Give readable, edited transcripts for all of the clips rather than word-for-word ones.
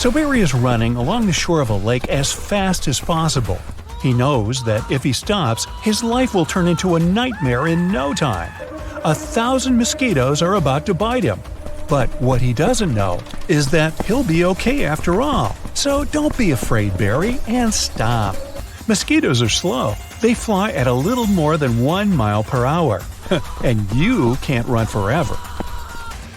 So Barry is running along the shore of a lake as fast as possible. He knows that if he stops, his life will turn into a nightmare in no time. 1,000 mosquitoes are about to bite him. But what he doesn't know is that he'll be okay after all. So don't be afraid, Barry, and stop. Mosquitoes are slow. They fly at a little more than 1 mile per hour. And you can't run forever.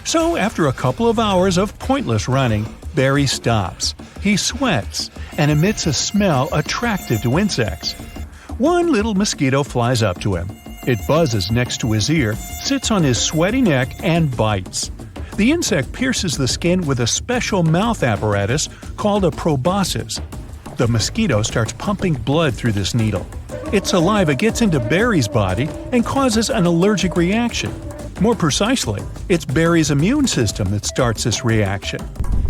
So after a couple of hours of pointless running, Barry stops. He sweats and emits a smell attractive to insects. One little mosquito flies up to him. It buzzes next to his ear, sits on his sweaty neck, and bites. The insect pierces the skin with a special mouth apparatus called a proboscis. The mosquito starts pumping blood through this needle. Its saliva gets into Barry's body and causes an allergic reaction. More precisely, it's Barry's immune system that starts this reaction.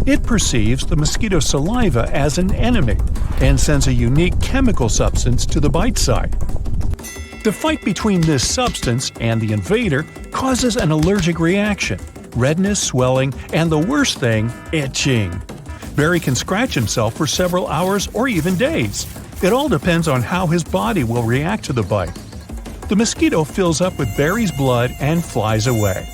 It perceives the mosquito saliva as an enemy and sends a unique chemical substance to the bite site. The fight between this substance and the invader causes an allergic reaction, redness, swelling, and the worst thing, itching. Barry can scratch himself for several hours or even days. It all depends on how his body will react to the bite. The mosquito fills up with Barry's blood and flies away.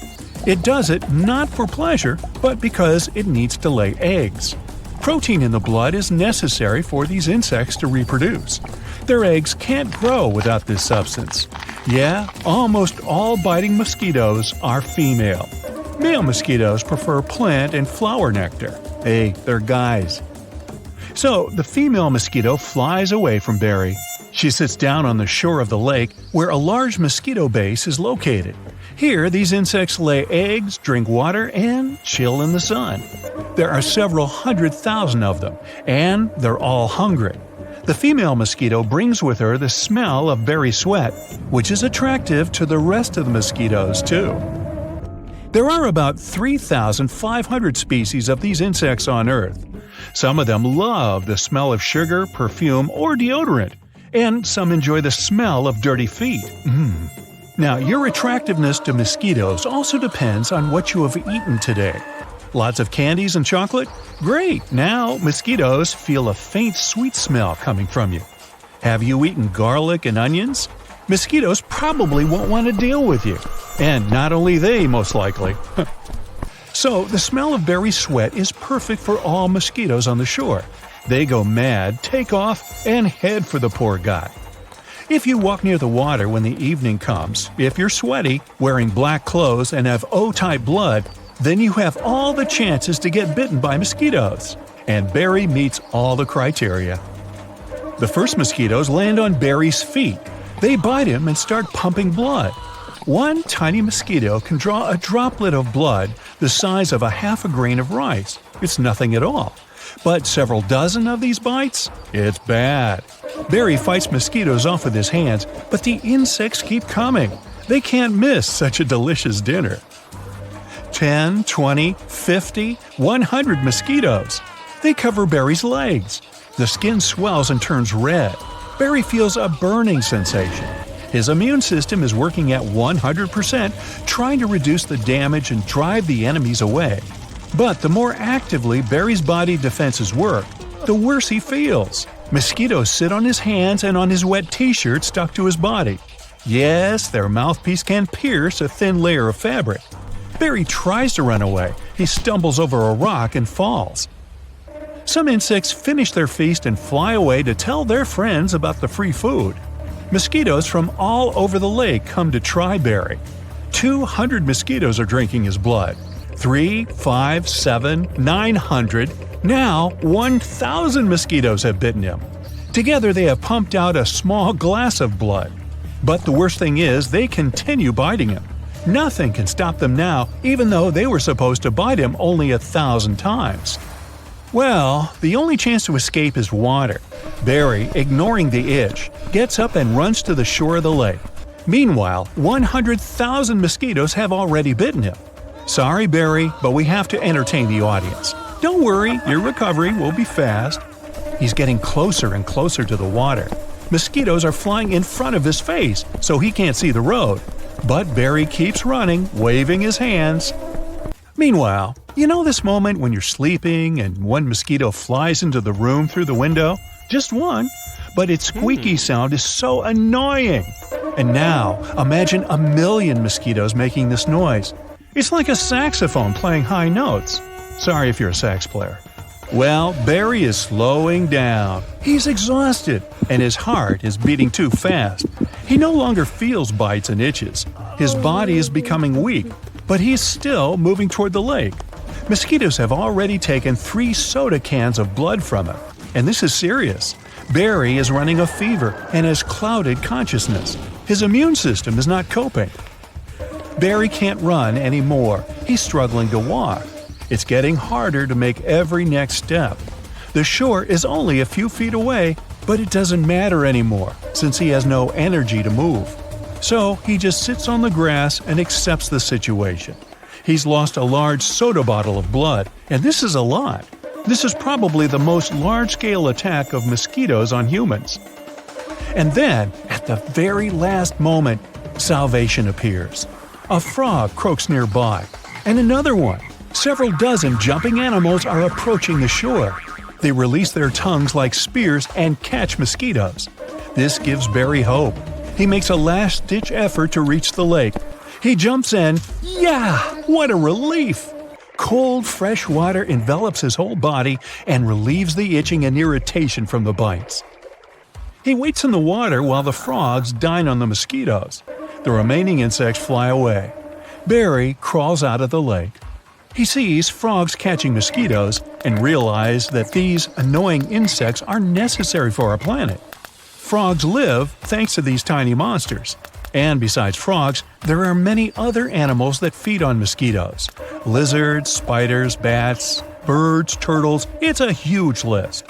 It does it not for pleasure, but because it needs to lay eggs. Protein in the blood is necessary for these insects to reproduce. Their eggs can't grow without this substance. Yeah, almost all biting mosquitoes are female. Male mosquitoes prefer plant and flower nectar. Hey, they're guys. So the female mosquito flies away from Barry. She sits down on the shore of the lake where a large mosquito base is located. Here, these insects lay eggs, drink water, and chill in the sun. There are several 100,000 of them, and they're all hungry. The female mosquito brings with her the smell of Barry's sweat, which is attractive to the rest of the mosquitoes too. There are about 3,500 species of these insects on Earth. Some of them love the smell of sugar, perfume, or deodorant, and some enjoy the smell of dirty feet. Now, your attractiveness to mosquitoes also depends on what you have eaten today. Lots of candies and chocolate? Great! Now, mosquitoes feel a faint sweet smell coming from you. Have you eaten garlic and onions? Mosquitoes probably won't want to deal with you. And not only they, most likely. So, the smell of Barry's sweat is perfect for all mosquitoes on the shore. They go mad, take off, and head for the poor guy. If you walk near the water when the evening comes, if you're sweaty, wearing black clothes, and have O-type blood, then you have all the chances to get bitten by mosquitoes. And Barry meets all the criteria. The first mosquitoes land on Barry's feet. They bite him and start pumping blood. One tiny mosquito can draw a droplet of blood the size of half a grain of rice. It's nothing at all. But several dozen of these bites? It's bad. Barry fights mosquitoes off with his hands, but the insects keep coming. They can't miss such a delicious dinner. 10, 20, 50, 100 mosquitoes. They cover Barry's legs. The skin swells and turns red. Barry feels a burning sensation. His immune system is working at 100%, trying to reduce the damage and drive the enemies away. But the more actively Barry's body defenses work, the worse he feels. Mosquitoes sit on his hands and on his wet t-shirt stuck to his body. Yes, their mouthpiece can pierce a thin layer of fabric. Barry tries to run away. He stumbles over a rock and falls. Some insects finish their feast and fly away to tell their friends about the free food. Mosquitoes from all over the lake come to try Barry. 200 mosquitoes are drinking his blood. 3, 5, 7, 900, now 1,000 mosquitoes have bitten him. Together they have pumped out a small glass of blood. But the worst thing is they continue biting him. Nothing can stop them now, even though they were supposed to bite him only 1,000 times. Well, the only chance to escape is water. Barry, ignoring the itch, gets up and runs to the shore of the lake. Meanwhile, 100,000 mosquitoes have already bitten him. Sorry, Barry, but we have to entertain the audience. Don't worry, your recovery will be fast. He's getting closer and closer to the water. Mosquitoes are flying in front of his face, so he can't see the road. But Barry keeps running, waving his hands. Meanwhile, You know this moment when you're sleeping and one mosquito flies into the room through the window? Just one. But its squeaky sound is so annoying. And now, imagine 1,000,000 mosquitoes making this noise. It's like a saxophone playing high notes. Sorry if you're a sax player. Well, Barry is slowing down. He's exhausted, and his heart is beating too fast. He no longer feels bites and itches. His body is becoming weak, but he's still moving toward the lake. Mosquitoes have already taken 3 soda cans of blood from him, and this is serious. Barry is running a fever and has clouded consciousness. His immune system is not coping. Barry can't run anymore. He's struggling to walk. It's getting harder to make every next step. The shore is only a few feet away, but it doesn't matter anymore since he has no energy to move. So he just sits on the grass and accepts the situation. He's lost a large soda bottle of blood, and this is a lot. This is probably the most large-scale attack of mosquitoes on humans. And then, at the very last moment, salvation appears. A frog croaks nearby, and another one. Several dozen jumping animals are approaching the shore. They release their tongues like spears and catch mosquitoes. This gives Barry hope. He makes a last-ditch effort to reach the lake. He jumps in. Yeah! What a relief! Cold, fresh water envelops his whole body and relieves the itching and irritation from the bites. He waits in the water while the frogs dine on the mosquitoes. The remaining insects fly away. Barry crawls out of the lake. He sees frogs catching mosquitoes and realizes that these annoying insects are necessary for our planet. Frogs live thanks to these tiny monsters. And besides frogs, there are many other animals that feed on mosquitoes. Lizards, spiders, bats, birds, turtles, it's a huge list.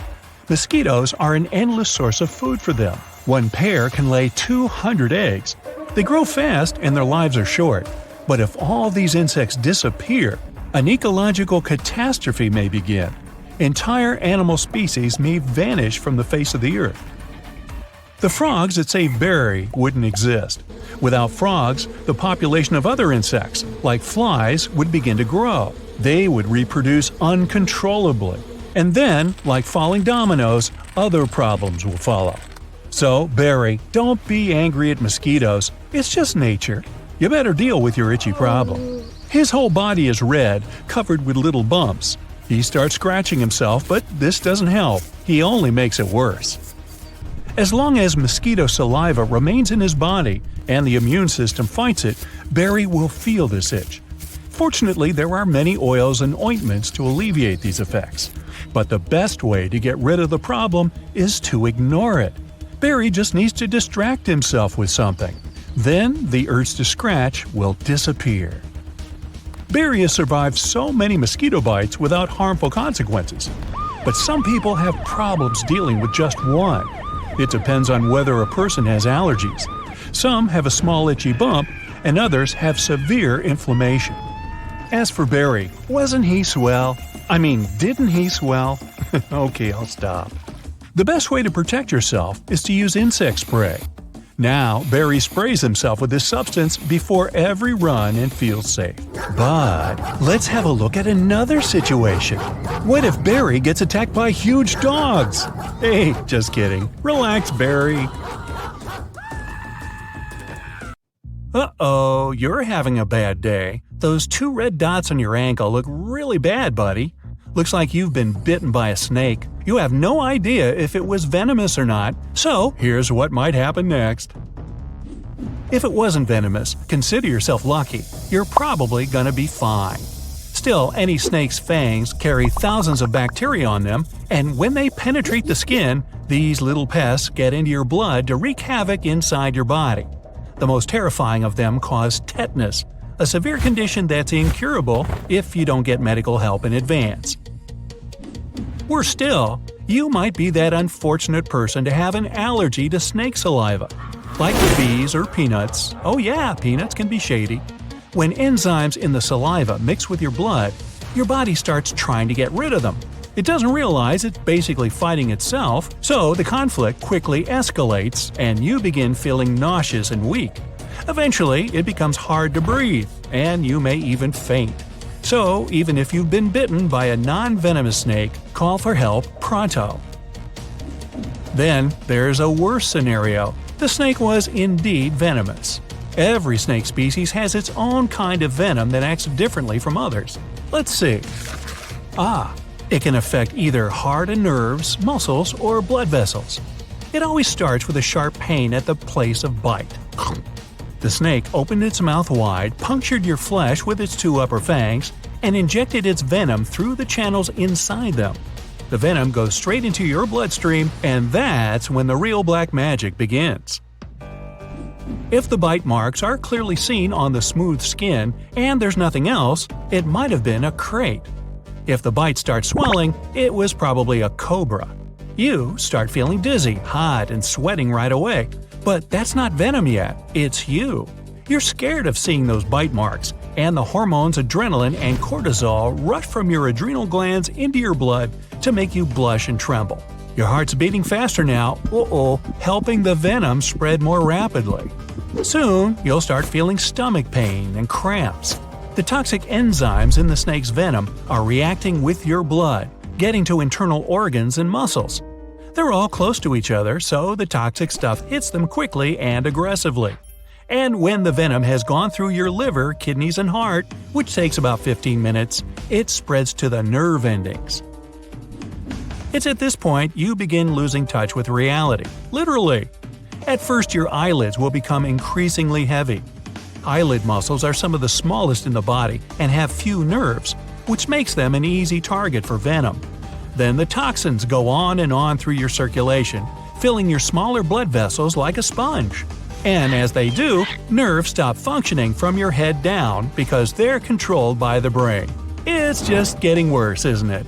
Mosquitoes are an endless source of food for them. One pair can lay 200 eggs. They grow fast and their lives are short. But if all these insects disappear, an ecological catastrophe may begin. Entire animal species may vanish from the face of the earth. The frogs that saved Barry wouldn't exist. Without frogs, the population of other insects, like flies, would begin to grow. They would reproduce uncontrollably. And then, like falling dominoes, other problems will follow. So, Barry, don't be angry at mosquitoes. It's just nature. You better deal with your itchy problem. His whole body is red, covered with little bumps. He starts scratching himself, but this doesn't help. He only makes it worse. As long as mosquito saliva remains in his body and the immune system fights it, Barry will feel this itch. Fortunately, there are many oils and ointments to alleviate these effects. But the best way to get rid of the problem is to ignore it. Barry just needs to distract himself with something. Then the urge to scratch will disappear. Barry has survived so many mosquito bites without harmful consequences. But some people have problems dealing with just one. It depends on whether a person has allergies. Some have a small itchy bump, and others have severe inflammation. As for Barry, wasn't he swell? Didn't he swell? Okay, I'll stop. The best way to protect yourself is to use insect spray. Now, Barry sprays himself with this substance before every run and feels safe. But let's have a look at another situation. What if Barry gets attacked by huge dogs? Hey, just kidding. Relax, Barry. Uh-oh, you're having a bad day. Those 2 red dots on your ankle look really bad, buddy. Looks like you've been bitten by a snake. You have no idea if it was venomous or not, so here's what might happen next. If it wasn't venomous, consider yourself lucky. You're probably gonna be fine. Still, any snake's fangs carry thousands of bacteria on them, and when they penetrate the skin, these little pests get into your blood to wreak havoc inside your body. The most terrifying of them cause tetanus, a severe condition that's incurable if you don't get medical help in advance. Worse still, you might be that unfortunate person to have an allergy to snake saliva. Like with bees or peanuts. Oh yeah, peanuts can be shady. When enzymes in the saliva mix with your blood, your body starts trying to get rid of them. It doesn't realize it's basically fighting itself, so the conflict quickly escalates and you begin feeling nauseous and weak. Eventually, it becomes hard to breathe, and you may even faint. So, even if you've been bitten by a non-venomous snake, call for help pronto. Then, there's a worse scenario. The snake was indeed venomous. Every snake species has its own kind of venom that acts differently from others. Let's see. It can affect either heart and nerves, muscles, or blood vessels. It always starts with a sharp pain at the place of bite. The snake opened its mouth wide, punctured your flesh with its two upper fangs, and injected its venom through the channels inside them. The venom goes straight into your bloodstream, and that's when the real black magic begins. If the bite marks are clearly seen on the smooth skin and there's nothing else, it might have been a crate. If the bite starts swelling, it was probably a cobra. You start feeling dizzy, hot, and sweating right away. But that's not venom yet, it's you. You're scared of seeing those bite marks, and the hormones adrenaline and cortisol rush from your adrenal glands into your blood to make you blush and tremble. Your heart's beating faster now, helping the venom spread more rapidly. Soon, you'll start feeling stomach pain and cramps. The toxic enzymes in the snake's venom are reacting with your blood, getting to internal organs and muscles. They're all close to each other, so the toxic stuff hits them quickly and aggressively. And when the venom has gone through your liver, kidneys, and heart, which takes about 15 minutes, it spreads to the nerve endings. It's at this point you begin losing touch with reality, literally. At first, your eyelids will become increasingly heavy. Eyelid muscles are some of the smallest in the body and have few nerves, which makes them an easy target for venom. Then the toxins go on and on through your circulation, filling your smaller blood vessels like a sponge. And as they do, nerves stop functioning from your head down because they're controlled by the brain. It's just getting worse, isn't it?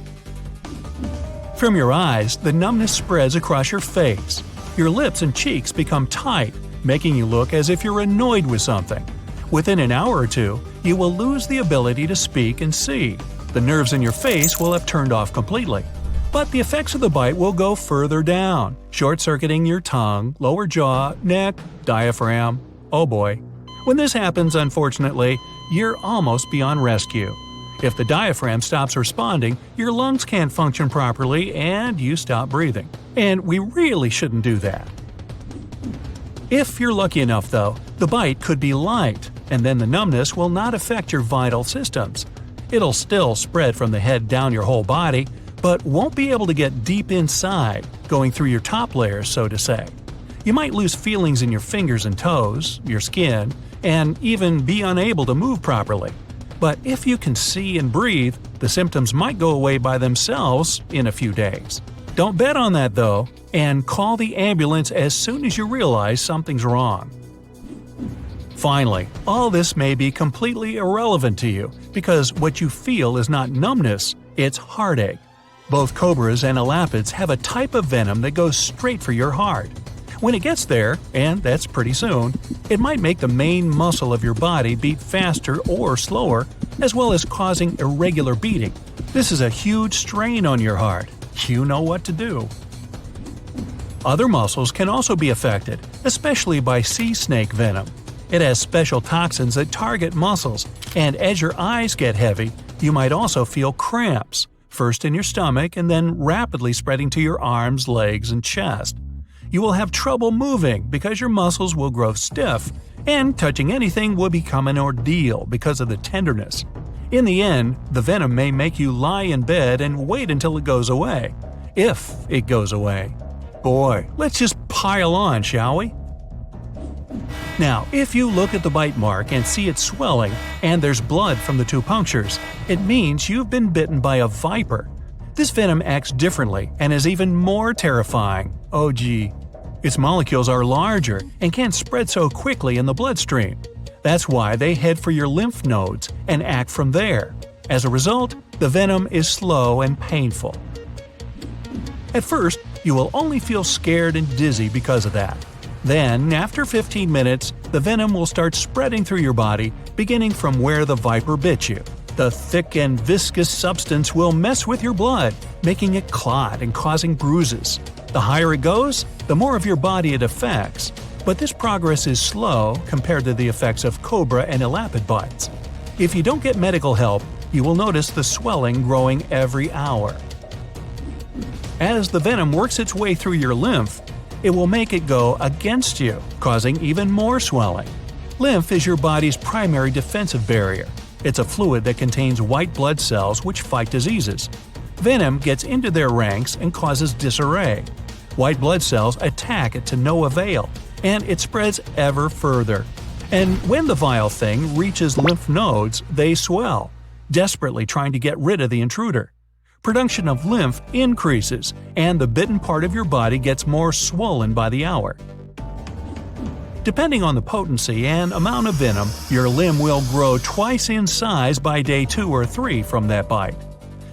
From your eyes, the numbness spreads across your face. Your lips and cheeks become tight, making you look as if you're annoyed with something. Within an hour or two, you will lose the ability to speak and see. The nerves in your face will have turned off completely. But the effects of the bite will go further down, short-circuiting your tongue, lower jaw, neck, diaphragm. Oh boy. When this happens, unfortunately, you're almost beyond rescue. If the diaphragm stops responding, your lungs can't function properly and you stop breathing. And we really shouldn't do that. If you're lucky enough, though, the bite could be light, and then the numbness will not affect your vital systems. It'll still spread from the head down your whole body, but won't be able to get deep inside, going through your top layers, so to say. You might lose feelings in your fingers and toes, your skin, and even be unable to move properly. But if you can see and breathe, the symptoms might go away by themselves in a few days. Don't bet on that though, and call the ambulance as soon as you realize something's wrong. Finally, all this may be completely irrelevant to you because what you feel is not numbness, it's heartache. Both cobras and elapids have a type of venom that goes straight for your heart. When it gets there, and that's pretty soon, it might make the main muscle of your body beat faster or slower, as well as causing irregular beating. This is a huge strain on your heart. You know what to do. Other muscles can also be affected, especially by sea snake venom. It has special toxins that target muscles, and as your eyes get heavy, you might also feel cramps, first in your stomach and then rapidly spreading to your arms, legs, and chest. You will have trouble moving because your muscles will grow stiff, and touching anything will become an ordeal because of the tenderness. In the end, the venom may make you lie in bed and wait until it goes away. If it goes away. Boy, let's just pile on, shall we? Now, if you look at the bite mark and see it swelling, and there's blood from the two punctures, it means you've been bitten by a viper. This venom acts differently and is even more terrifying. Oh gee. Its molecules are larger and can't spread so quickly in the bloodstream. That's why they head for your lymph nodes and act from there. As a result, the venom is slow and painful. At first, you will only feel scared and dizzy because of that. Then, after 15 minutes, the venom will start spreading through your body, beginning from where the viper bit you. The thick and viscous substance will mess with your blood, making it clot and causing bruises. The higher it goes, the more of your body it affects. But this progress is slow compared to the effects of cobra and elapid bites. If you don't get medical help, you will notice the swelling growing every hour. As the venom works its way through your lymph, it will make it go against you, causing even more swelling. Lymph is your body's primary defensive barrier. It's a fluid that contains white blood cells which fight diseases. Venom gets into their ranks and causes disarray. White blood cells attack it to no avail, and it spreads ever further. And when the vile thing reaches lymph nodes, they swell, desperately trying to get rid of the intruder. Production of lymph increases, and the bitten part of your body gets more swollen by the hour. Depending on the potency and amount of venom, your limb will grow twice in size by day 2 or 3 from that bite.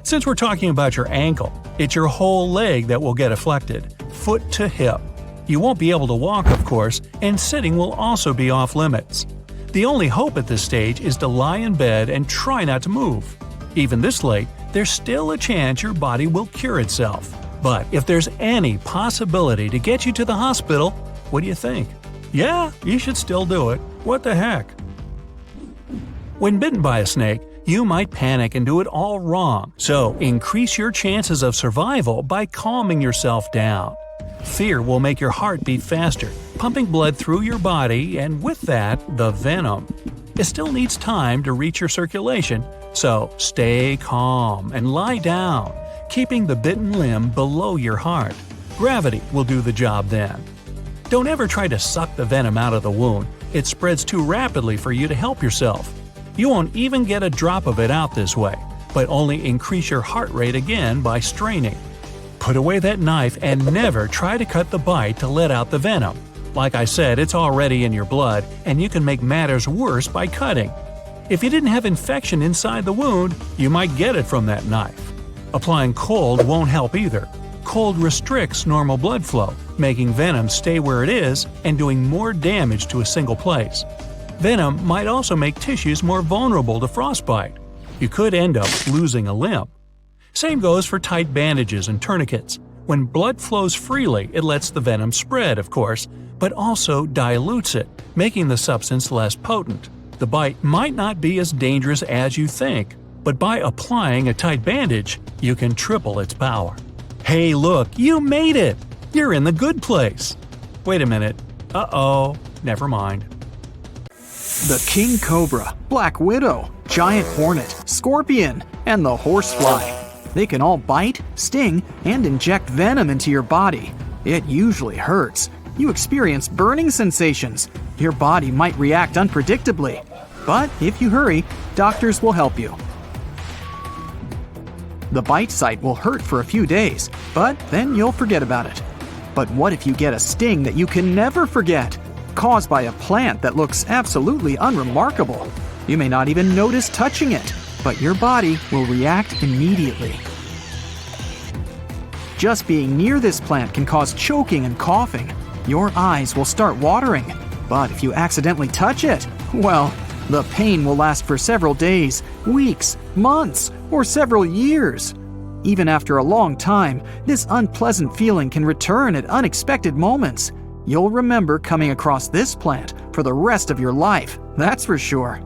Since we're talking about your ankle, it's your whole leg that will get afflicted, foot to hip. You won't be able to walk, of course, and sitting will also be off limits. The only hope at this stage is to lie in bed and try not to move. Even this late, there's still a chance your body will cure itself. But if there's any possibility to get you to the hospital, what do you think? Yeah, you should still do it. What the heck? When bitten by a snake, you might panic and do it all wrong, so increase your chances of survival by calming yourself down. Fear will make your heart beat faster, pumping blood through your body, and with that, the venom. It still needs time to reach your circulation, so stay calm and lie down, keeping the bitten limb below your heart. Gravity will do the job then. Don't ever try to suck the venom out of the wound. It spreads too rapidly for you to help yourself. You won't even get a drop of it out this way, but only increase your heart rate again by straining. Put away that knife and never try to cut the bite to let out the venom. Like I said, it's already in your blood, and you can make matters worse by cutting. If you didn't have infection inside the wound, you might get it from that knife. Applying cold won't help either. Cold restricts normal blood flow, making venom stay where it is and doing more damage to a single place. Venom might also make tissues more vulnerable to frostbite. You could end up losing a limb. Same goes for tight bandages and tourniquets. When blood flows freely, it lets the venom spread, of course, but also dilutes it, making the substance less potent. The bite might not be as dangerous as you think, but by applying a tight bandage, you can triple its power. Hey look, you made it! You're in the good place! Wait a minute. Uh-oh, never mind. The king cobra, black widow, giant hornet, scorpion, and the horsefly. They can all bite, sting, and inject venom into your body. It usually hurts. You experience burning sensations. Your body might react unpredictably. But if you hurry, doctors will help you. The bite site will hurt for a few days, but then you'll forget about it. But what if you get a sting that you can never forget, caused by a plant that looks absolutely unremarkable? You may not even notice touching it, but your body will react immediately. Just being near this plant can cause choking and coughing. Your eyes will start watering. But if you accidentally touch it, well, the pain will last for several days, weeks, months, or several years. Even after a long time, this unpleasant feeling can return at unexpected moments. You'll remember coming across this plant for the rest of your life, that's for sure.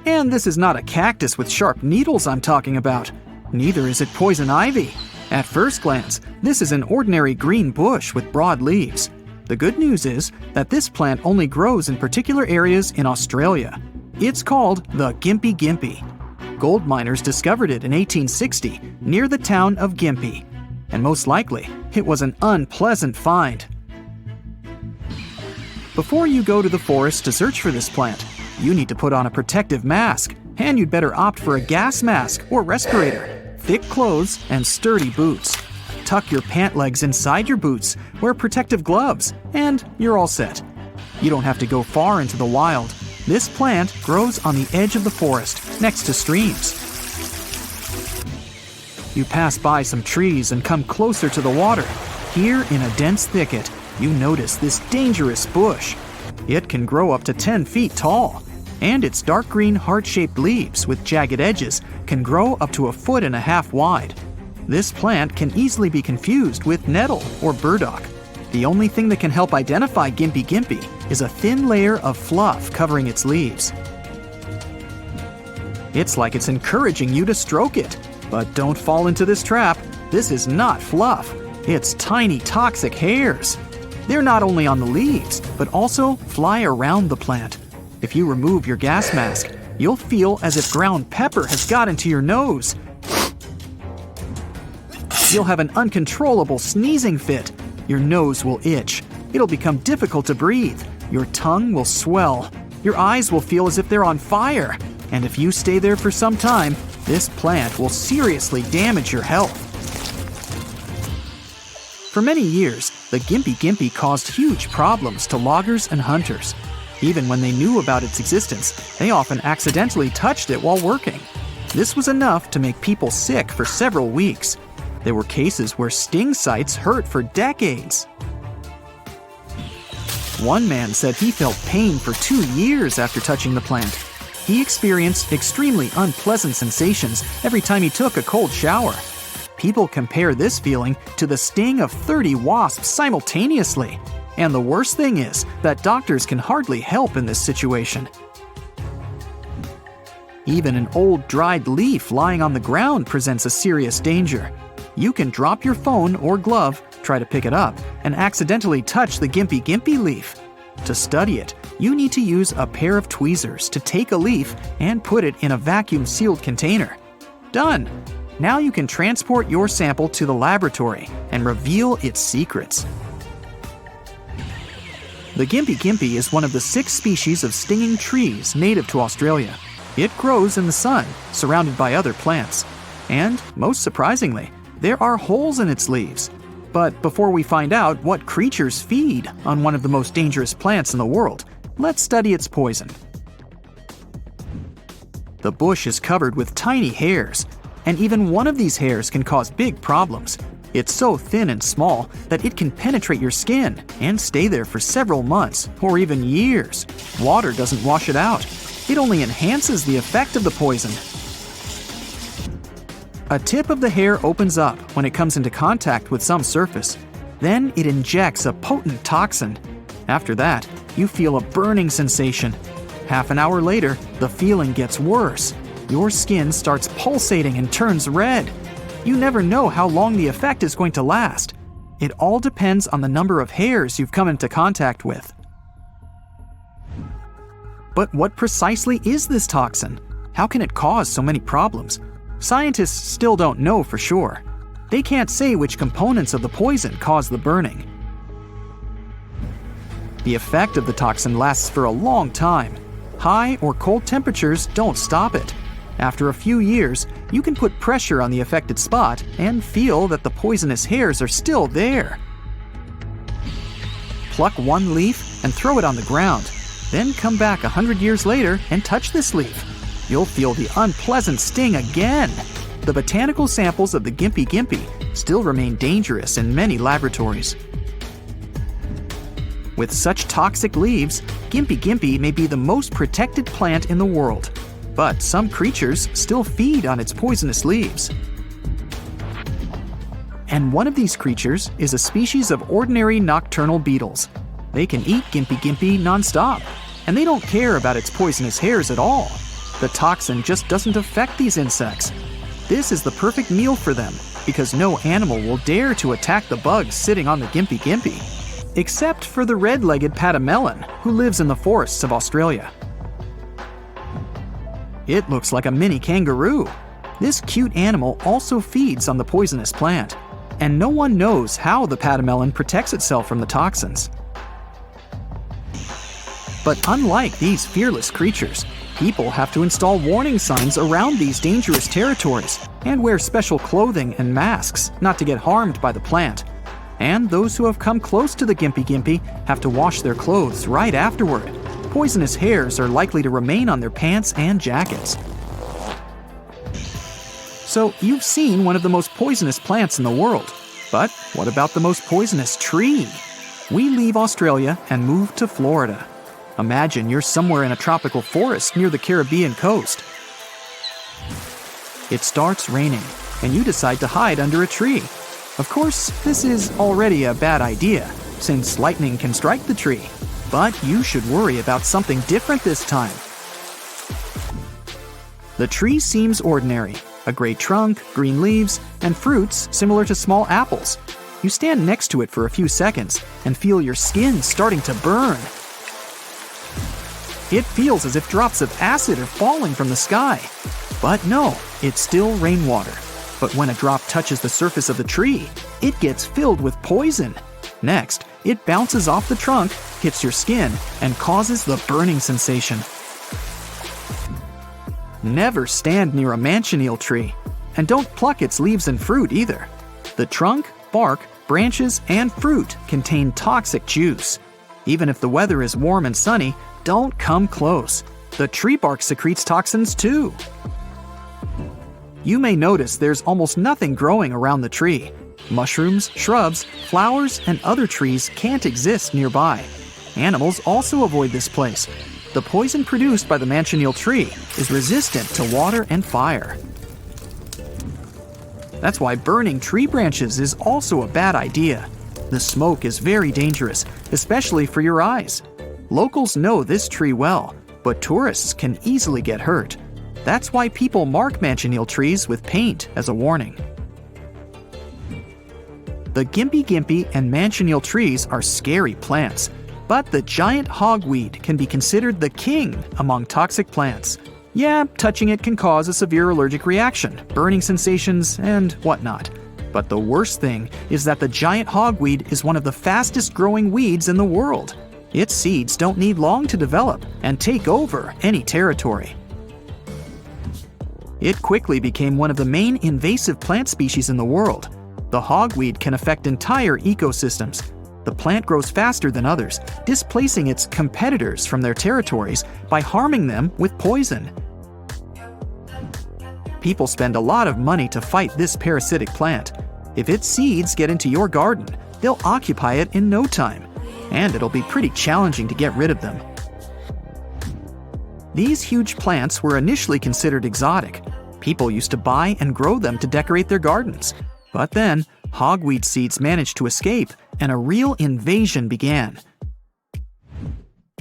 And this is not a cactus with sharp needles I'm talking about. Neither is it poison ivy. At first glance, this is an ordinary green bush with broad leaves. The good news is that this plant only grows in particular areas in Australia. It's called the gympie-gympie. Gold miners discovered it in 1860 near the town of Gympie, and most likely, it was an unpleasant find. Before you go to the forest to search for this plant, you need to put on a protective mask, and you'd better opt for a gas mask or respirator, thick clothes, and sturdy boots. Tuck your pant legs inside your boots, wear protective gloves, and you're all set. You don't have to go far into the wild. This plant grows on the edge of the forest, next to streams. You pass by some trees and come closer to the water. Here, in a dense thicket, you notice this dangerous bush. It can grow up to 10 feet tall, and its dark green heart-shaped leaves with jagged edges can grow up to 1.5 feet wide. This plant can easily be confused with nettle or burdock. The only thing that can help identify gympie-gympie is a thin layer of fluff covering its leaves. It's like it's encouraging you to stroke it. But don't fall into this trap. This is not fluff. It's tiny toxic hairs. They're not only on the leaves, but also fly around the plant. If you remove your gas mask, you'll feel as if ground pepper has got into your nose. You'll have an uncontrollable sneezing fit. Your nose will itch. It'll become difficult to breathe. Your tongue will swell. Your eyes will feel as if they're on fire. And if you stay there for some time, this plant will seriously damage your health. For many years, the gympie-gympie caused huge problems to loggers and hunters. Even when they knew about its existence, they often accidentally touched it while working. This was enough to make people sick for several weeks. There were cases where sting sites hurt for decades. One man said he felt pain for 2 years after touching the plant. He experienced extremely unpleasant sensations every time he took a cold shower. People compare this feeling to the sting of 30 wasps simultaneously. And the worst thing is that doctors can hardly help in this situation. Even an old dried leaf lying on the ground presents a serious danger. You can drop your phone or glove, try to pick it up, and accidentally touch the gympie-gympie leaf. To study it, you need to use a pair of tweezers to take a leaf and put it in a vacuum-sealed container. Done! Now you can transport your sample to the laboratory and reveal its secrets. The gympie-gympie is one of the 6 species of stinging trees native to Australia. It grows in the sun, surrounded by other plants. And, most surprisingly, there are holes in its leaves. But before we find out what creatures feed on one of the most dangerous plants in the world, let's study its poison. The bush is covered with tiny hairs, and even one of these hairs can cause big problems. It's so thin and small that it can penetrate your skin and stay there for several months or even years. Water doesn't wash it out. It only enhances the effect of the poison. A tip of the hair opens up when it comes into contact with some surface. Then it injects a potent toxin. After that, you feel a burning sensation. Half an hour later, the feeling gets worse. Your skin starts pulsating and turns red. You never know how long the effect is going to last. It all depends on the number of hairs you've come into contact with. But what precisely is this toxin? How can it cause so many problems? Scientists still don't know for sure. They can't say which components of the poison cause the burning. The effect of the toxin lasts for a long time. High or cold temperatures don't stop it. After a few years, you can put pressure on the affected spot and feel that the poisonous hairs are still there. Pluck one leaf and throw it on the ground. Then come back 100 years later and touch this leaf. You'll feel the unpleasant sting again. The botanical samples of the gympie-gympie still remain dangerous in many laboratories. With such toxic leaves, gympie-gympie may be the most protected plant in the world. But some creatures still feed on its poisonous leaves. And one of these creatures is a species of ordinary nocturnal beetles. They can eat gympie-gympie nonstop, and they don't care about its poisonous hairs at all. The toxin just doesn't affect these insects. This is the perfect meal for them, because no animal will dare to attack the bugs sitting on the gympie-gympie, except for the red-legged patamelon, who lives in the forests of Australia. It looks like a mini kangaroo. This cute animal also feeds on the poisonous plant, and no one knows how the patamelon protects itself from the toxins. But unlike these fearless creatures, people have to install warning signs around these dangerous territories and wear special clothing and masks not to get harmed by the plant. And those who have come close to the gympie-gympie have to wash their clothes right afterward. Poisonous hairs are likely to remain on their pants and jackets. So you've seen one of the most poisonous plants in the world. But what about the most poisonous tree? We leave Australia and move to Florida. Imagine you're somewhere in a tropical forest near the Caribbean coast. It starts raining, and you decide to hide under a tree. Of course, this is already a bad idea, since lightning can strike the tree. But you should worry about something different this time. The tree seems ordinary. A gray trunk, green leaves, and fruits similar to small apples. You stand next to it for a few seconds and feel your skin starting to burn. It feels as if drops of acid are falling from the sky. But no, it's still rainwater. But when a drop touches the surface of the tree, it gets filled with poison. Next, it bounces off the trunk, hits your skin, and causes the burning sensation. Never stand near a manchineel tree. And don't pluck its leaves and fruit either. The trunk, bark, branches, and fruit contain toxic juice. Even if the weather is warm and sunny, don't come close. The tree bark secretes toxins too. You may notice there's almost nothing growing around the tree. Mushrooms, shrubs, flowers, and other trees can't exist nearby. Animals also avoid this place. The poison produced by the manchineel tree is resistant to water and fire. That's why burning tree branches is also a bad idea. The smoke is very dangerous, especially for your eyes. Locals know this tree well, but tourists can easily get hurt. That's why people mark manchineel trees with paint as a warning. The gympie-gympie and manchineel trees are scary plants, but the giant hogweed can be considered the king among toxic plants. Yeah, touching it can cause a severe allergic reaction, burning sensations, and whatnot. But the worst thing is that the giant hogweed is one of the fastest growing weeds in the world. Its seeds don't need long to develop and take over any territory. It quickly became one of the main invasive plant species in the world. The hogweed can affect entire ecosystems. The plant grows faster than others, displacing its competitors from their territories by harming them with poison. People spend a lot of money to fight this parasitic plant. If its seeds get into your garden, they'll occupy it in no time, and it'll be pretty challenging to get rid of them. These huge plants were initially considered exotic. People used to buy and grow them to decorate their gardens. But then, hogweed seeds managed to escape, and a real invasion began.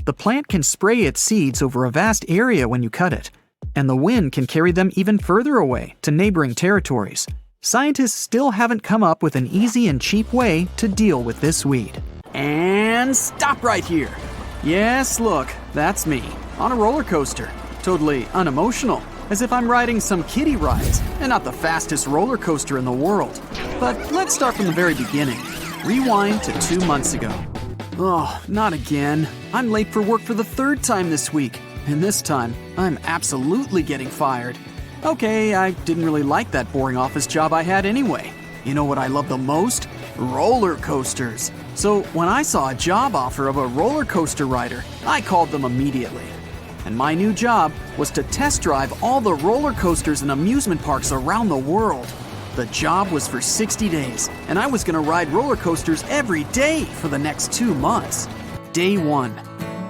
The plant can spray its seeds over a vast area when you cut it, and the wind can carry them even further away to neighboring territories. Scientists still haven't come up with an easy and cheap way to deal with this weed. And stop right here. Yes, look, that's me, on a roller coaster, totally unemotional, as if I'm riding some kiddie rides and not the fastest roller coaster in the world. But let's start from the very beginning. Rewind to 2 months ago. Oh, not again. I'm late for work for the 3rd time this week, and this time, I'm absolutely getting fired. Okay, I didn't really like that boring office job I had anyway. You know what I love the most? Roller coasters. So when I saw a job offer of a roller coaster rider, I called them immediately. And my new job was to test drive all the roller coasters and amusement parks around the world. The job was for 60 days, and I was going to ride roller coasters every day for the next 2 months. Day 1.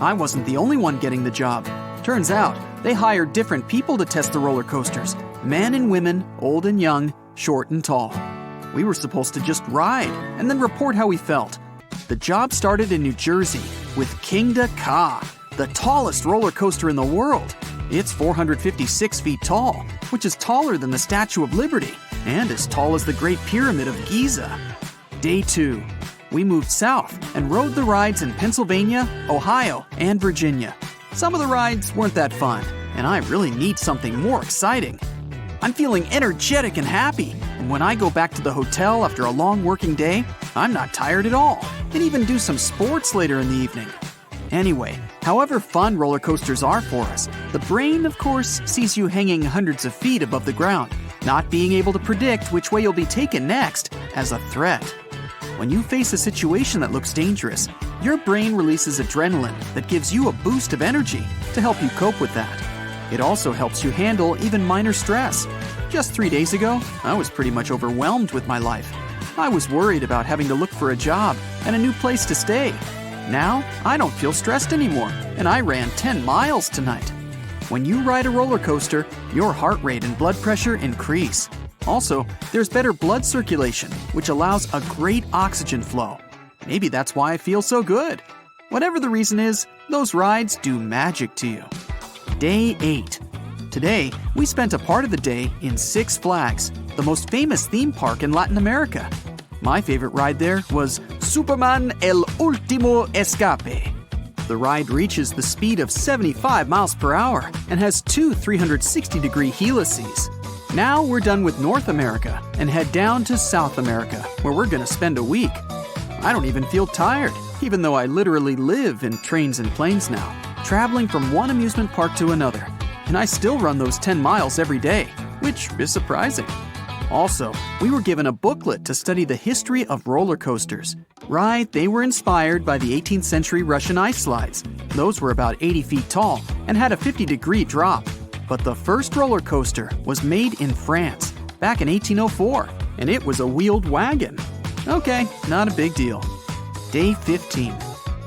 I wasn't the only one getting the job. Turns out, they hired different people to test the roller coasters. Men and women, old and young, short and tall. We were supposed to just ride and then report how we felt. The job started in New Jersey with Kingda Ka, the tallest roller coaster in the world. It's 456 feet tall, which is taller than the Statue of Liberty and as tall as the Great Pyramid of Giza. Day 2. We moved south and rode the rides in Pennsylvania, Ohio, and Virginia. Some of the rides weren't that fun, and I really need something more exciting. I'm feeling energetic and happy, and when I go back to the hotel after a long working day, I'm not tired at all, and even do some sports later in the evening. Anyway, however fun roller coasters are for us, the brain, of course, sees you hanging hundreds of feet above the ground, not being able to predict which way you'll be taken next, as a threat. When you face a situation that looks dangerous, your brain releases adrenaline that gives you a boost of energy to help you cope with that. It also helps you handle even minor stress. Just 3 days ago, I was pretty much overwhelmed with my life. I was worried about having to look for a job and a new place to stay. Now, I don't feel stressed anymore, and I ran 10 miles tonight. When you ride a roller coaster, your heart rate and blood pressure increase. Also, there's better blood circulation, which allows a great oxygen flow. Maybe that's why I feel so good. Whatever the reason is, those rides do magic to you. Day 8. Today, we spent a part of the day in Six Flags, the most famous theme park in Latin America. My favorite ride there was Superman El Último Escape. The ride reaches the speed of 75 miles per hour and has two 360-degree helices. Now we're done with North America and head down to South America, where we're gonna spend a week. I don't even feel tired, even though I literally live in trains and planes now, traveling from one amusement park to another. And I still run those 10 miles every day, which is surprising. Also, we were given a booklet to study the history of roller coasters. Right, they were inspired by the 18th century Russian ice slides. Those were about 80 feet tall and had a 50-degree drop. But the first roller coaster was made in France, back in 1804, and it was a wheeled wagon. Okay, not a big deal. Day 15.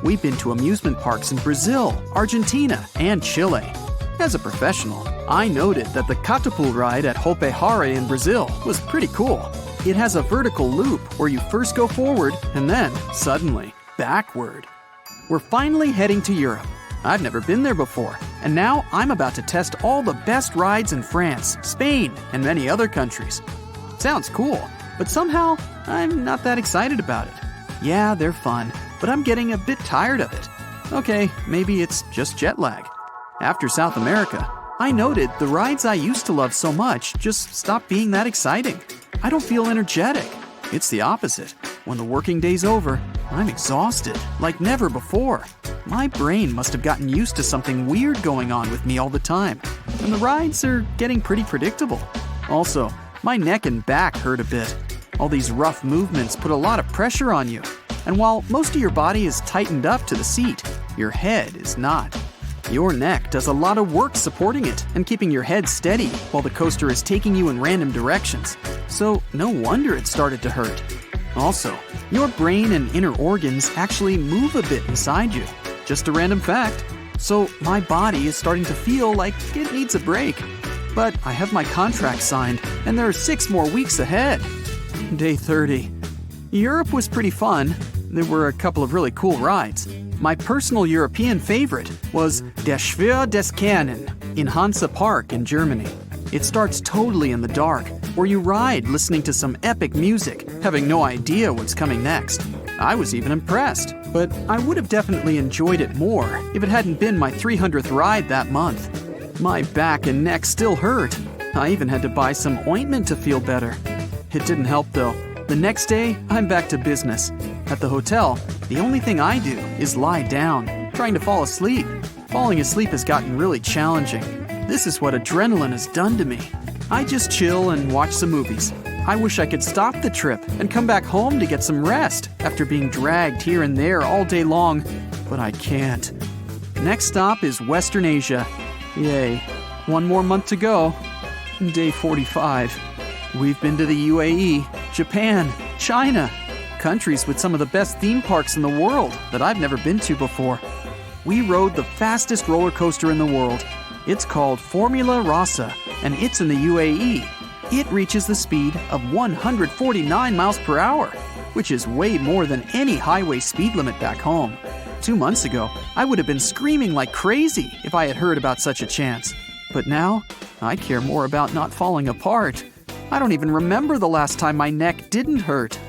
We've been to amusement parks in Brazil, Argentina, and Chile. As a professional, I noted that the catapult ride at Hope Hare in Brazil was pretty cool. It has a vertical loop where you first go forward and then, suddenly, backward. We're finally heading to Europe. I've never been there before, and now I'm about to test all the best rides in France, Spain, and many other countries. Sounds cool, but somehow I'm not that excited about it. Yeah, they're fun, but I'm getting a bit tired of it. Okay, maybe it's just jet lag. After South America, I noted the rides I used to love so much just stopped being that exciting. I don't feel energetic. It's the opposite. When the working day's over, I'm exhausted, like never before. My brain must have gotten used to something weird going on with me all the time, and the rides are getting pretty predictable. Also, my neck and back hurt a bit. All these rough movements put a lot of pressure on you, and while most of your body is tightened up to the seat, your head is not. Your neck does a lot of work supporting it and keeping your head steady while the coaster is taking you in random directions. So no wonder it started to hurt. Also, your brain and inner organs actually move a bit inside you. Just a random fact. So my body is starting to feel like it needs a break. But I have my contract signed and there are 6 more weeks ahead. Day 30. Europe was pretty fun. There were a couple of really cool rides. My personal European favorite was Der Schwur des Kernen in Hansa Park in Germany. It starts totally in the dark, where you ride listening to some epic music, having no idea what's coming next. I was even impressed, but I would have definitely enjoyed it more if it hadn't been my 300th ride that month. My back and neck still hurt. I even had to buy some ointment to feel better. It didn't help though. The next day, I'm back to business. At the hotel, the only thing I do is lie down, trying to fall asleep. Falling asleep has gotten really challenging. This is what adrenaline has done to me. I just chill and watch some movies. I wish I could stop the trip and come back home to get some rest after being dragged here and there all day long, but I can't. Next stop is Western Asia. Yay, 1 more month to go. Day 45. We've been to the UAE, Japan, China, countries with some of the best theme parks in the world that I've never been to before. We rode the fastest roller coaster in the world. It's called Formula Rossa, and it's in the UAE. It reaches the speed of 149 miles per hour, which is way more than any highway speed limit back home. 2 months ago, I would have been screaming like crazy if I had heard about such a chance. But now, I care more about not falling apart. I don't even remember the last time my neck didn't hurt.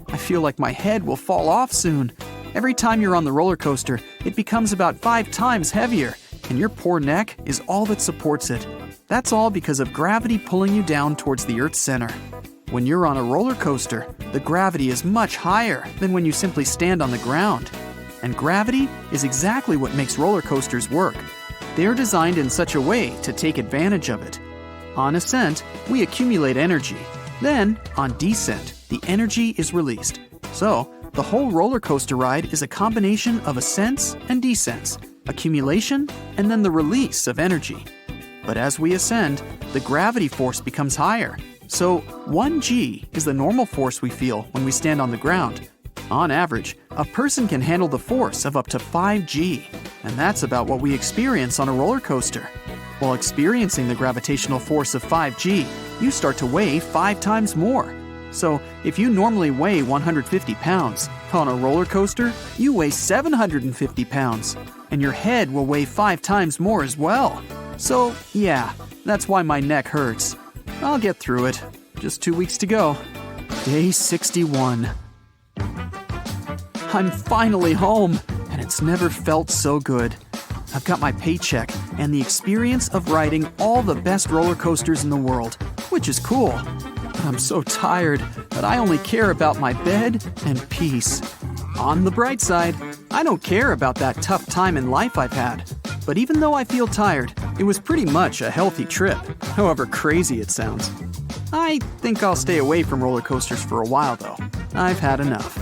I feel like my head will fall off soon. Every time you're on the roller coaster, it becomes about 5 times heavier, and your poor neck is all that supports it. That's all because of gravity pulling you down towards the Earth's center. When you're on a roller coaster, the gravity is much higher than when you simply stand on the ground. And gravity is exactly what makes roller coasters work. They're designed in such a way to take advantage of it. On ascent, we accumulate energy. Then, on descent, the energy is released. So, the whole roller coaster ride is a combination of ascents and descents, accumulation, and then the release of energy. But as we ascend, the gravity force becomes higher. So 1g is the normal force we feel when we stand on the ground. On average, a person can handle the force of up to 5g, and that's about what we experience on a roller coaster. While experiencing the gravitational force of 5g, you start to weigh 5 times more. So if you normally weigh 150 pounds, on a roller coaster, you weigh 750 pounds, and your head will weigh 5 times more as well. So yeah, That's why my neck hurts. I'll get through it. Just 2 weeks to go. Day 61. I'm finally home, and it's never felt so good. I've got my paycheck and the experience of riding all the best roller coasters in the world, which is cool. But I'm so tired that I only care about my bed and peace. On the bright side, I don't care about that tough time in life I've had. But even though I feel tired, it was pretty much a healthy trip, however crazy it sounds. I think I'll stay away from roller coasters for a while, though. I've had enough.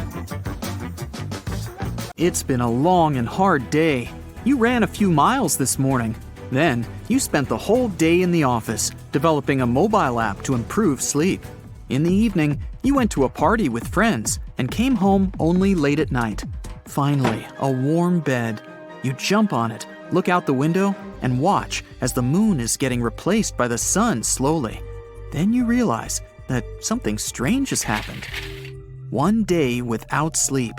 It's been a long and hard day. You ran a few miles this morning. Then, you spent the whole day in the office, developing a mobile app to improve sleep. In the evening, you went to a party with friends and came home only late at night. Finally, a warm bed. You jump on it, look out the window, and watch as the moon is getting replaced by the sun slowly. Then you realize that something strange has happened. One day without sleep.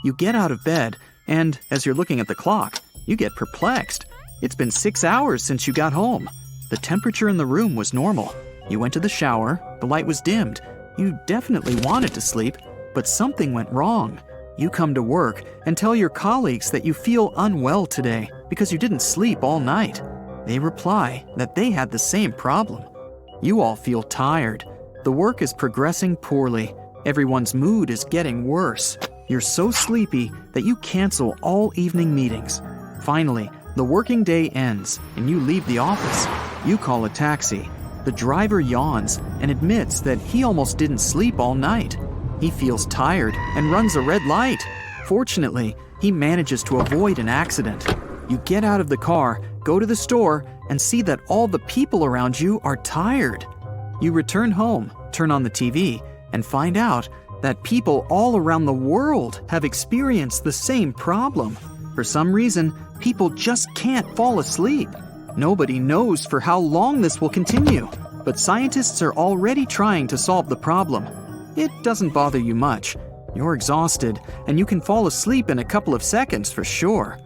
You get out of bed, and as you're looking at the clock, you get perplexed. It's been 6 hours since you got home. The temperature in the room was normal. You went to the shower, the light was dimmed. You definitely wanted to sleep, but something went wrong. You come to work and tell your colleagues that you feel unwell today because you didn't sleep all night. They reply that they had the same problem. You all feel tired. The work is progressing poorly. Everyone's mood is getting worse. You're so sleepy that you cancel all evening meetings. Finally, the working day ends and you leave the office. You call a taxi. The driver yawns and admits that he almost didn't sleep all night. He feels tired and runs a red light. Fortunately, he manages to avoid an accident. You get out of the car, go to the store, and see that all the people around you are tired. You return home, turn on the TV, and find out that people all around the world have experienced the same problem. For some reason, people just can't fall asleep. Nobody knows for how long this will continue, but scientists are already trying to solve the problem. It doesn't bother you much. You're exhausted, and you can fall asleep in a couple of seconds for sure.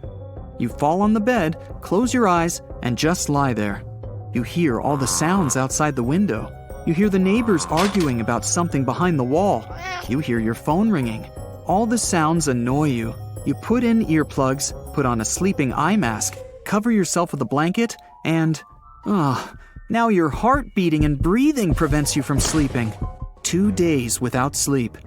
You fall on the bed, close your eyes, and just lie there. You hear all the sounds outside the window. You hear the neighbors arguing about something behind the wall. You hear your phone ringing. All the sounds annoy you. You put in earplugs, put on a sleeping eye mask, cover yourself with a blanket, and... now your heart beating and breathing prevents you from sleeping. 2 days without sleep.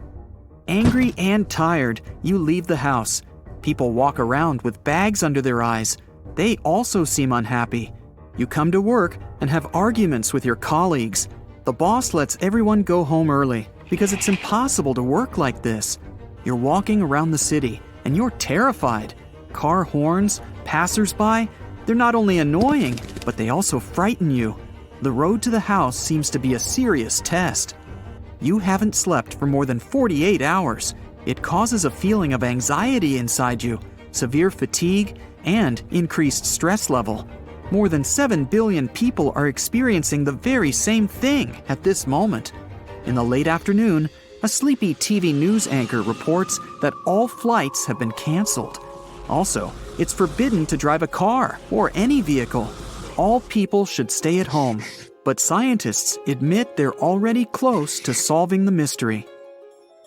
Angry and tired, you leave the house. People walk around with bags under their eyes. They also seem unhappy. You come to work and have arguments with your colleagues. The boss lets everyone go home early because it's impossible to work like this. You're walking around the city and you're terrified. Car horns, passers-by, they're not only annoying, but they also frighten you. The road to the house seems to be a serious test. You haven't slept for more than 48 hours. It causes a feeling of anxiety inside you, severe fatigue, and increased stress level. More than 7 billion people are experiencing the very same thing at this moment. In the late afternoon, a sleepy TV news anchor reports that all flights have been canceled. Also, it's forbidden to drive a car or any vehicle. All people should stay at home. But scientists admit they're already close to solving the mystery.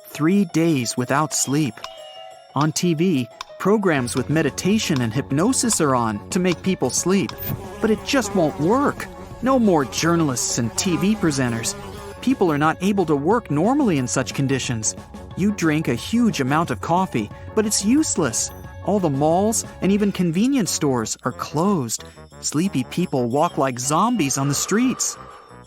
3 days without sleep. On TV, programs with meditation and hypnosis are on to make people sleep. But it just won't work. No more journalists and TV presenters. People are not able to work normally in such conditions. You drink a huge amount of coffee, but it's useless. All the malls and even convenience stores are closed. Sleepy people walk like zombies on the streets.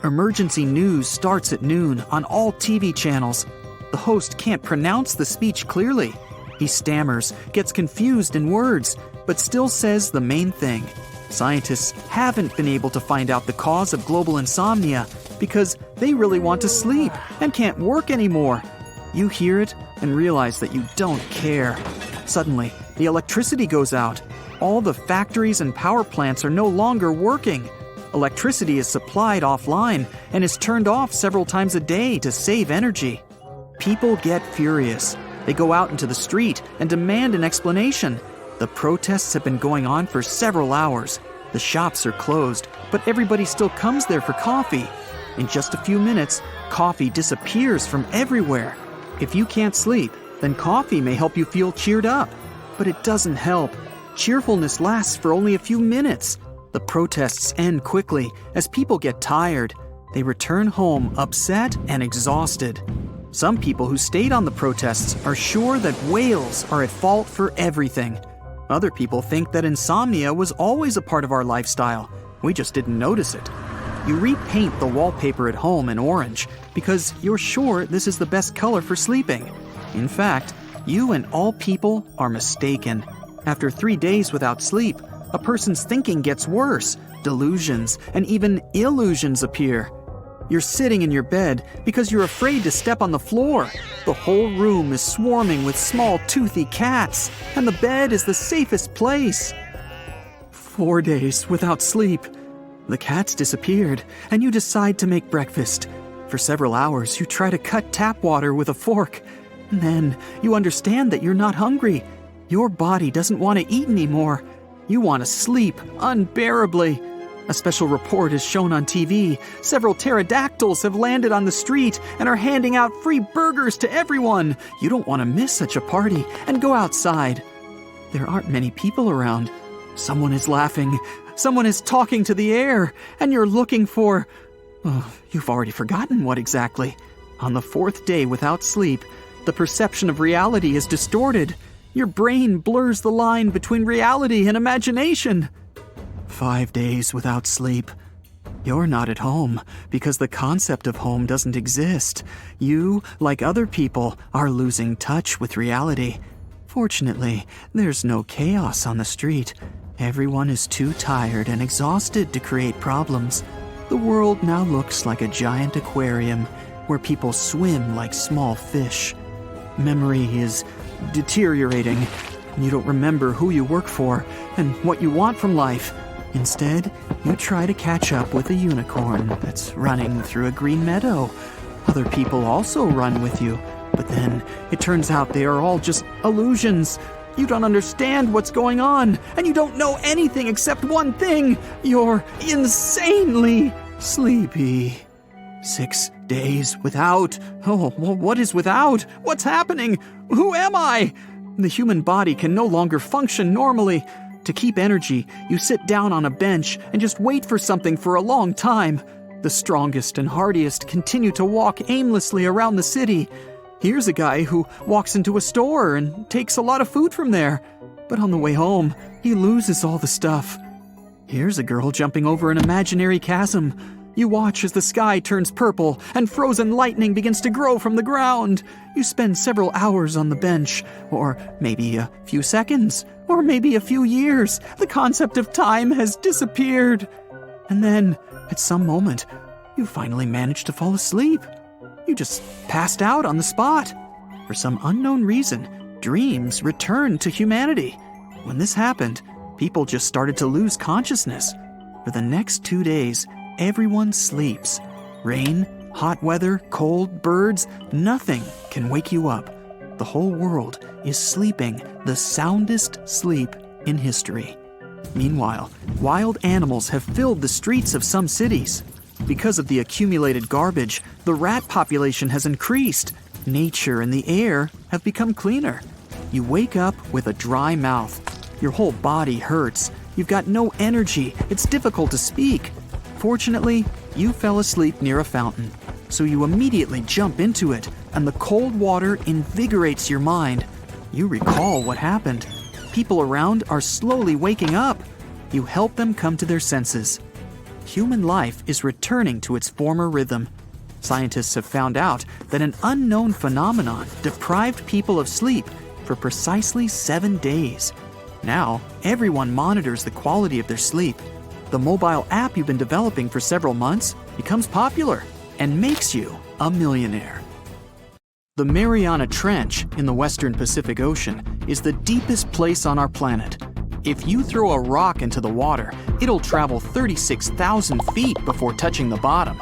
Emergency news starts at noon on all TV channels. The host can't pronounce the speech clearly. He stammers, gets confused in words, but still says the main thing. Scientists haven't been able to find out the cause of global insomnia because they really want to sleep and can't work anymore. You hear it and realize that you don't care. Suddenly, the electricity goes out. All the factories and power plants are no longer working. Electricity is supplied offline and is turned off several times a day to save energy. People get furious. They go out into the street and demand an explanation. The protests have been going on for several hours. The shops are closed, but everybody still comes there for coffee. In just a few minutes, coffee disappears from everywhere. If you can't sleep, then coffee may help you feel cheered up. But it doesn't help. Cheerfulness lasts for only a few minutes. The protests end quickly as people get tired. They return home upset and exhausted. Some people who stayed on the protests are sure that whales are at fault for everything. Other people think that insomnia was always a part of our lifestyle. We just didn't notice it. You repaint the wallpaper at home in orange because you're sure this is the best color for sleeping. In fact, you and all people are mistaken. After 3 days without sleep, a person's thinking gets worse. Delusions and even illusions appear. You're sitting in your bed because you're afraid to step on the floor. The whole room is swarming with small toothy cats, and the bed is the safest place. 4 days without sleep. The cats disappeared, and you decide to make breakfast. For several hours, you try to cut tap water with a fork. And then you understand that you're not hungry. Your body doesn't want to eat anymore. You want to sleep unbearably. A special report is shown on TV. Several pterodactyls have landed on the street and are handing out free burgers to everyone. You don't want to miss such a party and go outside. There aren't many people around. Someone is laughing. Someone is talking to the air, and you're looking for... Oh, you've already forgotten what exactly. On the 4th day without sleep, the perception of reality is distorted. Your brain blurs the line between reality and imagination. 5 days without sleep. You're not at home because the concept of home doesn't exist. You, like other people, are losing touch with reality. Fortunately, there's no chaos on the street. Everyone is too tired and exhausted to create problems. The world now looks like a giant aquarium where people swim like small fish. Memory is deteriorating. You don't remember who you work for and what you want from life. Instead, you try to catch up with a unicorn that's running through a green meadow. Other people also run with you, but then it turns out they are all just illusions. You don't understand what's going on, and you don't know anything except one thing. You're insanely sleepy. 6 days without. Oh, what is without? What's happening? Who am I? The human body can no longer function normally. To keep energy, you sit down on a bench and just wait for something for a long time. The strongest and hardiest continue to walk aimlessly around the city. Here's a guy who walks into a store and takes a lot of food from there. But on the way home, he loses all the stuff. Here's a girl jumping over an imaginary chasm. You watch as the sky turns purple and frozen lightning begins to grow from the ground. You spend several hours on the bench, or maybe a few seconds, or maybe a few years. The concept of time has disappeared. And then, at some moment, you finally manage to fall asleep. You just passed out on the spot. For some unknown reason, dreams returned to humanity. When this happened, people just started to lose consciousness. For the next 2 days, everyone sleeps. Rain, hot weather, cold, birds, nothing can wake you up. The whole world is sleeping the soundest sleep in history. Meanwhile, wild animals have filled the streets of some cities. Because of the accumulated garbage, the rat population has increased. Nature and the air have become cleaner. You wake up with a dry mouth. Your whole body hurts. You've got no energy. It's difficult to speak. Fortunately, you fell asleep near a fountain, so you immediately jump into it, and the cold water invigorates your mind. You recall what happened. People around are slowly waking up. You help them come to their senses. Human life is returning to its former rhythm. Scientists have found out that an unknown phenomenon deprived people of sleep for precisely 7 days. Now, everyone monitors the quality of their sleep. The mobile app you've been developing for several months becomes popular and makes you a millionaire. The Mariana Trench in the western Pacific Ocean is the deepest place on our planet. If you throw a rock into the water, it'll travel 36,000 feet before touching the bottom.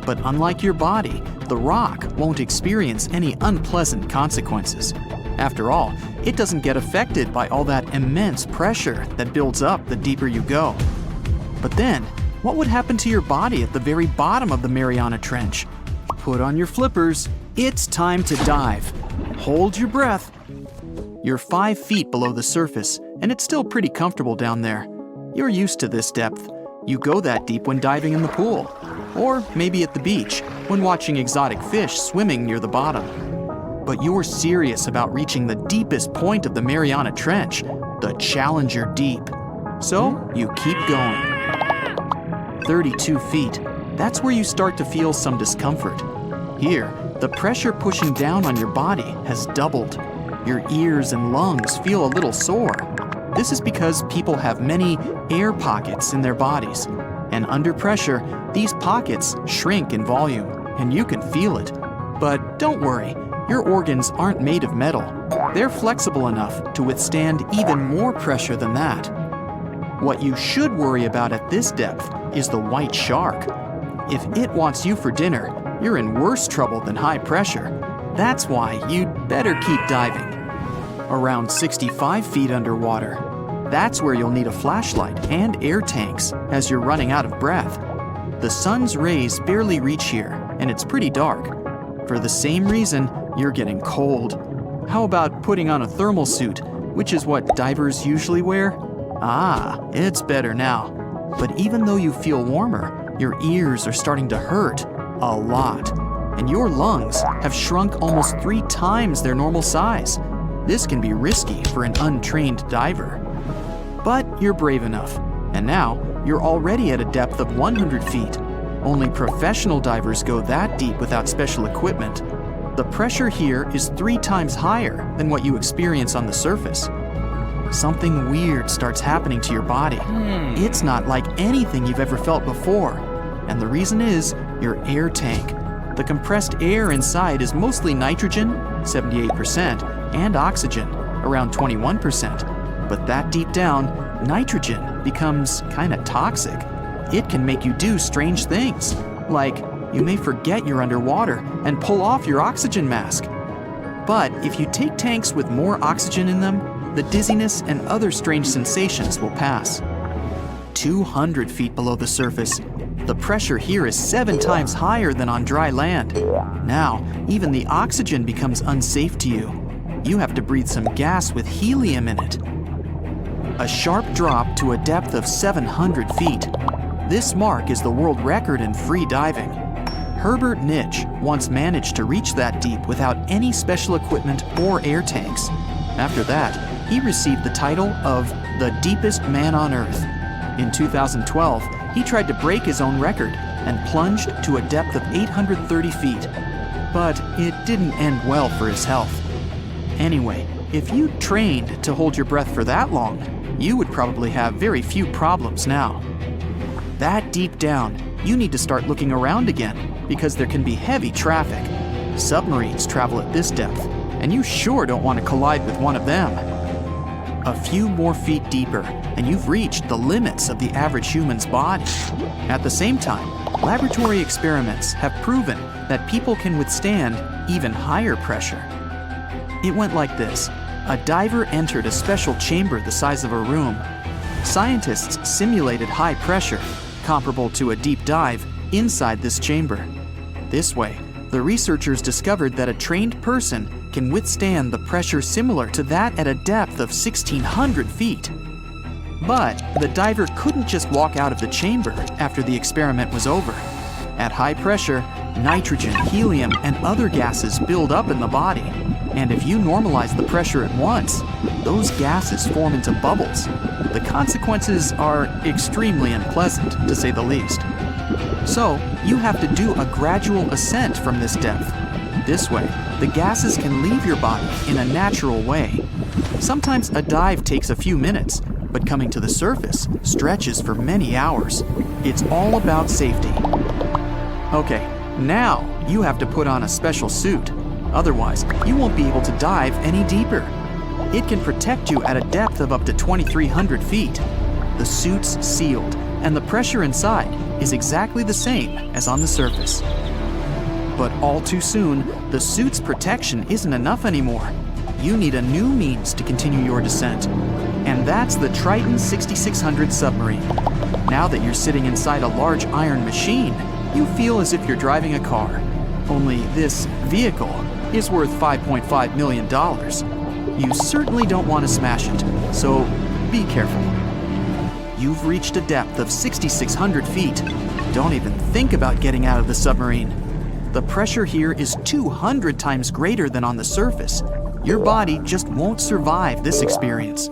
But unlike your body, the rock won't experience any unpleasant consequences. After all, it doesn't get affected by all that immense pressure that builds up the deeper you go. But then, what would happen to your body at the very bottom of the Mariana Trench? Put on your flippers. It's time to dive. Hold your breath. You're 5 feet below the surface, and it's still pretty comfortable down there. You're used to this depth. You go that deep when diving in the pool, or maybe at the beach when watching exotic fish swimming near the bottom. But you're serious about reaching the deepest point of the Mariana Trench, the Challenger Deep. So you keep going. 32 feet. That's where you start to feel some discomfort. Here, the pressure pushing down on your body has doubled. Your ears and lungs feel a little sore. This is because people have many air pockets in their bodies. And under pressure, these pockets shrink in volume, and you can feel it. But don't worry, your organs aren't made of metal. They're flexible enough to withstand even more pressure than that. What you should worry about at this depth is the white shark. If it wants you for dinner, you're in worse trouble than high pressure. That's why you'd better keep diving. Around 65 feet underwater. That's where you'll need a flashlight and air tanks as you're running out of breath. The sun's rays barely reach here, and it's pretty dark. For the same reason, you're getting cold. How about putting on a thermal suit, which is what divers usually wear? Ah, it's better now. But even though you feel warmer, your ears are starting to hurt a lot. And your lungs have shrunk almost 3 times their normal size. This can be risky for an untrained diver. But you're brave enough, and now you're already at a depth of 100 feet. Only professional divers go that deep without special equipment. The pressure here is 3 times higher than what you experience on the surface. Something weird starts happening to your body. It's not like anything you've ever felt before. And the reason is your air tank. The compressed air inside is mostly nitrogen, 78%, and oxygen, around 21%. But that deep down, nitrogen becomes kinda toxic. It can make you do strange things, like you may forget you're underwater and pull off your oxygen mask. But if you take tanks with more oxygen in them, the dizziness and other strange sensations will pass. 200 feet below the surface, the pressure here is 7 times higher than on dry land. Now, even the oxygen becomes unsafe to you. You have to breathe some gas with helium in it. A sharp drop to a depth of 700 feet. This mark is the world record in free diving. Herbert Nitsch once managed to reach that deep without any special equipment or air tanks. After that, he received the title of the deepest man on Earth. In 2012, he tried to break his own record and plunged to a depth of 830 feet. But it didn't end well for his health. Anyway, if you trained to hold your breath for that long, you would probably have very few problems now. That deep down, you need to start looking around again because there can be heavy traffic. Submarines travel at this depth, and you sure don't want to collide with one of them. A few more feet deeper, and you've reached the limits of the average human's body. At the same time, laboratory experiments have proven that people can withstand even higher pressure. It went like this. A diver entered a special chamber the size of a room. Scientists simulated high pressure, comparable to a deep dive, inside this chamber. This way, the researchers discovered that a trained person can withstand the pressure similar to that at a depth of 1,600 feet. But the diver couldn't just walk out of the chamber after the experiment was over. At high pressure, nitrogen, helium, and other gases build up in the body. And if you normalize the pressure at once, those gases form into bubbles. The consequences are extremely unpleasant, to say the least. So, you have to do a gradual ascent from this depth. This way, the gases can leave your body in a natural way. Sometimes a dive takes a few minutes, but coming to the surface stretches for many hours. It's all about safety. Okay, now you have to put on a special suit. Otherwise, you won't be able to dive any deeper. It can protect you at a depth of up to 2,300 feet. The suit's sealed, and the pressure inside is exactly the same as on the surface. But all too soon, the suit's protection isn't enough anymore. you need a new means to continue your descent. And that's the Triton 6600 submarine. Now that you're sitting inside a large iron machine, you feel as if you're driving a car. Only this vehicle is worth $5.5 million. You certainly don't want to smash it, so be careful. You've reached a depth of 6,600 feet. Don't even think about getting out of the submarine. The pressure here is 200 times greater than on the surface. Your body just won't survive this experience.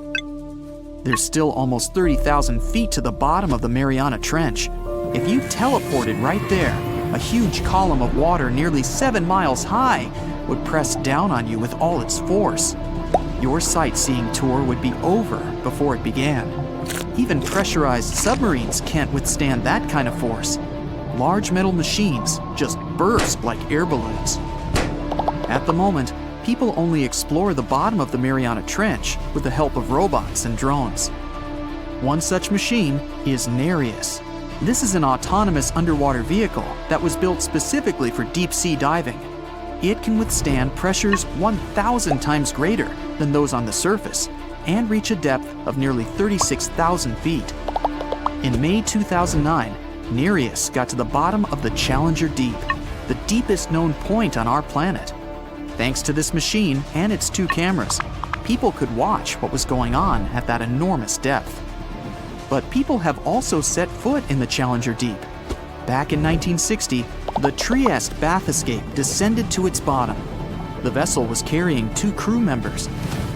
There's still almost 30,000 feet to the bottom of the Mariana Trench. If you teleported right there, a huge column of water nearly 7 miles high would press down on you with all its force. Your sightseeing tour would be over before it began. Even pressurized submarines can't withstand that kind of force. Large metal machines just burst like air balloons. At the moment, people only explore the bottom of the Mariana Trench with the help of robots and drones. One such machine is Nereus. This is an autonomous underwater vehicle that was built specifically for deep-sea diving. It can withstand pressures 1,000 times greater than those on the surface and reach a depth of nearly 36,000 feet. In May 2009, Nereus got to the bottom of the Challenger Deep, the deepest known point on our planet. Thanks to this machine and its 2 cameras, people could watch what was going on at that enormous depth. But people have also set foot in the Challenger Deep. Back in 1960, the Trieste bath escape descended to its bottom. The vessel was carrying 2 crew members.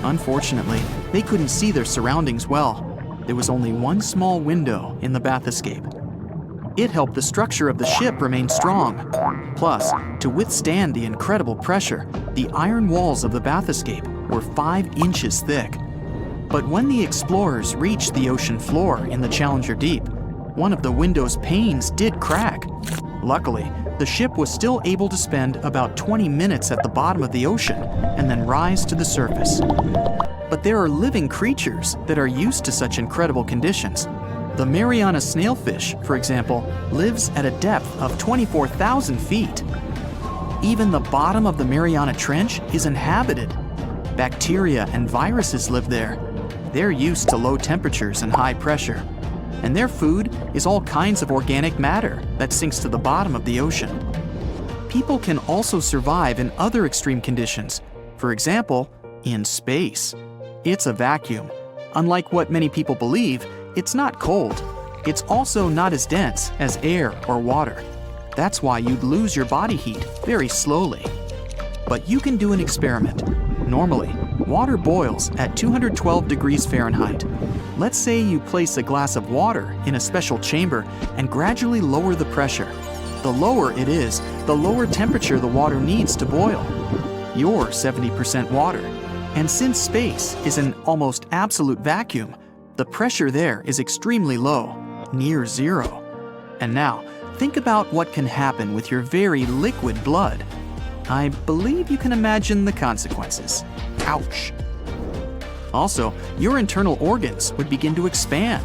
Unfortunately, they couldn't see their surroundings well. There was only one small window in the bath escape. It helped the structure of the ship remain strong. Plus, to withstand the incredible pressure, the iron walls of the bath escape were 5 inches thick. But when the explorers reached the ocean floor in the Challenger Deep, one of the window's panes did crack. Luckily, the ship was still able to spend about 20 minutes at the bottom of the ocean and then rise to the surface. But there are living creatures that are used to such incredible conditions. The Mariana snailfish, for example, lives at a depth of 24,000 feet. Even the bottom of the Mariana Trench is inhabited. Bacteria and viruses live there. They're used to low temperatures and high pressure. And their food is all kinds of organic matter that sinks to the bottom of the ocean. People can also survive in other extreme conditions. For example, in space. It's a vacuum. Unlike what many people believe, it's not cold. It's also not as dense as air or water. That's why you'd lose your body heat very slowly. But you can do an experiment. Normally, water boils at 212 degrees Fahrenheit. Let's say you place a glass of water in a special chamber and gradually lower the pressure. The lower it is, the lower temperature the water needs to boil. You're 70% water. And since space is an almost absolute vacuum, the pressure there is extremely low, near zero. And now, think about what can happen with your very liquid blood. I believe you can imagine the consequences. Ouch. Also, your internal organs would begin to expand.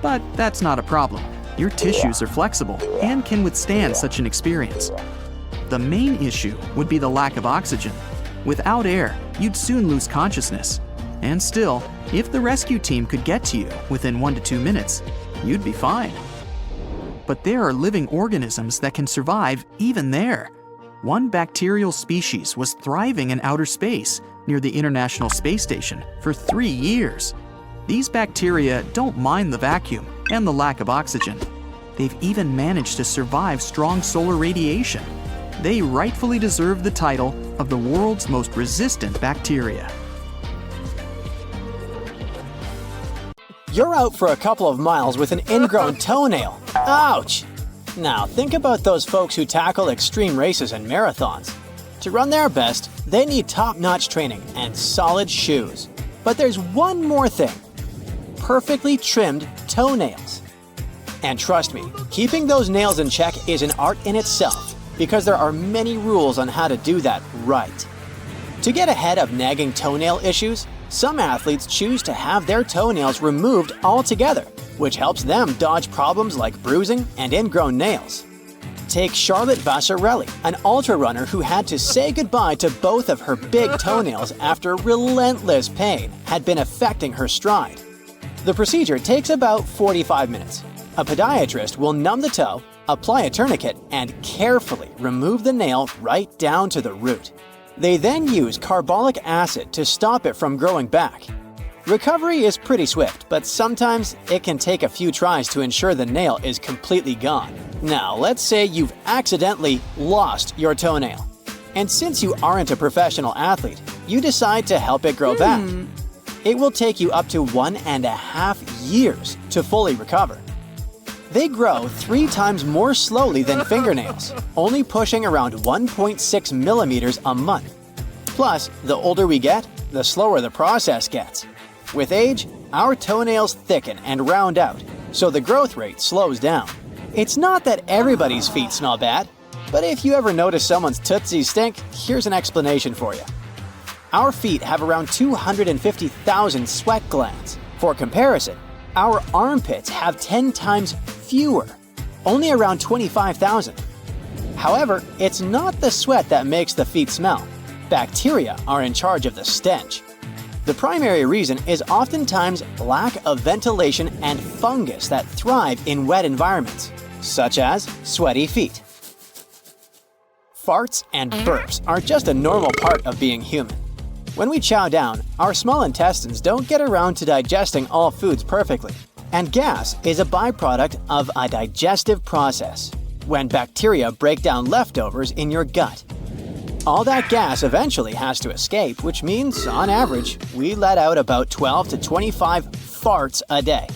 But that's not a problem. Your tissues are flexible and can withstand such an experience. The main issue would be the lack of oxygen. Without air, you'd soon lose consciousness. And still, if the rescue team could get to you within 1 to 2 minutes, you'd be fine. But there are living organisms that can survive even there. One bacterial species was thriving in outer space near the International Space Station for 3 years. These bacteria don't mind the vacuum and the lack of oxygen. They've even managed to survive strong solar radiation. They rightfully deserve the title of the world's most resistant bacteria. You're out for a couple of miles with an ingrown toenail. Ouch! Now, think about those folks who tackle extreme races and marathons. To run their best, they need top-notch training and solid shoes. But there's one more thing. Perfectly trimmed toenails. And trust me, keeping those nails in check is an art in itself, because there are many rules on how to do that right. To get ahead of nagging toenail issues, some athletes choose to have their toenails removed altogether, which helps them dodge problems like bruising and ingrown nails. Take Charlotte Vassarelli, an ultra-runner who had to say goodbye to both of her big toenails after relentless pain had been affecting her stride. The procedure takes about 45 minutes. A podiatrist will numb the toe, apply a tourniquet, and carefully remove the nail right down to the root. They then use carbolic acid to stop it from growing back. Recovery is pretty swift, but sometimes it can take a few tries to ensure the nail is completely gone. Now, let's say you've accidentally lost your toenail. And since you aren't a professional athlete, you decide to help it grow back. It will take you up to 1.5 years to fully recover. They grow 3 times more slowly than fingernails, only pushing around 1.6 millimeters a month. Plus, the older we get, the slower the process gets. With age, our toenails thicken and round out, so the growth rate slows down. It's not that everybody's feet smell bad, but if you ever notice someone's tootsies stink, here's an explanation for you. Our feet have around 250,000 sweat glands. For comparison, our armpits have 10 times fewer, only around 25,000. However, it's not the sweat that makes the feet smell. Bacteria are in charge of the stench. The primary reason is oftentimes lack of ventilation and fungus that thrive in wet environments, such as sweaty feet. Farts and burps are just a normal part of being human. When we chow down, our small intestines don't get around to digesting all foods perfectly, and gas is a byproduct of a digestive process, when bacteria break down leftovers in your gut. All that gas eventually has to escape, which means, on average, we let out about 12 to 25 farts a day.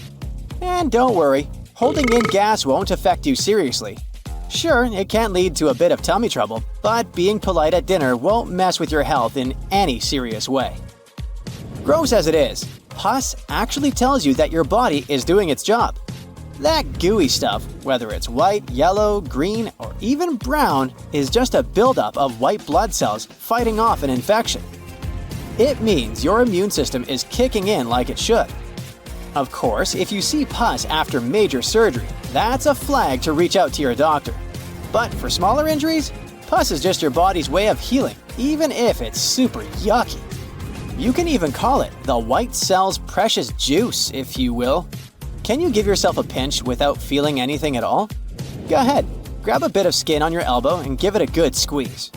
And don't worry, holding in gas won't affect you seriously. Sure, it can lead to a bit of tummy trouble, but being polite at dinner won't mess with your health in any serious way. Gross as it is, pus actually tells you that your body is doing its job. That gooey stuff, whether it's white, yellow, green, or even brown, is just a buildup of white blood cells fighting off an infection. It means your immune system is kicking in like it should. Of course, if you see pus after major surgery, that's a flag to reach out to your doctor. But for smaller injuries, pus is just your body's way of healing, even if it's super yucky. You can even call it the white cell's precious juice, if you will. Can you give yourself a pinch without feeling anything at all? Go ahead, grab a bit of skin on your elbow and give it a good squeeze.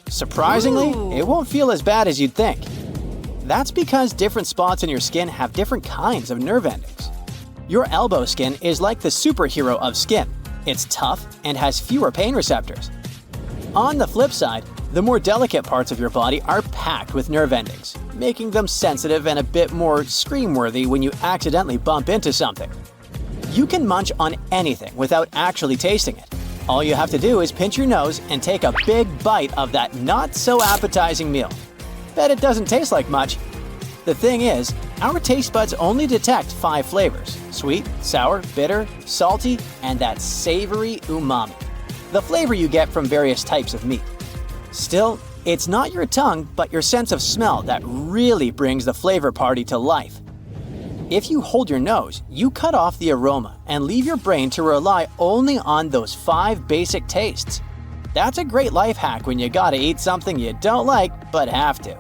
Surprisingly, it won't feel as bad as you'd think. That's because different spots in your skin have different kinds of nerve endings. Your elbow skin is like the superhero of skin. It's tough and has fewer pain receptors. On the flip side, the more delicate parts of your body are packed with nerve endings, making them sensitive and a bit more scream-worthy when you accidentally bump into something. You can munch on anything without actually tasting it. All you have to do is pinch your nose and take a big bite of that not-so-appetizing meal. Bet it doesn't taste like much. The thing is, our taste buds only detect 5 flavors: sweet, sour, bitter, salty, and that savory umami, the flavor you get from various types of meat. Still, it's not your tongue, but your sense of smell that really brings the flavor party to life. If you hold your nose, you cut off the aroma and leave your brain to rely only on those 5 basic tastes. That's a great life hack when you gotta eat something you don't like but have to.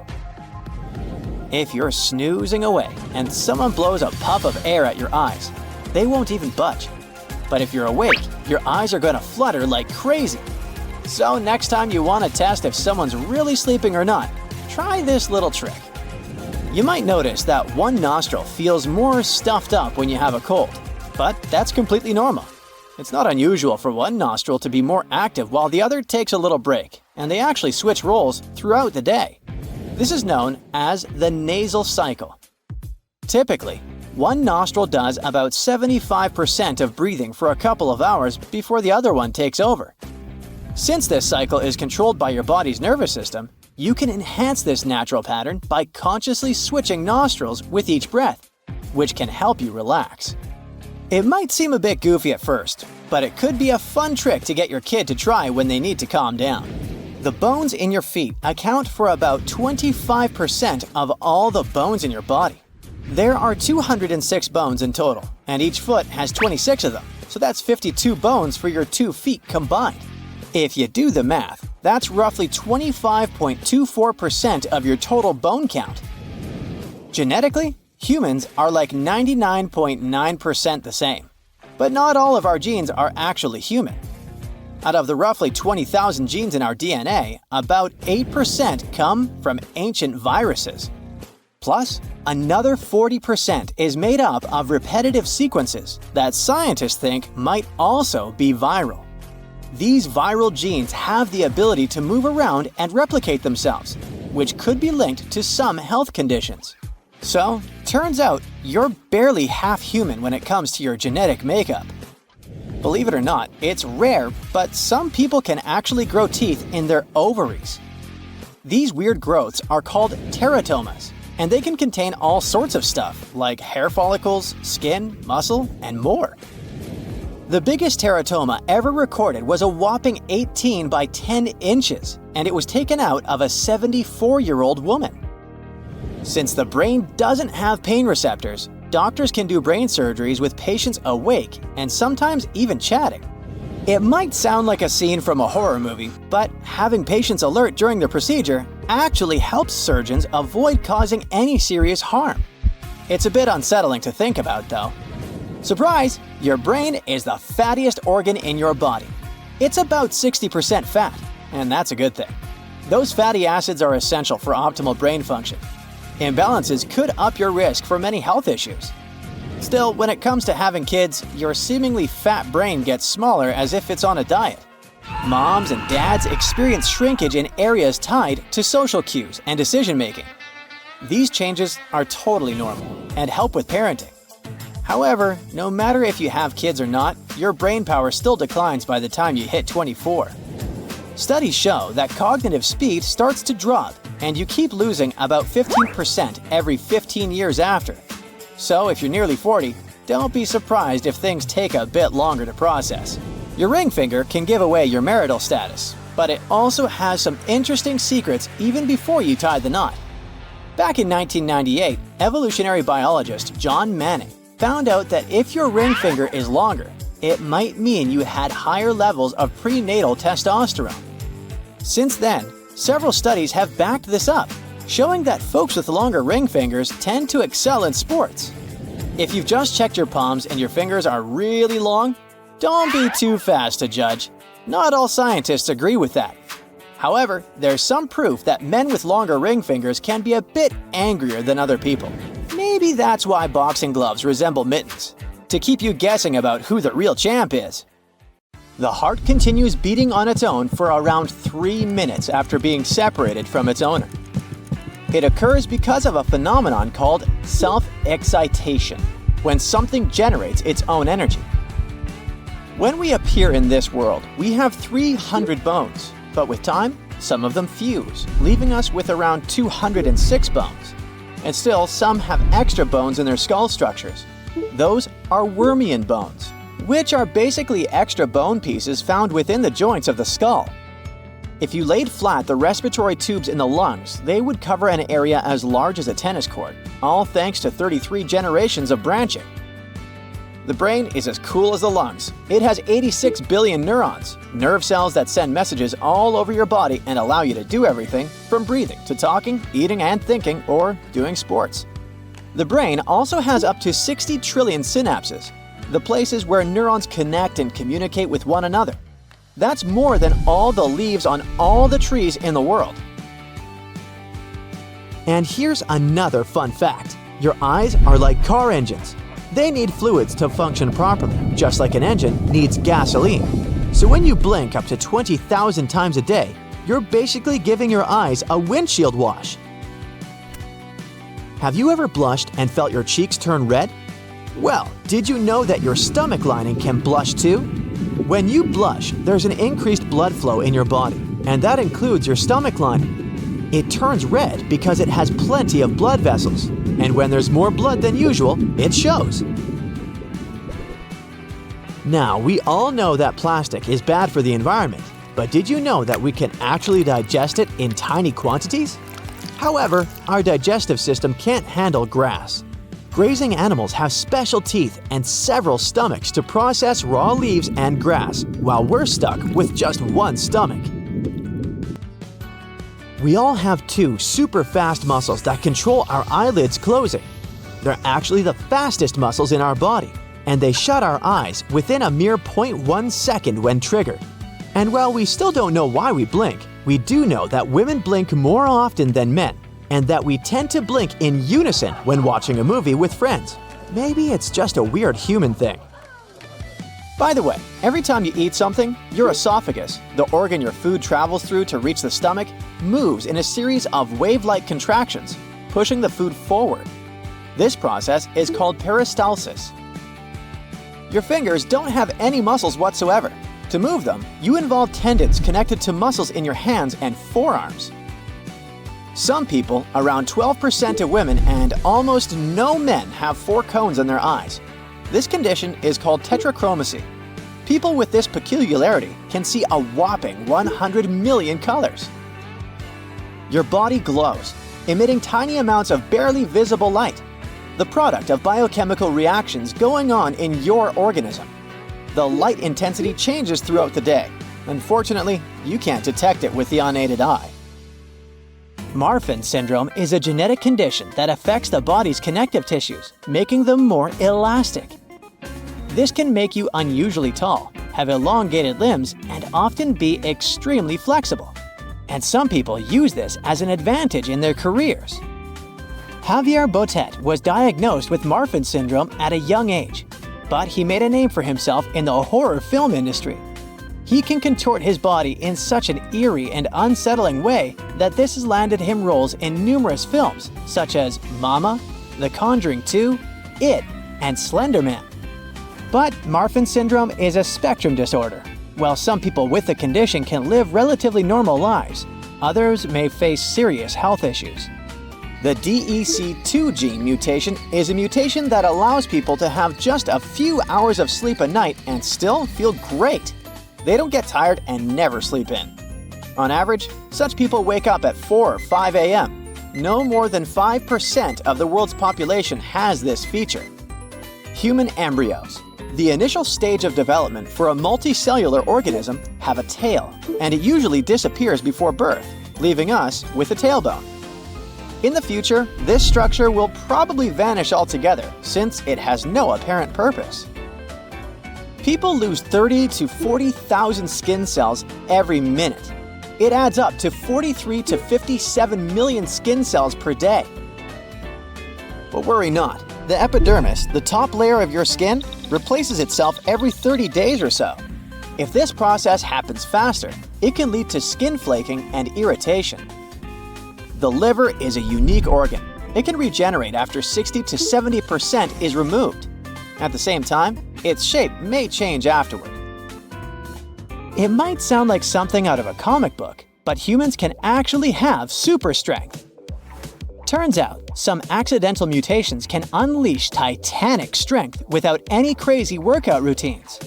If you're snoozing away and someone blows a puff of air at your eyes, they won't even budge. But if you're awake, your eyes are gonna flutter like crazy. So next time you want to test if someone's really sleeping or not, try this little trick. You might notice that one nostril feels more stuffed up when you have a cold, but that's completely normal. It's not unusual for one nostril to be more active while the other takes a little break, and they actually switch roles throughout the day. This is known as the nasal cycle. Typically, one nostril does about 75% of breathing for a couple of hours before the other one takes over. Since this cycle is controlled by your body's nervous system, you can enhance this natural pattern by consciously switching nostrils with each breath, which can help you relax. It might seem a bit goofy at first, but it could be a fun trick to get your kid to try when they need to calm down. The bones in your feet account for about 25% of all the bones in your body. There are 206 bones in total, and each foot has 26 of them, so that's 52 bones for your 2 feet combined. If you do the math, that's roughly 25.24% of your total bone count. Genetically, humans are like 99.9% the same. But not all of our genes are actually human. Out of the roughly 20,000 genes in our DNA, about 8% come from ancient viruses. Plus, another 40% is made up of repetitive sequences that scientists think might also be viral. These viral genes have the ability to move around and replicate themselves, which could be linked to some health conditions. So, turns out you're barely half human when it comes to your genetic makeup. Believe it or not, it's rare, but some people can actually grow teeth in their ovaries. These weird growths are called teratomas, and they can contain all sorts of stuff like hair follicles, skin, muscle, and more. The biggest teratoma ever recorded was a whopping 18 by 10 inches, and it was taken out of a 74-year-old woman. Since the brain doesn't have pain receptors, doctors can do brain surgeries with patients awake and sometimes even chatting. It might sound like a scene from a horror movie, but having patients alert during the procedure actually helps surgeons avoid causing any serious harm. It's a bit unsettling to think about, though. Surprise! Your brain is the fattiest organ in your body. It's about 60% fat, and that's a good thing. Those fatty acids are essential for optimal brain function. Imbalances could up your risk for many health issues. Still, when it comes to having kids, your seemingly fat brain gets smaller as if it's on a diet. Moms and dads experience shrinkage in areas tied to social cues and decision-making. These changes are totally normal and help with parenting. However, no matter if you have kids or not, your brain power still declines by the time you hit 24. Studies show that cognitive speed starts to drop, and you keep losing about 15% every 15 years after. So if you're nearly 40, don't be surprised if things take a bit longer to process. Your ring finger can give away your marital status, but it also has some interesting secrets even before you tie the knot. Back in 1998, evolutionary biologist John Manning found out that if your ring finger is longer, it might mean you had higher levels of prenatal testosterone. Since then, several studies have backed this up, showing that folks with longer ring fingers tend to excel in sports. If you've just checked your palms and your fingers are really long, don't be too fast to judge. Not all scientists agree with that. However, there's some proof that men with longer ring fingers can be a bit angrier than other people. Maybe that's why boxing gloves resemble mittens, to keep you guessing about who the real champ is. The heart continues beating on its own for around 3 minutes after being separated from its owner. It occurs because of a phenomenon called self-excitation, when something generates its own energy. When we appear in this world, we have 300 bones, but with time, some of them fuse, leaving us with around 206 bones. And still, some have extra bones in their skull structures. Those are Wormian bones, which are basically extra bone pieces found within the joints of the skull. If you laid flat the respiratory tubes in the lungs, they would cover an area as large as a tennis court, all thanks to 33 generations of branching. The brain is as cool as the lungs. It has 86 billion neurons, nerve cells that send messages all over your body and allow you to do everything from breathing to talking, eating and thinking, or doing sports. The brain also has up to 60 trillion synapses, the places where neurons connect and communicate with one another. That's more than all the leaves on all the trees in the world. And here's another fun fact. Your eyes are like car engines. They need fluids to function properly, just like an engine needs gasoline. So when you blink up to 20,000 times a day, you're basically giving your eyes a windshield wash. Have you ever blushed and felt your cheeks turn red? Well, did you know that your stomach lining can blush too? When you blush, there's an increased blood flow in your body, and that includes your stomach lining. It turns red because it has plenty of blood vessels, and when there's more blood than usual, it shows. Now, we all know that plastic is bad for the environment, but did you know that we can actually digest it in tiny quantities? However, our digestive system can't handle grass. Grazing animals have special teeth and several stomachs to process raw leaves and grass, while we're stuck with just one stomach. We all have two super fast muscles that control our eyelids closing. They're actually the fastest muscles in our body, and they shut our eyes within a mere 0.1 second when triggered. And while we still don't know why we blink, we do know that women blink more often than men, and that we tend to blink in unison when watching a movie with friends. Maybe it's just a weird human thing. By the way, every time you eat something, your esophagus, the organ your food travels through to reach the stomach, moves in a series of wave-like contractions, pushing the food forward. This process is called peristalsis. Your fingers don't have any muscles whatsoever. To move them, you involve tendons connected to muscles in your hands and forearms. Some people, around 12% of women and almost no men, have 4 cones in their eyes. This condition is called tetrachromacy. People with this peculiarity can see a whopping 100 million colors. Your body glows, emitting tiny amounts of barely visible light, the product of biochemical reactions going on in your organism. The light intensity changes throughout the day. Unfortunately, you can't detect it with the unaided eye. Marfan syndrome is a genetic condition that affects the body's connective tissues, making them more elastic. This can make you unusually tall, have elongated limbs, and often be extremely flexible. And some people use this as an advantage in their careers. Javier Botet was diagnosed with Marfan syndrome at a young age, but he made a name for himself in the horror film industry. He can contort his body in such an eerie and unsettling way that this has landed him roles in numerous films such as Mama, The Conjuring 2, It, and Slender Man. But Marfan syndrome is a spectrum disorder. While some people with the condition can live relatively normal lives, others may face serious health issues. The DEC2 gene mutation is a mutation that allows people to have just a few hours of sleep a night and still feel great. They don't get tired and never sleep in. On average, such people wake up at 4 or 5 a.m. No more than 5% of the world's population has this feature. Human embryos, the initial stage of development for a multicellular organism, have a tail, and it usually disappears before birth, leaving us with a tailbone. In the future, this structure will probably vanish altogether since it has no apparent purpose. People lose 30 to 40,000 skin cells every minute. It adds up to 43 to 57 million skin cells per day. But worry not, the epidermis, the top layer of your skin, replaces itself every 30 days or so. If this process happens faster, it can lead to skin flaking and irritation. The liver is a unique organ. It can regenerate after 60 to 70% is removed. At the same time, its shape may change afterward. It might sound like something out of a comic book, but humans can actually have super strength. Turns out, some accidental mutations can unleash titanic strength without any crazy workout routines.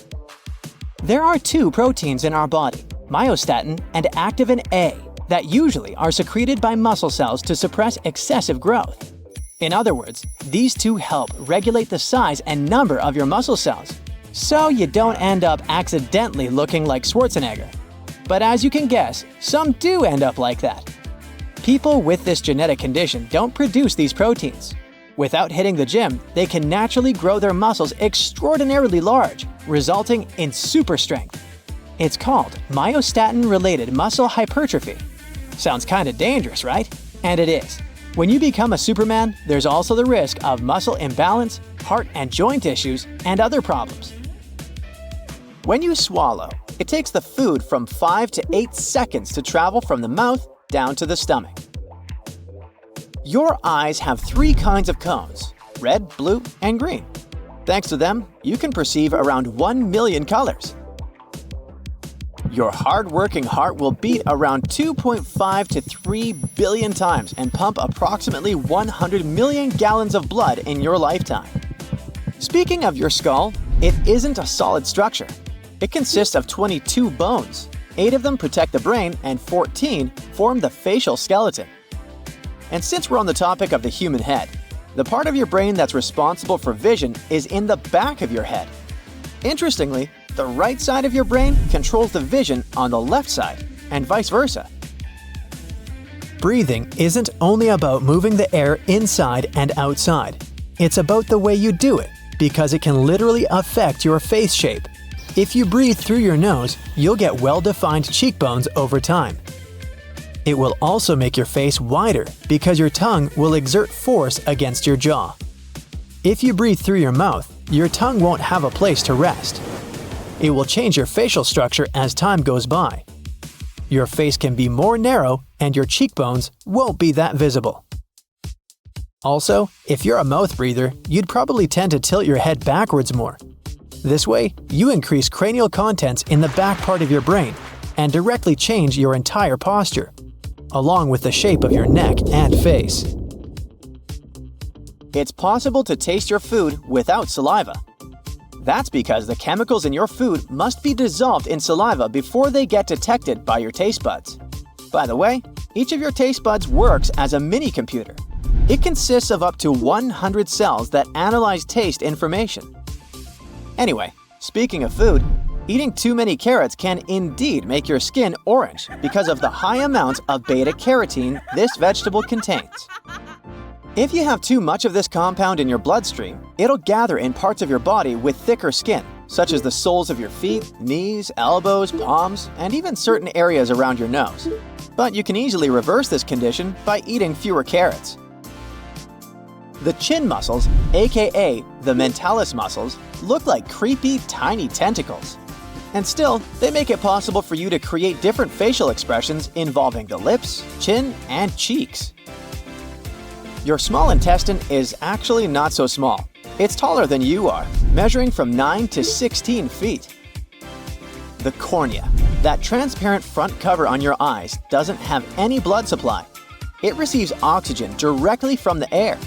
There are 2 proteins in our body, myostatin and activin A, that usually are secreted by muscle cells to suppress excessive growth. In other words, these 2 help regulate the size and number of your muscle cells, so you don't end up accidentally looking like Schwarzenegger. But as you can guess, some do end up like that. People with this genetic condition don't produce these proteins. Without hitting the gym, they can naturally grow their muscles extraordinarily large, resulting in super strength. It's called myostatin-related muscle hypertrophy. Sounds kinda dangerous, right? And it is. When you become a Superman, there's also the risk of muscle imbalance, heart and joint issues, and other problems. When you swallow, it takes the food from 5 to 8 seconds to travel from the mouth down to the stomach. Your eyes have 3 kinds of cones: red, blue, and green. Thanks to them, you can perceive around 1 million colors. Your hard-working heart will beat around 2.5 to 3 billion times and pump approximately 100 million gallons of blood in your lifetime. Speaking of your skull, it isn't a solid structure. It consists of 22 bones. 8 of them protect the brain and 14 form the facial skeleton. And since we're on the topic of the human head, The part of your brain that's responsible for vision is in the back of your head. Interestingly, the right side of your brain controls the vision on the left side, and vice versa. Breathing isn't only about moving the air inside and outside. It's about the way you do it, because it can literally affect your face shape. If you breathe through your nose, you'll get well-defined cheekbones over time. It will also make your face wider because your tongue will exert force against your jaw. If you breathe through your mouth, your tongue won't have a place to rest. It will change your facial structure as time goes by. Your face can be more narrow and your cheekbones won't be that visible. Also, if you're a mouth breather, you'd probably tend to tilt your head backwards more. This way, you increase cranial contents in the back part of your brain and directly change your entire posture, along with the shape of your neck and face. It's possible to taste your food without saliva. That's because the chemicals in your food must be dissolved in saliva before they get detected by your taste buds. By the way, each of your taste buds works as a mini-computer. It consists of up to 100 cells that analyze taste information. Anyway, speaking of food, eating too many carrots can indeed make your skin orange because of the high amounts of beta-carotene this vegetable contains. If you have too much of this compound in your bloodstream, it'll gather in parts of your body with thicker skin, such as the soles of your feet, knees, elbows, palms, and even certain areas around your nose. But you can easily reverse this condition by eating fewer carrots. The chin muscles, aka the mentalis muscles, look like creepy, tiny tentacles. And still, they make it possible for you to create different facial expressions involving the lips, chin, and cheeks. Your small intestine is actually not so small. It's taller than you are, measuring from 9 to 16 feet. The cornea, that transparent front cover on your eyes, doesn't have any blood supply. It receives oxygen directly from the air.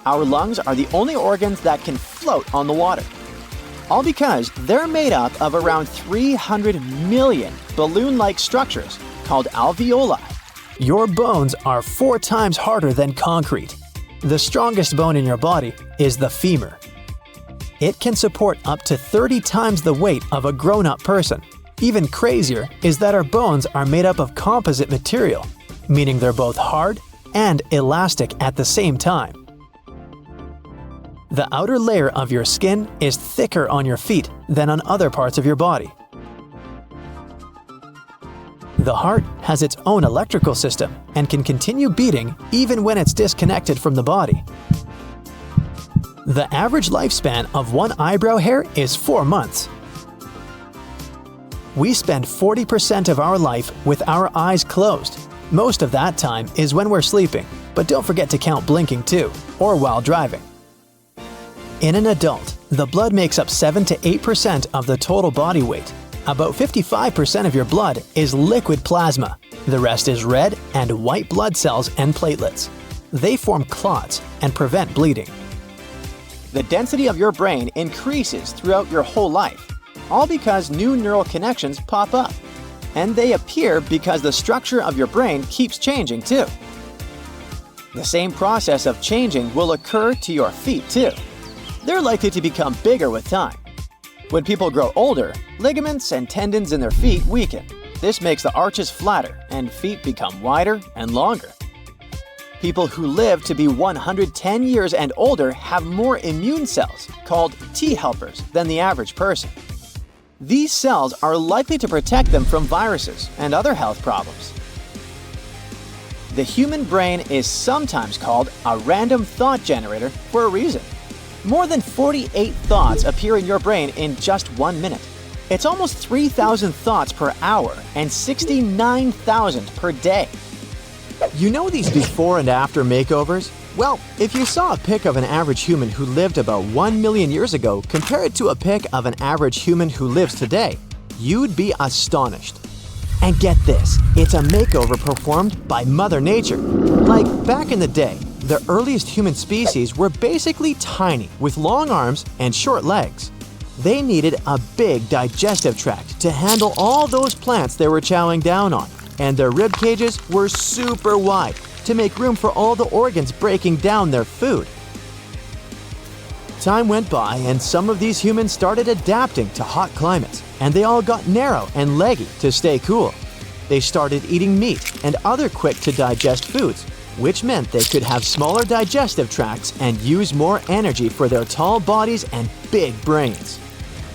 Our lungs are the only organs that can float on the water. All because they're made up of around 300 million balloon-like structures called alveoli. Your bones are 4 times harder than concrete. The strongest bone in your body is the femur. It can support up to 30 times the weight of a grown-up person. Even crazier is that our bones are made up of composite material, meaning they're both hard and elastic at the same time. The outer layer of your skin is thicker on your feet than on other parts of your body. The heart has its own electrical system and can continue beating even when it's disconnected from the body. The average lifespan of one eyebrow hair is 4 months. We spend 40% of our life with our eyes closed. Most of that time is when we're sleeping, but don't forget to count blinking too, or while driving. In an adult, the blood makes up 7 to 8% of the total body weight. About 55% of your blood is liquid plasma. The rest is red and white blood cells and platelets. They form clots and prevent bleeding. The density of your brain increases throughout your whole life, all because new neural connections pop up. And they appear because the structure of your brain keeps changing too. The same process of changing will occur to your feet too. They're likely to become bigger with time. When people grow older, ligaments and tendons in their feet weaken. This makes the arches flatter and feet become wider and longer. People who live to be 110 years and older have more immune cells, called T helpers, than the average person. These cells are likely to protect them from viruses and other health problems. The human brain is sometimes called a random thought generator for a reason. More than 48 thoughts appear in your brain in just 1 minute. It's almost 3,000 thoughts per hour and 69,000 per day. You know these before and after makeovers? Well, if you saw a pic of an average human who lived about 1 million years ago, compare it to a pic of an average human who lives today, you'd be astonished. And get this, it's a makeover performed by Mother Nature. Like back in the day, the earliest human species were basically tiny, with long arms and short legs. They needed a big digestive tract to handle all those plants they were chowing down on, and their rib cages were super wide, to make room for all the organs breaking down their food. Time went by and some of these humans started adapting to hot climates, and they all got narrow and leggy to stay cool. They started eating meat and other quick-to-digest foods, which meant they could have smaller digestive tracts and use more energy for their tall bodies and big brains.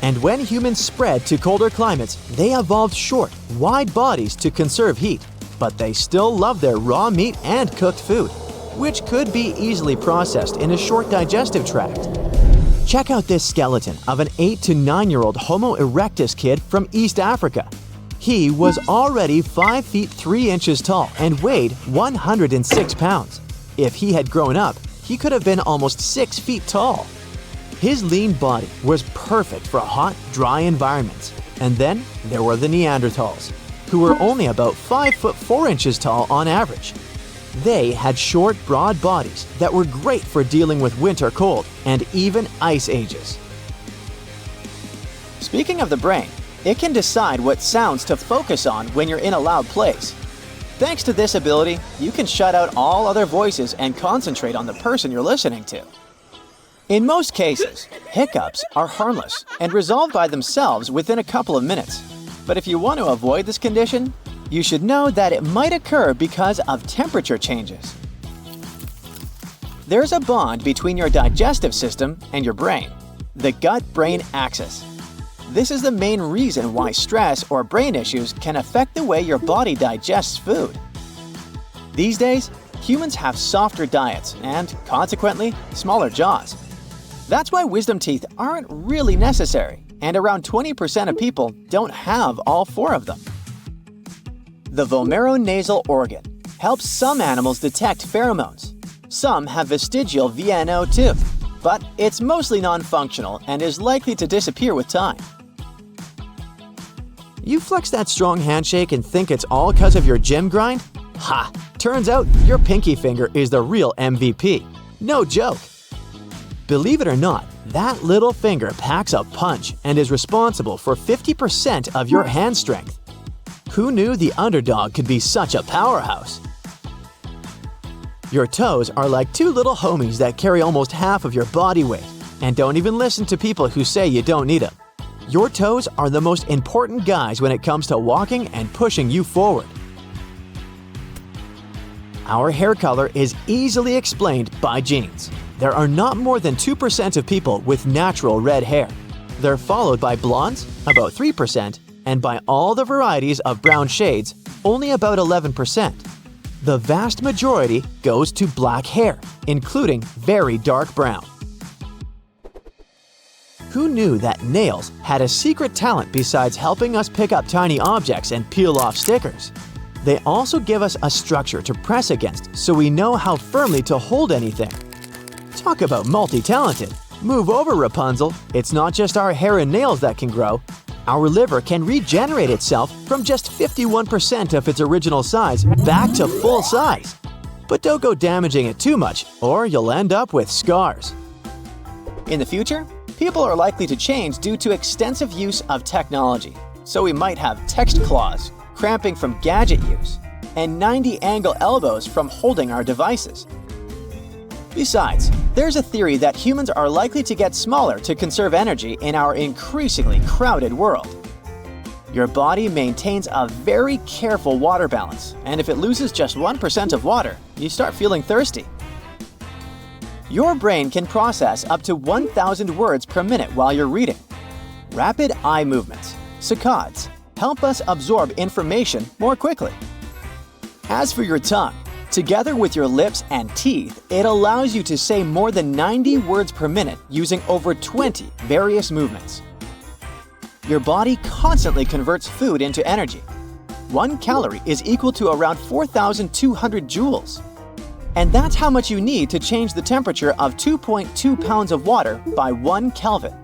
And when humans spread to colder climates, they evolved short, wide bodies to conserve heat, but they still love their raw meat and cooked food, which could be easily processed in a short digestive tract. Check out this skeleton of an 8 to 9-year-old Homo erectus kid from East Africa. He was already 5 feet 3 inches tall and weighed 106 pounds. If he had grown up, he could have been almost 6 feet tall. His lean body was perfect for hot, dry environments. And then there were the Neanderthals, who were only about 5 foot 4 inches tall on average. They had short, broad bodies that were great for dealing with winter cold and even ice ages. Speaking of the brain, it can decide what sounds to focus on when you're in a loud place. Thanks to this ability, you can shut out all other voices and concentrate on the person you're listening to. In most cases, hiccups are harmless and resolve by themselves within a couple of minutes. But if you want to avoid this condition, you should know that it might occur because of temperature changes. There's a bond between your digestive system and your brain, the gut-brain axis. This is the main reason why stress or brain issues can affect the way your body digests food. These days, humans have softer diets and, consequently, smaller jaws. That's why wisdom teeth aren't really necessary, and around 20% of people don't have all 4 of them. The vomeronasal organ helps some animals detect pheromones. Some have vestigial VNO too, but it's mostly non-functional and is likely to disappear with time. You flex that strong handshake and think it's all because of your gym grind? Ha! Turns out your pinky finger is the real MVP. No joke. Believe it or not, that little finger packs a punch and is responsible for 50% of your hand strength. Who knew the underdog could be such a powerhouse? Your toes are like 2 little homies that carry almost half of your body weight. And don't even listen to people who say you don't need them. Your toes are the most important guys when it comes to walking and pushing you forward. Our hair color is easily explained by genes. There are not more than 2% of people with natural red hair. They're followed by blondes, about 3%, and by all the varieties of brown shades, only about 11%. The vast majority goes to black hair, including very dark brown. Who knew that nails had a secret talent besides helping us pick up tiny objects and peel off stickers? They also give us a structure to press against so we know how firmly to hold anything. Talk about multi-talented. Move over, Rapunzel. It's not just our hair and nails that can grow. Our liver can regenerate itself from just 51% of its original size back to full size. But don't go damaging it too much, or you'll end up with scars. In the future, people are likely to change due to extensive use of technology. So we might have text claws, cramping from gadget use, and 90-angle elbows from holding our devices. Besides, there's a theory that humans are likely to get smaller to conserve energy in our increasingly crowded world. Your body maintains a very careful water balance, and if it loses just 1% of water, you start feeling thirsty. Your brain can process up to 1,000 words per minute while you're reading. Rapid eye movements, saccades, help us absorb information more quickly. As for your tongue, together with your lips and teeth, it allows you to say more than 90 words per minute using over 20 various movements. Your body constantly converts food into energy. 1 calorie is equal to around 4,200 joules. And that's how much you need to change the temperature of 2.2 pounds of water by 1 Kelvin.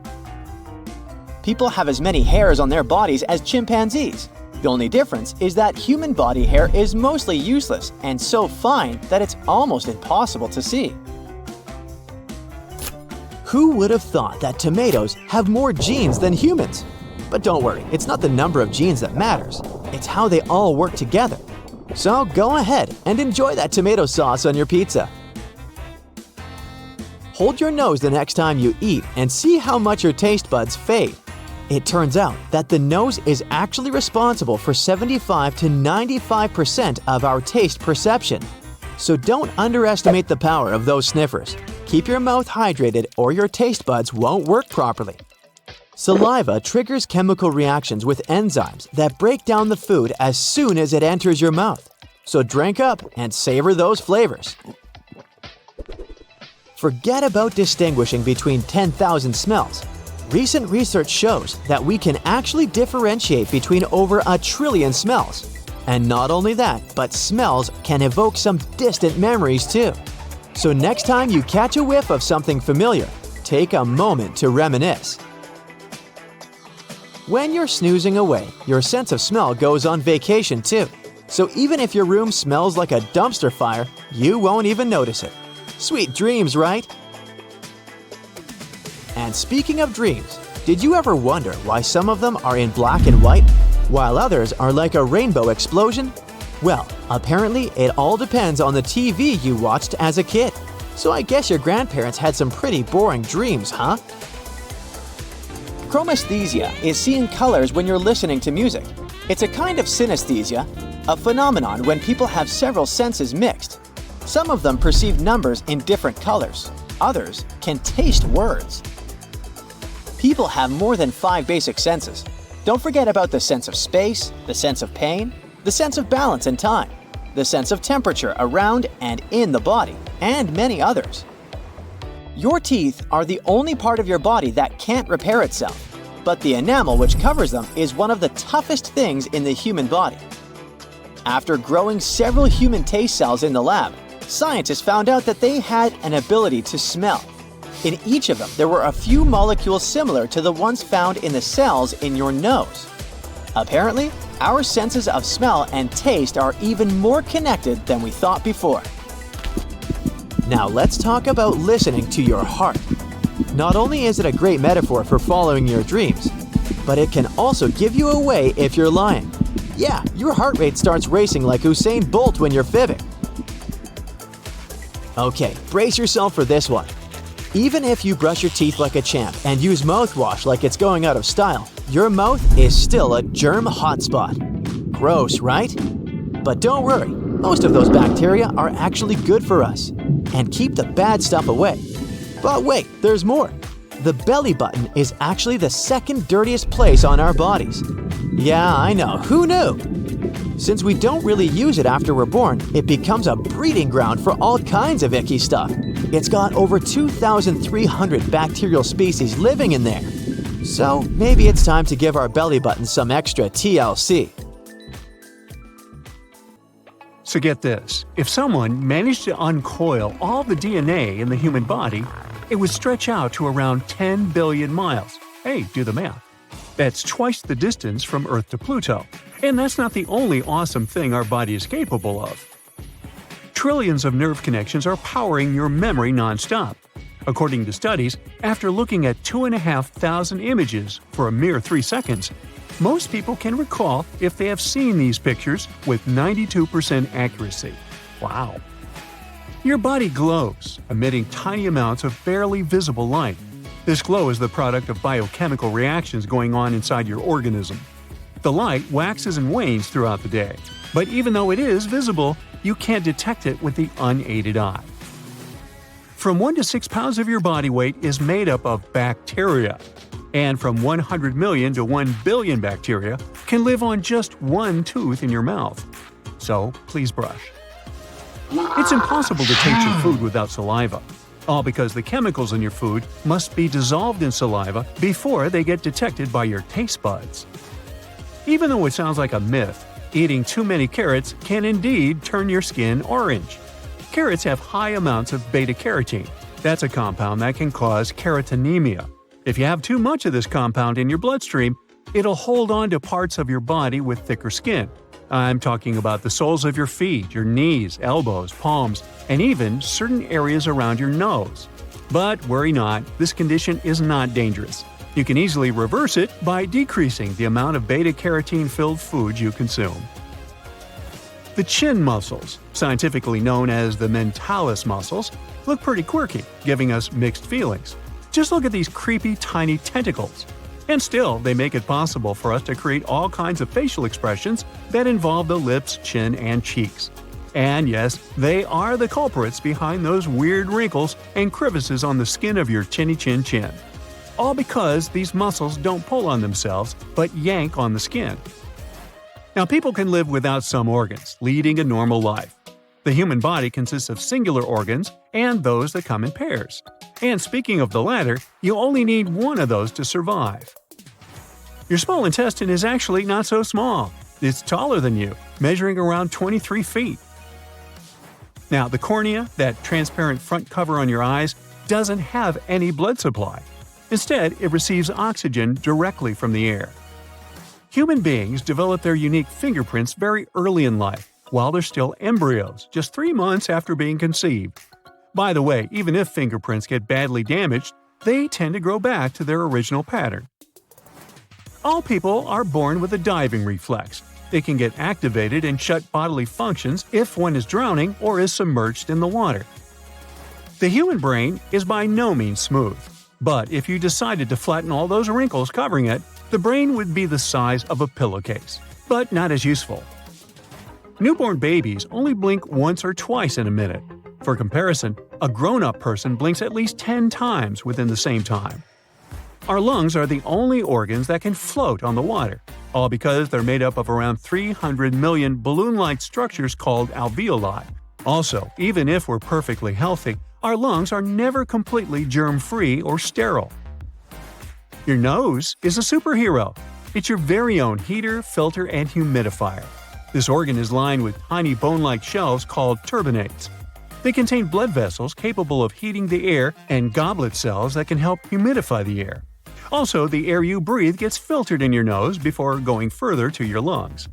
People have as many hairs on their bodies as chimpanzees. The only difference is that human body hair is mostly useless and so fine that it's almost impossible to see. Who would have thought that tomatoes have more genes than humans? But don't worry, it's not the number of genes that matters. It's how they all work together. So go ahead and enjoy that tomato sauce on your pizza. Hold your nose the next time you eat and see how much your taste buds fade. It turns out that the nose is actually responsible for 75 to 95% of our taste perception. So don't underestimate the power of those sniffers. Keep your mouth hydrated or your taste buds won't work properly. Saliva triggers chemical reactions with enzymes that break down the food as soon as it enters your mouth. So drink up and savor those flavors. Forget about distinguishing between 10,000 smells. Recent research shows that we can actually differentiate between over 1 trillion smells. And not only that, but smells can evoke some distant memories too. So next time you catch a whiff of something familiar, take a moment to reminisce. When you're snoozing away, your sense of smell goes on vacation too. So even if your room smells like a dumpster fire, you won't even notice it. Sweet dreams, right? And speaking of dreams, did you ever wonder why some of them are in black and white, while others are like a rainbow explosion? Well, apparently it all depends on the TV you watched as a kid. So I guess your grandparents had some pretty boring dreams, huh? Chromesthesia is seeing colors when you're listening to music. It's a kind of synesthesia, a phenomenon when people have several senses mixed. Some of them perceive numbers in different colors. Others can taste words. People have more than 5 basic senses. Don't forget about the sense of space, the sense of pain, the sense of balance and time, the sense of temperature around and in the body, and many others. Your teeth are the only part of your body that can't repair itself, but the enamel which covers them is one of the toughest things in the human body. After growing several human taste cells in the lab, scientists found out that they had an ability to smell. In each of them, there were a few molecules similar to the ones found in the cells in your nose. Apparently, our senses of smell and taste are even more connected than we thought before. Now let's talk about listening to your heart. Not only is it a great metaphor for following your dreams, but it can also give you away if you're lying. Yeah, your heart rate starts racing like Usain Bolt when you're fibbing. Okay, brace yourself for this one. Even if you brush your teeth like a champ and use mouthwash like it's going out of style, your mouth is still a germ hotspot. Gross, right? But don't worry, most of those bacteria are actually good for us and keep the bad stuff away. But wait, there's more. The belly button is actually the second dirtiest place on our bodies. Yeah, I know, who knew? Since we don't really use it after we're born, it becomes a breeding ground for all kinds of icky stuff. It's got over 2,300 bacterial species living in there. So maybe it's time to give our belly button some extra TLC. So get this, if someone managed to uncoil all the DNA in the human body, it would stretch out to around 10 billion miles. Hey, do the math. That's twice the distance from Earth to Pluto. And that's not the only awesome thing our body is capable of. Trillions of nerve connections are powering your memory nonstop. According to studies, after looking at 2,500 images for a mere 3 seconds, most people can recall if they have seen these pictures with 92% accuracy. Wow! Your body glows, emitting tiny amounts of barely visible light. This glow is the product of biochemical reactions going on inside your organism. The light waxes and wanes throughout the day, but even though it is visible, you can't detect it with the unaided eye. From 1 to 6 pounds of your body weight is made up of bacteria, and from 100 million to 1 billion bacteria can live on just one tooth in your mouth. So please brush. It's impossible to taste your food without saliva, all because the chemicals in your food must be dissolved in saliva before they get detected by your taste buds. Even though it sounds like a myth, eating too many carrots can indeed turn your skin orange. Carrots have high amounts of beta-carotene. That's a compound that can cause carotenemia. If you have too much of this compound in your bloodstream, it'll hold on to parts of your body with thicker skin. I'm talking about the soles of your feet, your knees, elbows, palms, and even certain areas around your nose. But worry not, this condition is not dangerous. You can easily reverse it by decreasing the amount of beta-carotene-filled foods you consume. The chin muscles, scientifically known as the mentalis muscles, look pretty quirky, giving us mixed feelings. Just look at these creepy tiny tentacles. And still, they make it possible for us to create all kinds of facial expressions that involve the lips, chin, and cheeks. And yes, they are the culprits behind those weird wrinkles and crevices on the skin of your chinny chin chin. All because these muscles don't pull on themselves, but yank on the skin. Now, people can live without some organs, leading a normal life. The human body consists of singular organs and those that come in pairs. And speaking of the latter, you only need one of those to survive. Your small intestine is actually not so small. It's taller than you, measuring around 23 feet. Now, the cornea, that transparent front cover on your eyes, doesn't have any blood supply. Instead, it receives oxygen directly from the air. Human beings develop their unique fingerprints very early in life, while they're still embryos, just 3 months after being conceived. By the way, even if fingerprints get badly damaged, they tend to grow back to their original pattern. All people are born with a diving reflex. They can get activated and shut bodily functions if one is drowning or is submerged in the water. The human brain is by no means smooth, but if you decided to flatten all those wrinkles covering it, the brain would be the size of a pillowcase, but not as useful. Newborn babies only blink once or twice in a minute. For comparison, a grown-up person blinks at least 10 times within the same time. Our lungs are the only organs that can float on the water, all because they're made up of around 300 million balloon-like structures called alveoli. Also, even if we're perfectly healthy, our lungs are never completely germ-free or sterile. Your nose is a superhero. It's your very own heater, filter, and humidifier. This organ is lined with tiny bone-like shells called turbinates. They contain blood vessels capable of heating the air and goblet cells that can help humidify the air. Also, the air you breathe gets filtered in your nose before going further to your lungs.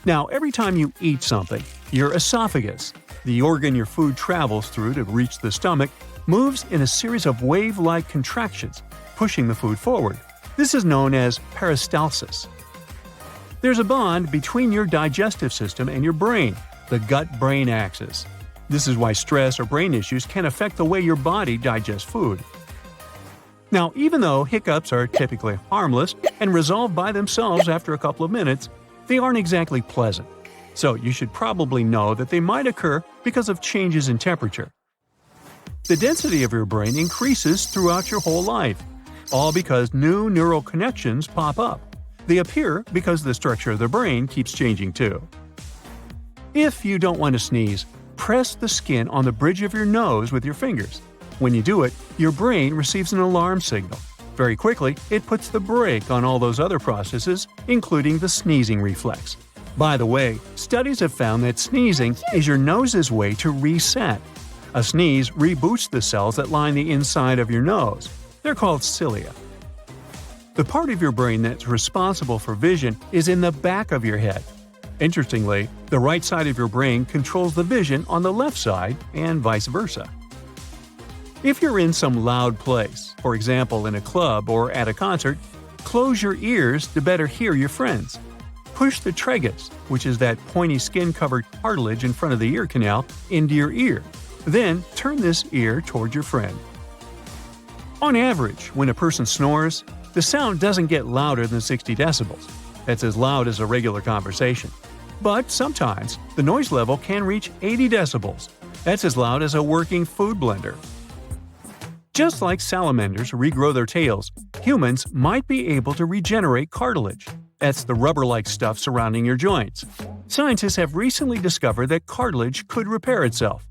Now, every time you eat something, your esophagus, the organ your food travels through to reach the stomach, moves in a series of wave-like contractions, pushing the food forward. This is known as peristalsis. There's a bond between your digestive system and your brain, the gut-brain axis. This is why stress or brain issues can affect the way your body digests food. Now, even though hiccups are typically harmless and resolve by themselves after a couple of minutes, they aren't exactly pleasant. So you should probably know that they might occur because of changes in temperature. The density of your brain increases throughout your whole life, all because new neural connections pop up. They appear because the structure of the brain keeps changing too. If you don't want to sneeze, press the skin on the bridge of your nose with your fingers. When you do it, your brain receives an alarm signal. Very quickly, it puts the brake on all those other processes, including the sneezing reflex. By the way, studies have found that sneezing is your nose's way to reset. A sneeze reboots the cells that line the inside of your nose. They're called cilia. The part of your brain that's responsible for vision is in the back of your head. Interestingly, the right side of your brain controls the vision on the left side, and vice versa. If you're in some loud place, for example in a club or at a concert, close your ears to better hear your friends. Push the tragus, which is that pointy skin-covered cartilage in front of the ear canal, into your ear. Then turn this ear toward your friend. On average, when a person snores, the sound doesn't get louder than 60 decibels. That's as loud as a regular conversation. But sometimes, the noise level can reach 80 decibels. That's as loud as a working food blender. Just like salamanders regrow their tails, humans might be able to regenerate cartilage. That's the rubber-like stuff surrounding your joints. Scientists have recently discovered that cartilage could repair itself.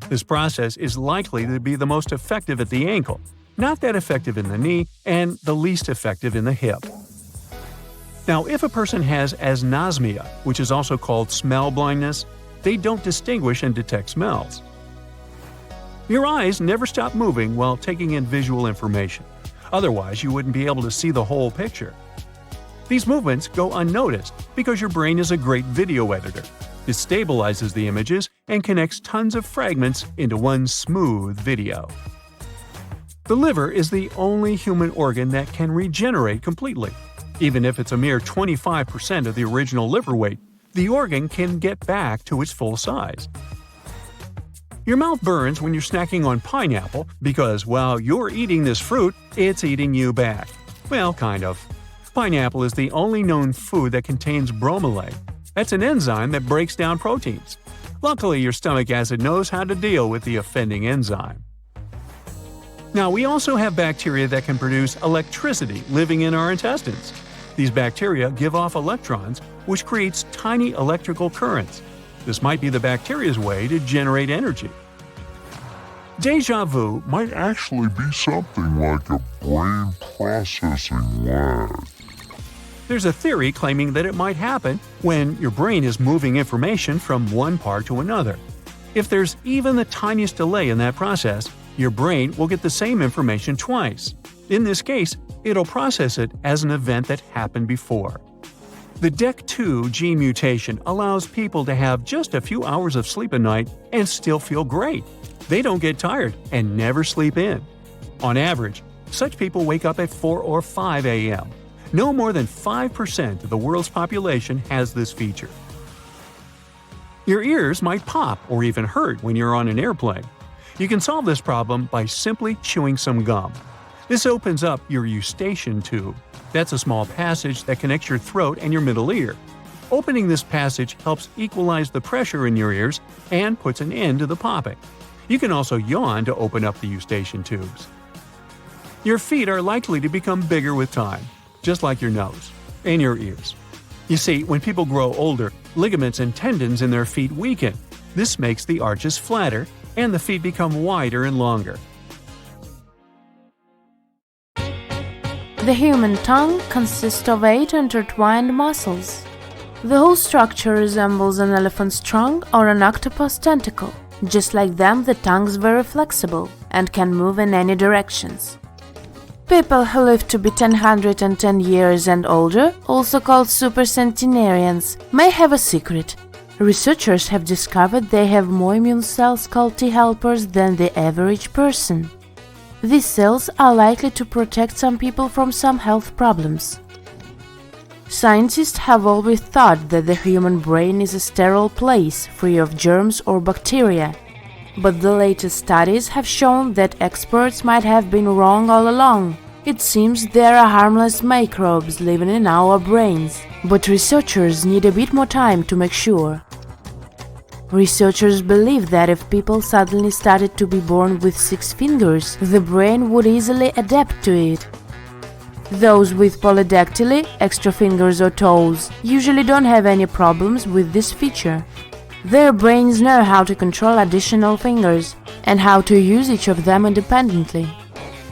This process is likely to be the most effective at the ankle, not that effective in the knee, and the least effective in the hip. Now, if a person has anosmia, which is also called smell blindness, they don't distinguish and detect smells. Your eyes never stop moving while taking in visual information. Otherwise, you wouldn't be able to see the whole picture. These movements go unnoticed because your brain is a great video editor. It stabilizes the images and connects tons of fragments into one smooth video. The liver is the only human organ that can regenerate completely. Even if it's a mere 25% of the original liver weight, the organ can get back to its full size. Your mouth burns when you're snacking on pineapple because while you're eating this fruit, it's eating you back. Well, kind of. Pineapple is the only known food that contains bromelain. That's an enzyme that breaks down proteins. Luckily, your stomach acid knows how to deal with the offending enzyme. Now, we also have bacteria that can produce electricity living in our intestines. These bacteria give off electrons, which creates tiny electrical currents. This might be the bacteria's way to generate energy. Déjà vu Might actually be something like a brain processing lag. There's a theory claiming that it might happen when your brain is moving information from one part to another. If there's even the tiniest delay in that process, your brain will get the same information twice. In this case, it'll process it as an event that happened before. The DEC2 gene mutation allows people to have just a few hours of sleep a night and still feel great. They don't get tired and never sleep in. On average, such people wake up at 4 or 5 a.m. No more than 5% of the world's population has this feature. Your ears might pop or even hurt when you're on an airplane. You can solve this problem by simply chewing some gum. This opens up your eustachian tube. That's a small passage that connects your throat and your middle ear. Opening this passage helps equalize the pressure in your ears and puts an end to the popping. You can also yawn to open up the eustachian tubes. Your feet are likely to become bigger with time, just like your nose and your ears. You see, when people grow older, ligaments and tendons in their feet weaken. This makes the arches flatter, and the feet become wider and longer. The human tongue consists of 8 intertwined muscles. The whole structure resembles an elephant's trunk or an octopus tentacle. Just like them, the tongue is very flexible and can move in any directions. People who live to be 110 years and older, also called supercentenarians, may have a secret. Researchers have discovered they have more immune cells called T helpers than the average person. These cells are likely to protect some people from some health problems. Scientists have always thought that the human brain is a sterile place, free of germs or bacteria. But the latest studies have shown that experts might have been wrong all along. It seems there are harmless microbes living in our brains, but researchers need a bit more time to make sure. Researchers believe that if people suddenly started to be born with 6 fingers, the brain would easily adapt to it. Those with polydactyly, extra fingers or toes, usually don't have any problems with this feature. Their brains know how to control additional fingers and how to use each of them independently.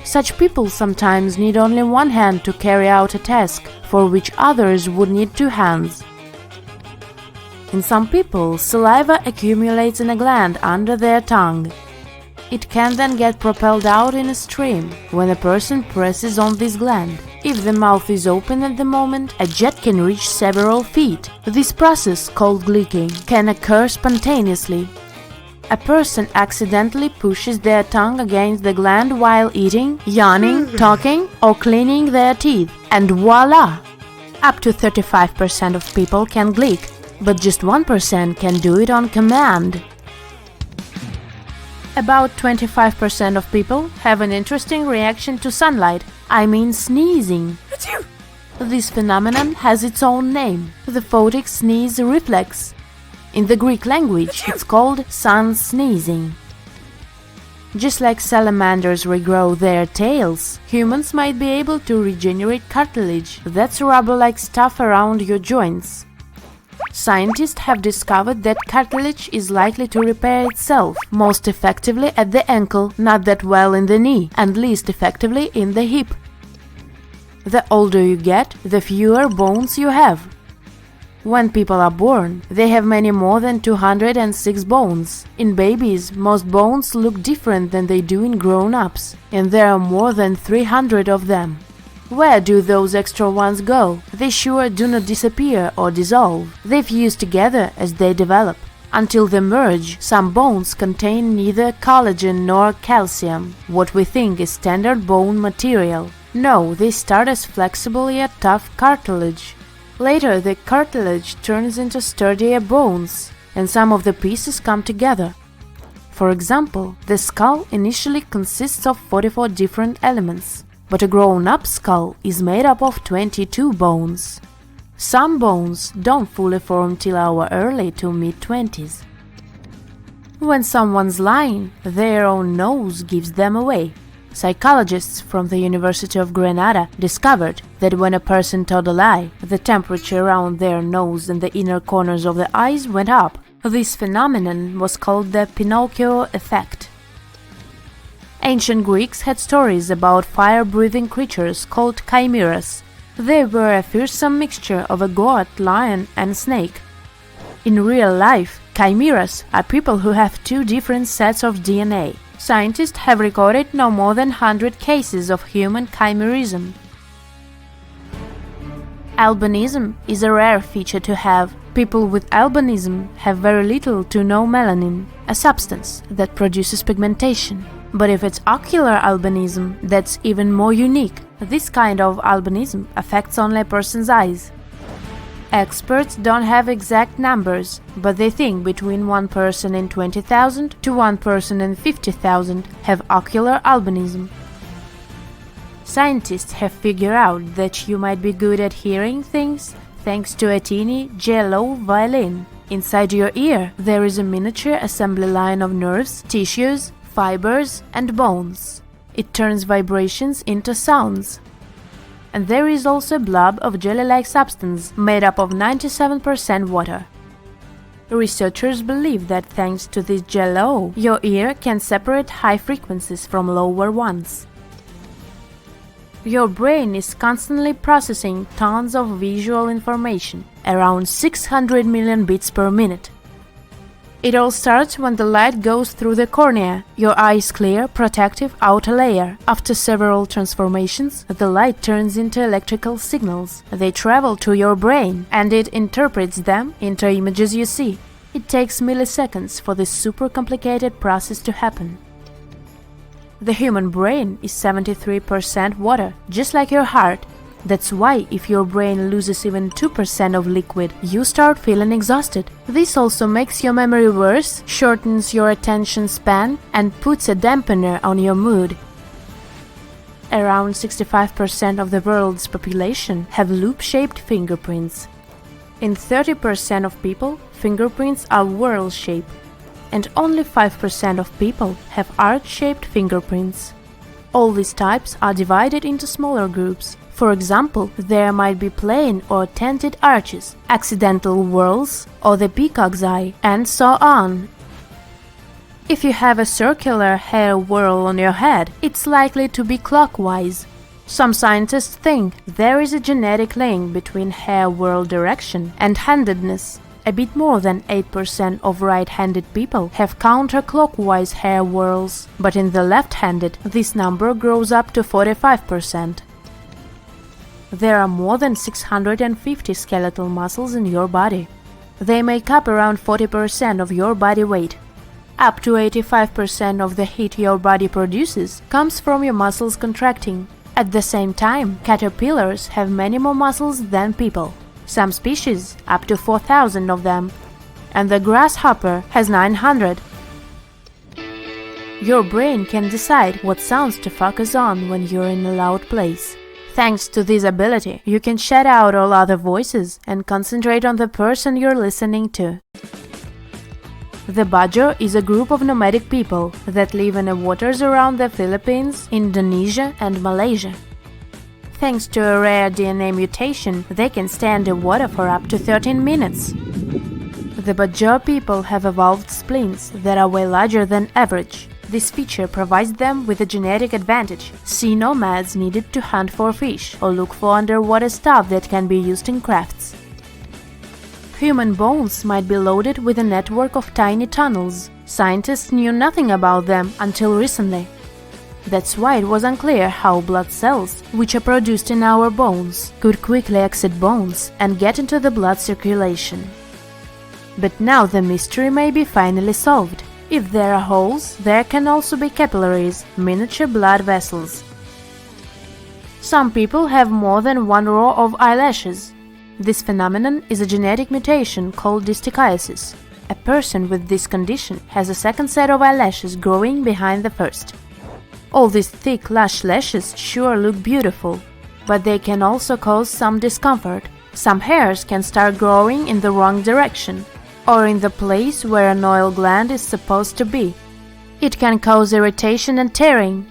Such people sometimes need only one hand to carry out a task, for which others would need 2 hands. In some people, saliva accumulates in a gland under their tongue. It can then get propelled out in a stream when a person presses on this gland. If the mouth is open at the moment, a jet can reach several feet. This process, called gleeking, can occur spontaneously. A person accidentally pushes their tongue against the gland while eating, yawning, talking, or cleaning their teeth, and voila! Up to 35% of people can gleek, but just 1% can do it on command. About 25% of people have an interesting reaction to sunlight, I mean sneezing. This phenomenon has its own name, the photic sneeze reflex. In the Greek language, it's called sun sneezing. Just like salamanders regrow their tails, humans might be able to regenerate cartilage, that's rubber-like stuff around your joints. Scientists have discovered that cartilage is likely to repair itself, most effectively at the ankle, not that well in the knee, and least effectively in the hip. The older you get, the fewer bones you have. When people are born, they have many more than 206 bones. In babies, most bones look different than they do in grown-ups, and there are more than 300 of them. Where do those extra ones go? They sure do not disappear or dissolve. They fuse together as they develop. Until they merge, some bones contain neither collagen nor calcium, what we think is standard bone material. No, they start as flexible yet tough cartilage. Later, the cartilage turns into sturdier bones, and some of the pieces come together. For example, the skull initially consists of 44 different elements, but a grown-up skull is made up of 22 bones. Some bones don't fully form till our early to mid-20s. When someone's lying, their own nose gives them away. Psychologists from the University of Granada discovered that when a person told a lie, the temperature around their nose and the inner corners of the eyes went up. This phenomenon was called the Pinocchio effect. Ancient Greeks had stories about fire-breathing creatures called chimeras. They were a fearsome mixture of a goat, lion, and snake. In real life, chimeras are people who have two different sets of DNA. Scientists have recorded no more than 100 cases of human chimerism. Albinism is a rare feature to have. People with albinism have very little to no melanin, a substance that produces pigmentation. But if it's ocular albinism, that's even more unique. This kind of albinism affects only a person's eyes. Experts don't have exact numbers, but they think between 1 person in 20,000 to 1 person in 50,000 have ocular albinism. Scientists have figured out that you might be good at hearing things thanks to a teeny jello violin. Inside your ear, there is a miniature assembly line of nerves, tissues, fibers, and bones. It turns vibrations into sounds. And there is also a blob of jelly-like substance made up of 97% water. Researchers believe that thanks to this jello, your ear can separate high frequencies from lower ones. Your brain is constantly processing tons of visual information, around 600 million bits per minute. It all starts when the light goes through the cornea, your eye's clear, protective outer layer. After several transformations, the light turns into electrical signals. They travel to your brain, and it interprets them into images you see. It takes milliseconds for this super complicated process to happen. The human brain is 73% water, just like your heart. That's why if your brain loses even 2% of liquid, you start feeling exhausted. This also makes your memory worse, shortens your attention span, and puts a dampener on your mood. Around 65% of the world's population have loop-shaped fingerprints. In 30% of people, fingerprints are whorl-shaped, and only 5% of people have arch-shaped fingerprints. All these types are divided into smaller groups. For example, there might be plain or tented arches, accidental whorls, or the peacock's eye, and so on. If you have a circular hair whorl on your head, it's likely to be clockwise. Some scientists think there is a genetic link between hair whorl direction and handedness. A bit more than 8% of right-handed people have counterclockwise hair whorls, but in the left-handed, this number grows up to 45%. There are more than 650 skeletal muscles in your body. They make up around 40% of your body weight. Up to 85% of the heat your body produces comes from your muscles contracting. At the same time, caterpillars have many more muscles than people. Some species, up to 4,000 of them, and the grasshopper has 900. Your brain can decide what sounds to focus on when you're in a loud place. Thanks to this ability, you can shut out all other voices and concentrate on the person you're listening to. The Bajo is a group of nomadic people that live in the waters around the Philippines, Indonesia, and Malaysia. Thanks to a rare DNA mutation, they can stay underwater for up to 13 minutes. The Bajo people have evolved spleens that are way larger than average. This feature provides them with a genetic advantage. Sea nomads needed to hunt for fish or look for underwater stuff that can be used in crafts. Human bones might be loaded with a network of tiny tunnels. Scientists knew nothing about them until recently. That's why it was unclear how blood cells, which are produced in our bones, could quickly exit bones and get into the blood circulation. But now the mystery may be finally solved. If there are holes, there can also be capillaries, miniature blood vessels. Some people have more than one row of eyelashes. This phenomenon is a genetic mutation called distichiasis. A person with this condition has a second set of eyelashes growing behind the first. All these thick, lush lashes sure look beautiful, but they can also cause some discomfort. Some hairs can start growing in the wrong direction, or in the place where an oil gland is supposed to be. It can cause irritation and tearing.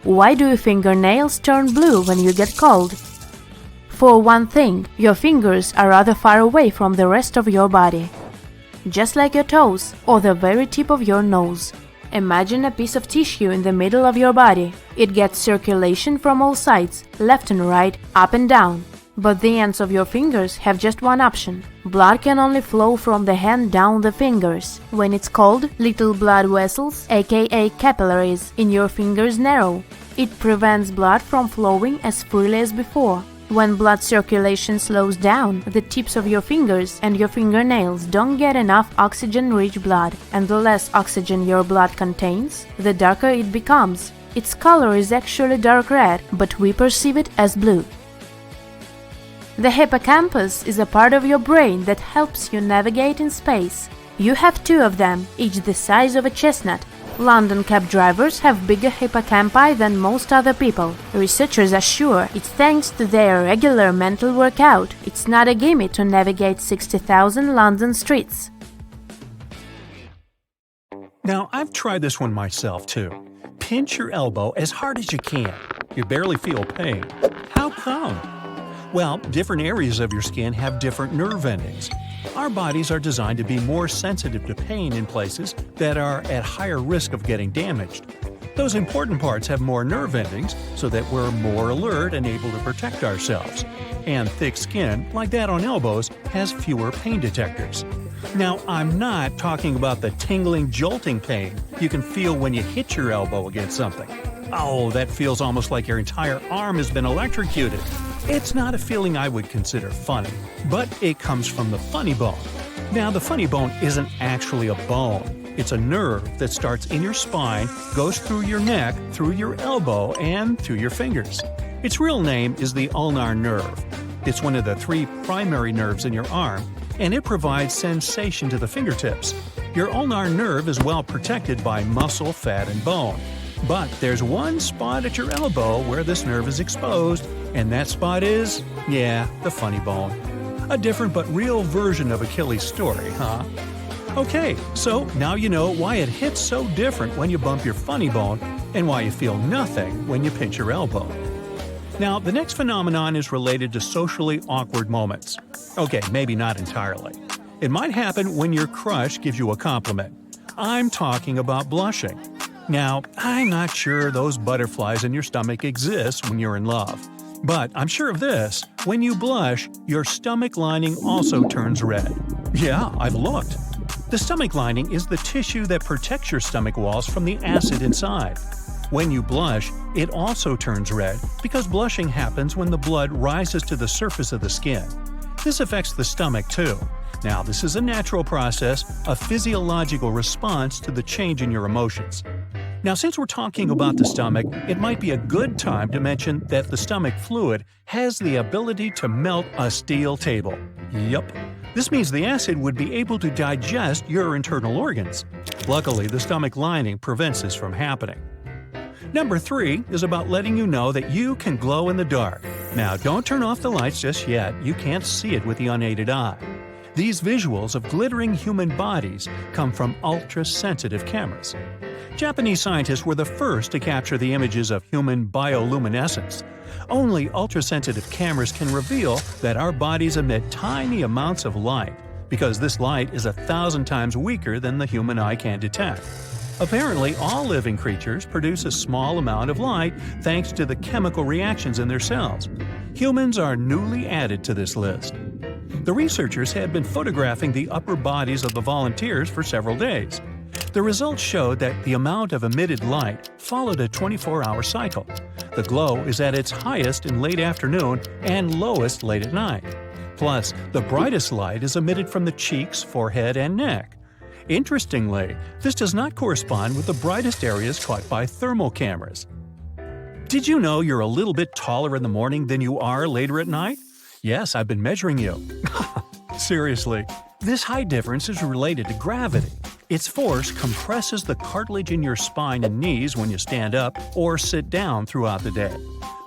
Why do your fingernails turn blue when you get cold? For one thing, your fingers are rather far away from the rest of your body, just like your toes or the very tip of your nose. Imagine a piece of tissue in the middle of your body. It gets circulation from all sides, left and right, up and down. But the ends of your fingers have just one option. Blood can only flow from the hand down the fingers. When it's cold, little blood vessels, aka capillaries, in your fingers narrow. It prevents blood from flowing as freely as before. When blood circulation slows down, the tips of your fingers and your fingernails don't get enough oxygen-rich blood, and the less oxygen your blood contains, the darker it becomes. Its color is actually dark red, but we perceive it as blue. The hippocampus is a part of your brain that helps you navigate in space. You have two of them, each the size of a chestnut. London cab drivers have bigger hippocampi than most other people. Researchers are sure it's thanks to their regular mental workout. It's not a gimme to navigate 60,000 London streets. Now, I've tried this one myself too. Pinch your elbow as hard as you can. You barely feel pain. How come? Well, different areas of your skin have different nerve endings. Our bodies are designed to be more sensitive to pain in places that are at higher risk of getting damaged. Those important parts have more nerve endings so that we're more alert and able to protect ourselves. And thick skin, like that on elbows, has fewer pain detectors. Now, I'm not talking about the tingling, jolting pain you can feel when you hit your elbow against something. Oh, that feels almost like your entire arm has been electrocuted. It's not a feeling I would consider funny, but it comes from the funny bone. Now, the funny bone isn't actually a bone. It's a nerve that starts in your spine, goes through your neck, through your elbow, and through your fingers. Its real name is the ulnar nerve. It's one of the 3 primary nerves in your arm, and it provides sensation to the fingertips. Your ulnar nerve is well protected by muscle, fat, and bone. But there's one spot at your elbow where this nerve is exposed, and that spot is, the funny bone. A different but real version of Achilles' story, huh? Okay, so now you know why it hits so different when you bump your funny bone and why you feel nothing when you pinch your elbow. Now, the next phenomenon is related to socially awkward moments. Okay, maybe not entirely. It might happen when your crush gives you a compliment. I'm talking about blushing. Now, I'm not sure those butterflies in your stomach exist when you're in love. But I'm sure of this, when you blush, your stomach lining also turns red. Yeah, I've looked. The stomach lining is the tissue that protects your stomach walls from the acid inside. When you blush, it also turns red because blushing happens when the blood rises to the surface of the skin. This affects the stomach too. Now, this is a natural process, a physiological response to the change in your emotions. Now, since we're talking about the stomach, it might be a good time to mention that the stomach fluid has the ability to melt a steel table. Yup. This means the acid would be able to digest your internal organs. Luckily, the stomach lining prevents this from happening. Number 3 is about letting you know that you can glow in the dark. Now, don't turn off the lights just yet. You can't see it with the unaided eye. These visuals of glittering human bodies come from ultra-sensitive cameras. Japanese scientists were the first to capture the images of human bioluminescence. Only ultra-sensitive cameras can reveal that our bodies emit tiny amounts of light, because this light is 1,000 times weaker than the human eye can detect. Apparently, all living creatures produce a small amount of light thanks to the chemical reactions in their cells. Humans are newly added to this list. The researchers had been photographing the upper bodies of the volunteers for several days. The results showed that the amount of emitted light followed a 24-hour cycle. The glow is at its highest in late afternoon and lowest late at night. Plus, the brightest light is emitted from the cheeks, forehead, and neck. Interestingly, this does not correspond with the brightest areas caught by thermal cameras. Did you know you're a little bit taller in the morning than you are later at night? Yes, I've been measuring you. Seriously. This height difference is related to gravity. Its force compresses the cartilage in your spine and knees when you stand up or sit down throughout the day.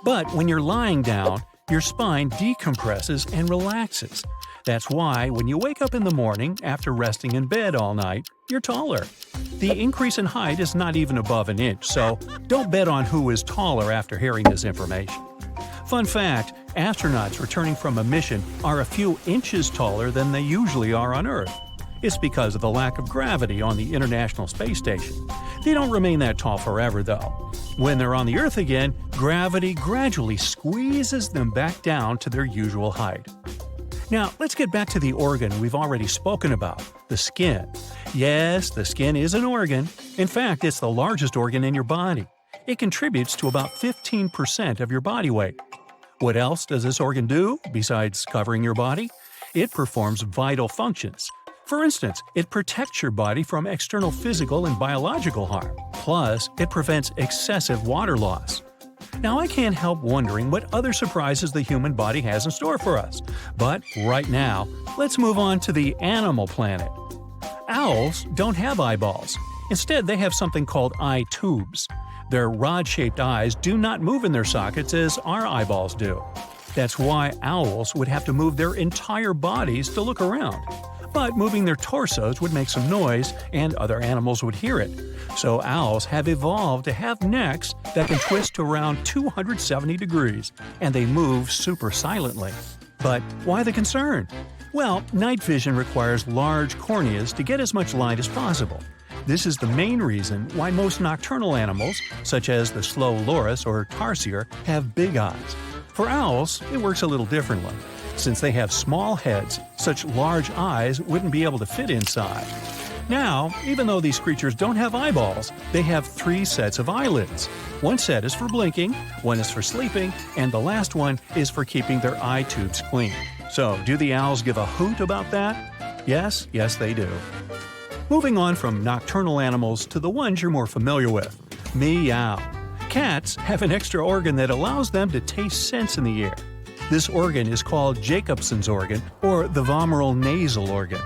But when you're lying down, your spine decompresses and relaxes. That's why when you wake up in the morning after resting in bed all night, you're taller. The increase in height is not even above an inch, so don't bet on who is taller after hearing this information. Fun fact, astronauts returning from a mission are a few inches taller than they usually are on Earth. It's because of the lack of gravity on the International Space Station. They don't remain that tall forever, though. When they're on the Earth again, gravity gradually squeezes them back down to their usual height. Now, let's get back to the organ we've already spoken about, the skin. Yes, the skin is an organ. In fact, it's the largest organ in your body. It contributes to about 15% of your body weight. What else does this organ do, besides covering your body? It performs vital functions. For instance, it protects your body from external physical and biological harm. Plus, it prevents excessive water loss. Now, I can't help wondering what other surprises the human body has in store for us. But right now, let's move on to the animal planet. Owls don't have eyeballs. Instead, they have something called eye tubes. Their rod-shaped eyes do not move in their sockets as our eyeballs do. That's why owls would have to move their entire bodies to look around. But moving their torsos would make some noise, and other animals would hear it. So owls have evolved to have necks that can twist around 270 degrees, and they move super silently. But why the concern? Well, night vision requires large corneas to get as much light as possible. This is the main reason why most nocturnal animals, such as the slow loris or tarsier, have big eyes. For owls, it works a little differently. Since they have small heads, such large eyes wouldn't be able to fit inside. Now, even though these creatures don't have eyeballs, they have 3 sets of eyelids. One set is for blinking, one is for sleeping, and the last one is for keeping their eye tubes clean. So, do the owls give a hoot about that? Yes, they do. Moving on from nocturnal animals to the ones you're more familiar with. Meow. Cats have an extra organ that allows them to taste scents in the air. This organ is called Jacobson's organ, or the vomeral nasal organ.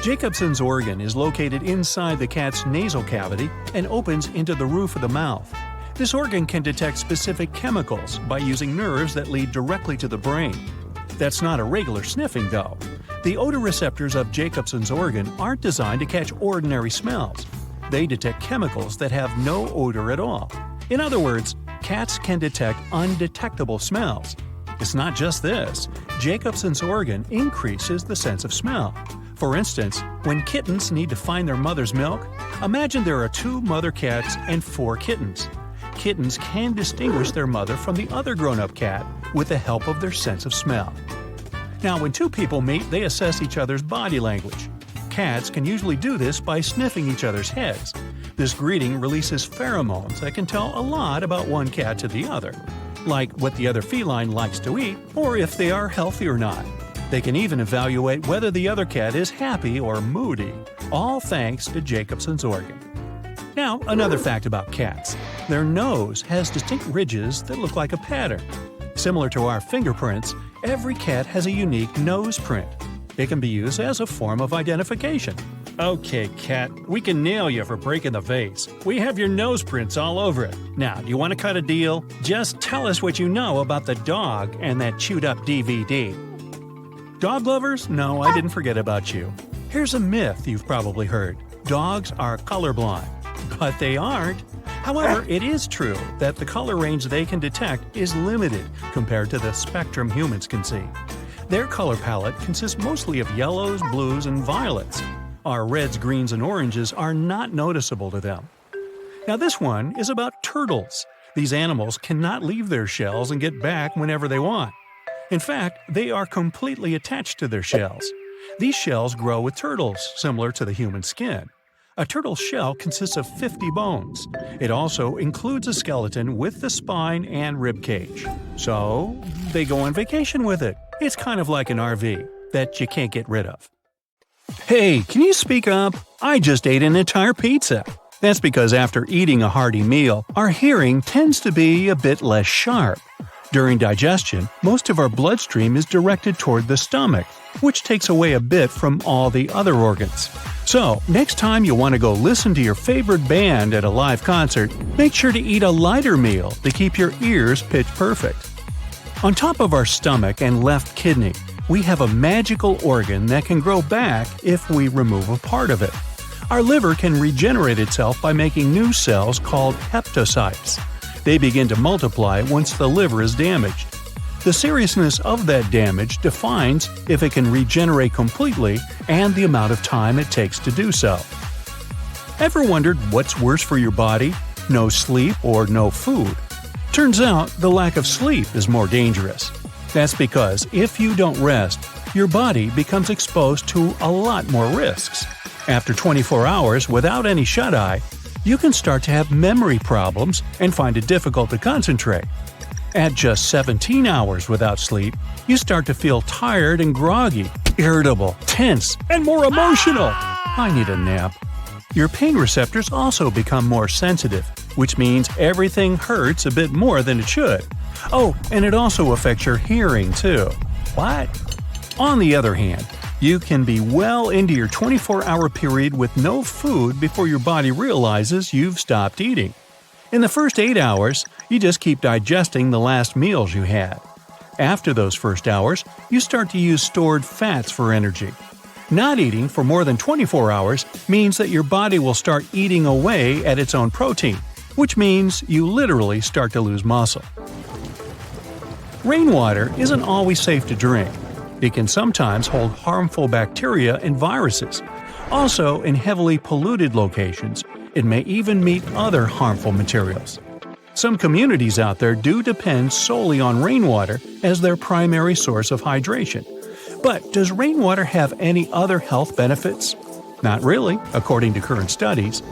Jacobson's organ is located inside the cat's nasal cavity and opens into the roof of the mouth. This organ can detect specific chemicals by using nerves that lead directly to the brain. That's not a regular sniffing, though. The odor receptors of Jacobson's organ aren't designed to catch ordinary smells. They detect chemicals that have no odor at all. In other words, cats can detect undetectable smells. It's not just this. Jacobson's organ increases the sense of smell. For instance, when kittens need to find their mother's milk, imagine there are 2 mother cats and 4 kittens. Kittens can distinguish their mother from the other grown-up cat with the help of their sense of smell. Now, when 2 people meet, they assess each other's body language. Cats can usually do this by sniffing each other's heads. This greeting releases pheromones that can tell a lot about one cat to the other, like what the other feline likes to eat or if they are healthy or not. They can even evaluate whether the other cat is happy or moody, all thanks to Jacobson's organ. Now, another fact about cats. Their nose has distinct ridges that look like a pattern. Similar to our fingerprints, every cat has a unique nose print. It can be used as a form of identification. Okay, cat, we can nail you for breaking the vase. We have your nose prints all over it. Now, do you want to cut a deal? Just tell us what you know about the dog and that chewed-up DVD. Dog lovers? No, I didn't forget about you. Here's a myth you've probably heard. Dogs are colorblind. But they aren't. However, it is true that the color range they can detect is limited compared to the spectrum humans can see. Their color palette consists mostly of yellows, blues, and violets. Our reds, greens, and oranges are not noticeable to them. Now this one is about turtles. These animals cannot leave their shells and get back whenever they want. In fact, they are completely attached to their shells. These shells grow with turtles, similar to the human skin. A turtle's shell consists of 50 bones. It also includes a skeleton with the spine and rib cage. So, they go on vacation with it. It's kind of like an RV that you can't get rid of. Hey, can you speak up? I just ate an entire pizza. That's because after eating a hearty meal, our hearing tends to be a bit less sharp. During digestion, most of our bloodstream is directed toward the stomach, which takes away a bit from all the other organs. So, next time you want to go listen to your favorite band at a live concert, make sure to eat a lighter meal to keep your ears pitch perfect. On top of our stomach and left kidney, we have a magical organ that can grow back if we remove a part of it. Our liver can regenerate itself by making new cells called hepatocytes. They begin to multiply once the liver is damaged. The seriousness of that damage defines if it can regenerate completely and the amount of time it takes to do so. Ever wondered what's worse for your body? No sleep or no food? Turns out the lack of sleep is more dangerous. That's because if you don't rest, your body becomes exposed to a lot more risks. After 24 hours without any shut-eye, you can start to have memory problems and find it difficult to concentrate. At just 17 hours without sleep, you start to feel tired and groggy, irritable, tense, and more emotional. I need a nap. Your pain receptors also become more sensitive, which means everything hurts a bit more than it should. Oh, and it also affects your hearing too. What? On the other hand, you can be well into your 24-hour period with no food before your body realizes you've stopped eating. In the first 8 hours, you just keep digesting the last meals you had. After those first hours, you start to use stored fats for energy. Not eating for more than 24 hours means that your body will start eating away at its own protein, which means you literally start to lose muscle. Rainwater isn't always safe to drink. It can sometimes hold harmful bacteria and viruses. Also, in heavily polluted locations, it may even meet other harmful materials. Some communities out there do depend solely on rainwater as their primary source of hydration. But does rainwater have any other health benefits? Not really, according to current studies.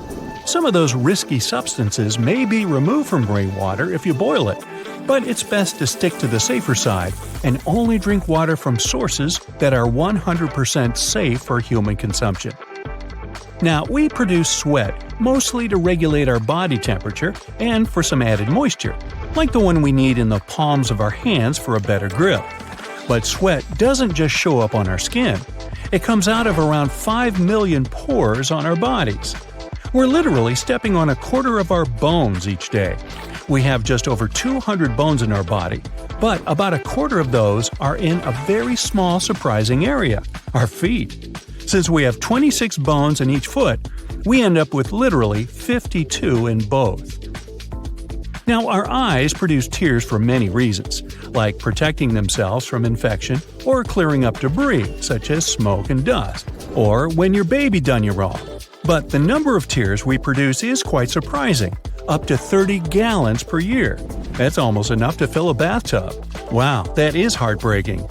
Some of those risky substances may be removed from rainwater if you boil it, but it's best to stick to the safer side and only drink water from sources that are 100% safe for human consumption. Now, we produce sweat mostly to regulate our body temperature and for some added moisture, like the one we need in the palms of our hands for a better grip. But sweat doesn't just show up on our skin. It comes out of around 5 million pores on our bodies. We're literally stepping on a quarter of our bones each day. We have just over 200 bones in our body, but about a quarter of those are in a very small surprising area, our feet. Since we have 26 bones in each foot, we end up with literally 52 in both. Now, our eyes produce tears for many reasons, like protecting themselves from infection or clearing up debris, such as smoke and dust, or when your baby done you wrong. But the number of tears we produce is quite surprising, up to 30 gallons per year. That's almost enough to fill a bathtub. Wow, that is heartbreaking.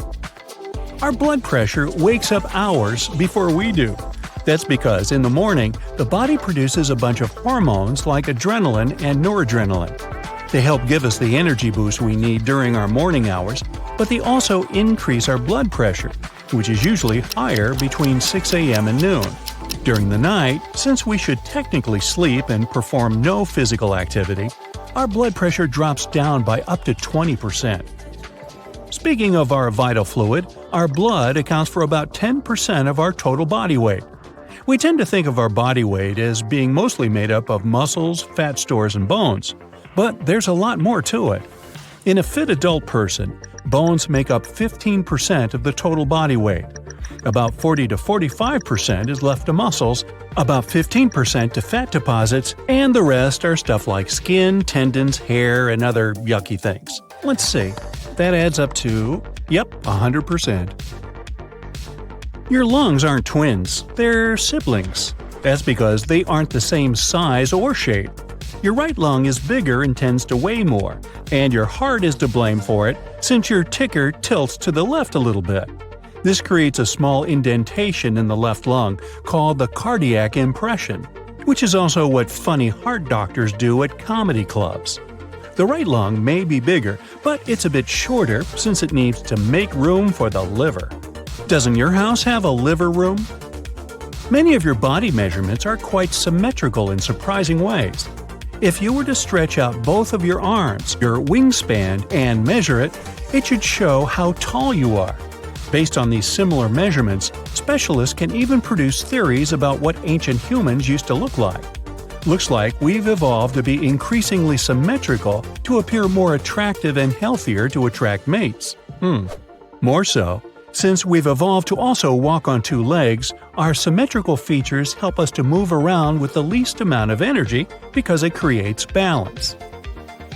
Our blood pressure wakes up hours before we do. That's because in the morning, the body produces a bunch of hormones like adrenaline and noradrenaline. They help give us the energy boost we need during our morning hours, but they also increase our blood pressure, which is usually higher between 6 a.m. and noon. During the night, since we should technically sleep and perform no physical activity, our blood pressure drops down by up to 20%. Speaking of our vital fluid, our blood accounts for about 10% of our total body weight. We tend to think of our body weight as being mostly made up of muscles, fat stores, and bones. But there's a lot more to it. In a fit adult person, bones make up 15% of the total body weight. About 40 to 45% is left to muscles, about 15% to fat deposits, and the rest are stuff like skin, tendons, hair, and other yucky things. Let's see. That adds up to, 100%. Your lungs aren't twins, they're siblings. That's because they aren't the same size or shape. Your right lung is bigger and tends to weigh more, and your heart is to blame for it since your ticker tilts to the left a little bit. This creates a small indentation in the left lung called the cardiac impression, which is also what funny heart doctors do at comedy clubs. The right lung may be bigger, but it's a bit shorter since it needs to make room for the liver. Doesn't your house have a liver room? Many of your body measurements are quite symmetrical in surprising ways. If you were to stretch out both of your arms, your wingspan, and measure it, it should show how tall you are. Based on these similar measurements, specialists can even produce theories about what ancient humans used to look like. Looks like we've evolved to be increasingly symmetrical to appear more attractive and healthier to attract mates. More so, since we've evolved to also walk on two legs, our symmetrical features help us to move around with the least amount of energy because it creates balance.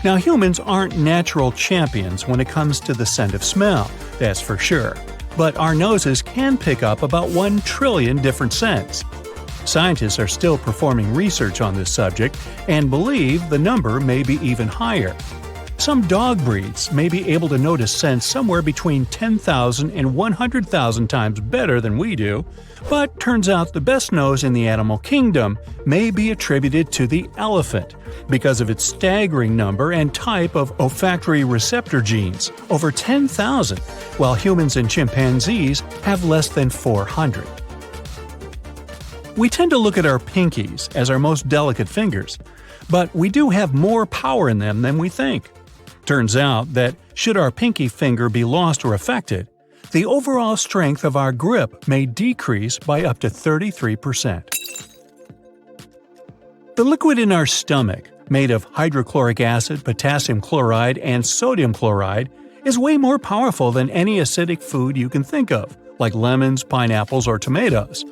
Now, humans aren't natural champions when it comes to the scent of smell, that's for sure, but our noses can pick up about 1 trillion different scents. Scientists are still performing research on this subject and believe the number may be even higher. Some dog breeds may be able to notice scents somewhere between 10,000 and 100,000 times better than we do, but turns out the best nose in the animal kingdom may be attributed to the elephant because of its staggering number and type of olfactory receptor genes, over 10,000, while humans and chimpanzees have less than 400. We tend to look at our pinkies as our most delicate fingers, but we do have more power in them than we think. Turns out that should our pinky finger be lost or affected, the overall strength of our grip may decrease by up to 33%. The liquid in our stomach, made of hydrochloric acid, potassium chloride, and sodium chloride, is way more powerful than any acidic food you can think of, like lemons, pineapples, or tomatoes.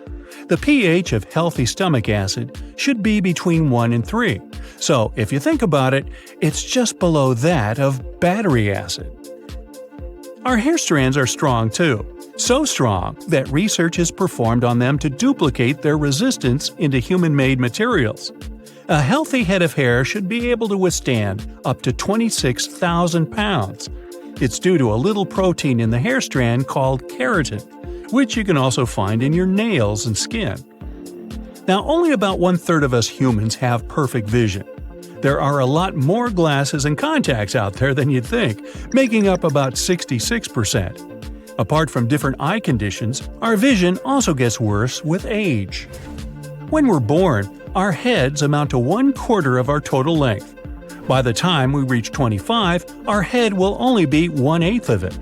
The pH of healthy stomach acid should be between 1 and 3, so if you think about it, it's just below that of battery acid. Our hair strands are strong too, so strong that research is performed on them to duplicate their resistance into human-made materials. A healthy head of hair should be able to withstand up to 26,000 pounds. It's due to a little protein in the hair strand called keratin, which you can also find in your nails and skin. Now, only about 1/3 of us humans have perfect vision. There are a lot more glasses and contacts out there than you'd think, making up about 66%. Apart from different eye conditions, our vision also gets worse with age. When we're born, our heads amount to 1/4 of our total length. By the time we reach 25, our head will only be 1/8 of it.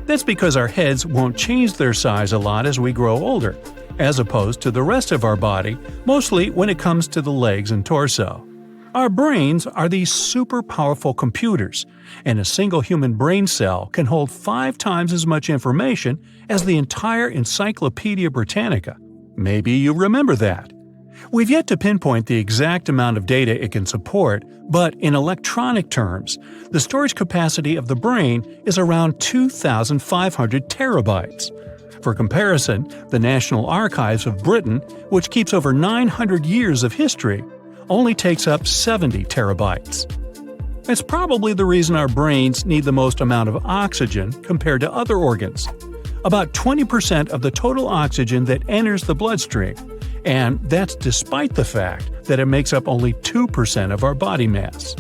That's because our heads won't change their size a lot as we grow older, as opposed to the rest of our body, mostly when it comes to the legs and torso. Our brains are these super powerful computers, and a single human brain cell can hold 5 times as much information as the entire Encyclopedia Britannica. Maybe you remember that. We've yet to pinpoint the exact amount of data it can support, but in electronic terms, the storage capacity of the brain is around 2,500 terabytes. For comparison, the National Archives of Britain, which keeps over 900 years of history, only takes up 70 terabytes. It's probably the reason our brains need the most amount of oxygen compared to other organs. About 20% of the total oxygen that enters the bloodstream, and that's despite the fact that it makes up only 2% of our body mass.